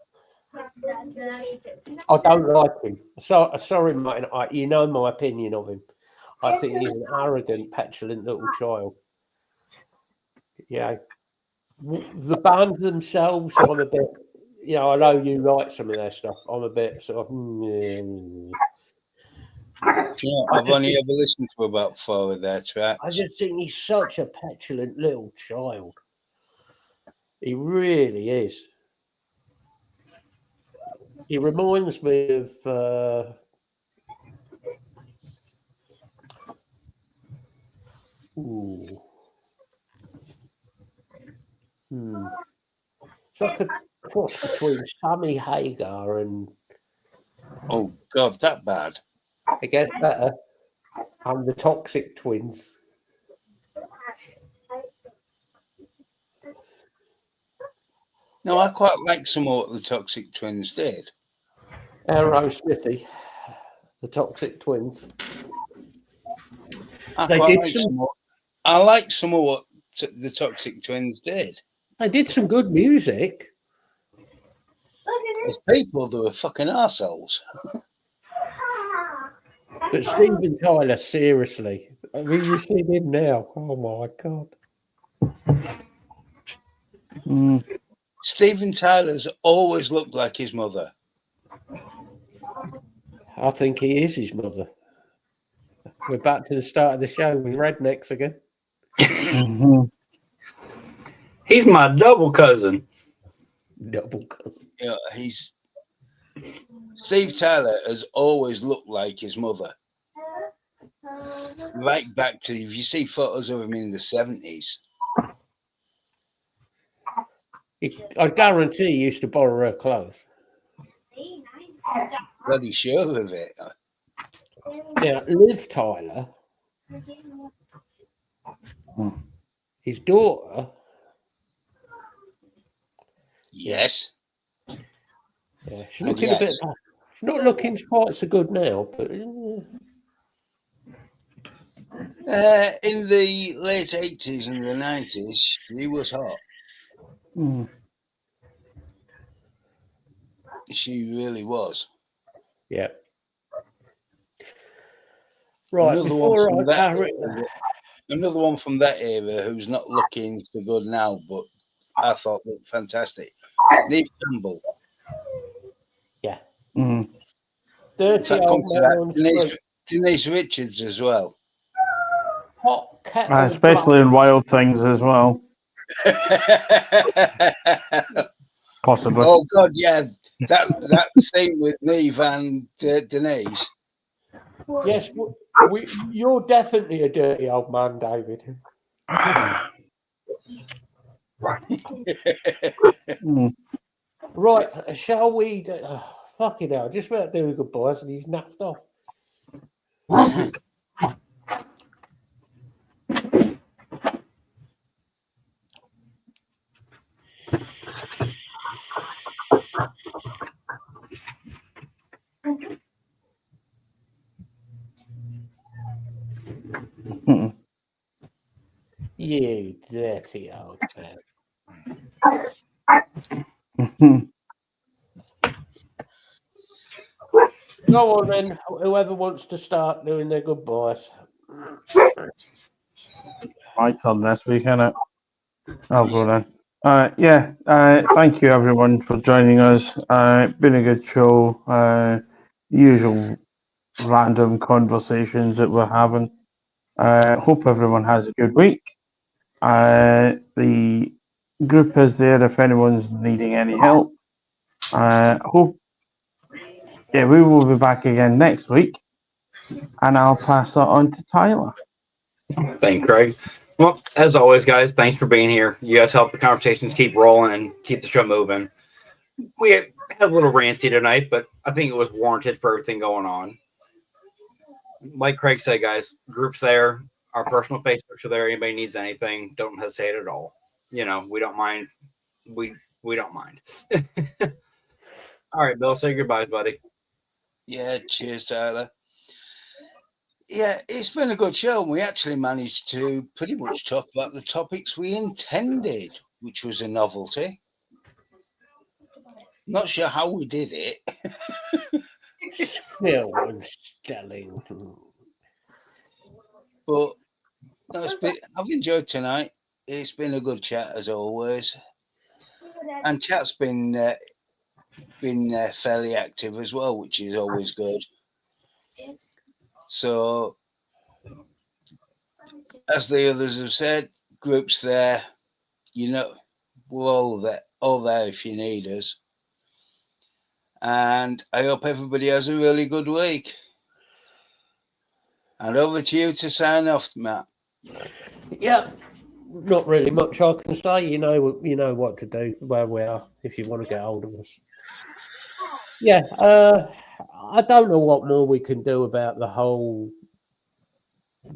A: I don't like him. Sorry, mate. You know my opinion of him. I think he's an arrogant, petulant little child. Yeah. The band themselves, I'm a bit... You know, I know you like some of their stuff. I'm a bit sort of...
C: Yeah, I've only ever listened to about 4 of their tracks.
A: I just think he's such a petulant little child. He really is. He reminds me of Ooh. It's like a cross between Sammy Hagar and
C: Oh God, that bad.
A: it gets better. And the Toxic Twins.
C: No, I quite like some of what the Toxic Twins did.
A: Aerosmithy, the Toxic Twins.
C: I
A: They
C: quite
A: did
C: like
A: some-
C: some. I like some of what the Toxic Twins did.
A: They did some good music.
C: As people, they were fucking arseholes.
A: But Steven Tyler, seriously. I mean, you see him now. Oh my God.
C: Steven Tyler's always looked like his mother.
A: I think he is his mother. We're back to the start of the show with rednecks again.
D: He's my double cousin.
A: Double cousin.
C: Yeah, Steve Tyler has always looked like his mother. Right back to, if you see photos of him in the 70s.
A: I guarantee he used to borrow her clothes.
C: Bloody sure of it.
A: Now, Liv Tyler, his daughter,
C: Yes.
A: yeah, she's looking a bit. She's not looking quite so good now, but
C: In the late 80s and the 90s, she was hot. She really was.
A: yeah. Right,
C: Another
A: before
C: one, from
A: I
C: that
A: carry,
C: era, another one from that era who's not looking so good now, but I thought looked fantastic. Neve Campbell.
A: yeah,
C: In
A: dirty
C: fact, come
A: old
C: to
A: man
C: that.
A: on street.
C: Denise Richards as well.
A: Hot kettle
B: Especially in Wild Things as well, possibly.
C: Oh God, yeah, that scene with Neve and Denise.
A: Yes, you're definitely a dirty old man, David. Right, shall we? Fucking hell, just about doing goodbyes and he's napped off. You dirty old man. Go on then, whoever wants to start doing their goodbyes.
B: My turn this week, innit? I'll go then. Thank you everyone for joining us. Been a good show. Usual random conversations that we're having. Hope everyone has a good week. The group is there if anyone's needing any help. We will be back again next week, and I'll pass that on to Tyler.
D: Thanks, Craig. Well, as always, guys, thanks for being here. You guys help the conversations keep rolling and keep the show moving. We had a little ranty tonight, but I think it was warranted for everything going on. Like Craig said, guys, groups there, our personal Facebooks are there. Anybody needs anything, don't hesitate at all. You know, we don't mind. We don't mind. All right, Bill, say goodbyes, buddy.
C: Yeah, cheers, Tyler. Yeah, it's been a good show, and we actually managed to pretty much talk about the topics we intended, which was a novelty. Not sure how we did it.
A: Still and Stelling.
C: But no, I've enjoyed tonight. It's been a good chat as always, and chat's been fairly active as well, which is always good. So, as the others have said, groups there. You know, we're all there if you need us. And I hope everybody has a really good week. And over to you to sign off, Matt.
A: Yeah, not really much I can say. You know what to do where we are if you want to get hold of us. Yeah, I don't know what more we can do about the whole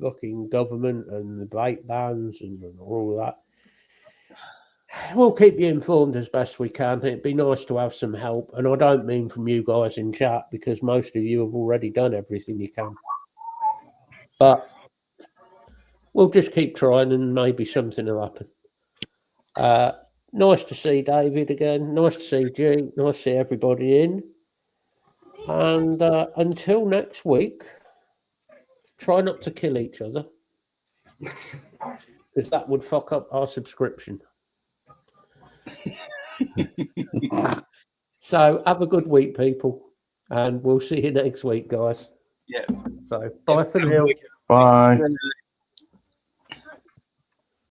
A: fucking government and the vape bans and all that. We'll keep you informed as best we can. It'd be nice to have some help, and I don't mean from you guys in chat because most of you have already done everything you can. But we'll just keep trying, and maybe something will happen. Nice to see David again. Nice to see G. Nice to see everybody in. And until next week, try not to kill each other, because that would fuck up our subscription. So have a good week, people, and we'll see you next week, guys.
C: Yeah.
A: So bye for now.
B: Bye.
C: Good night.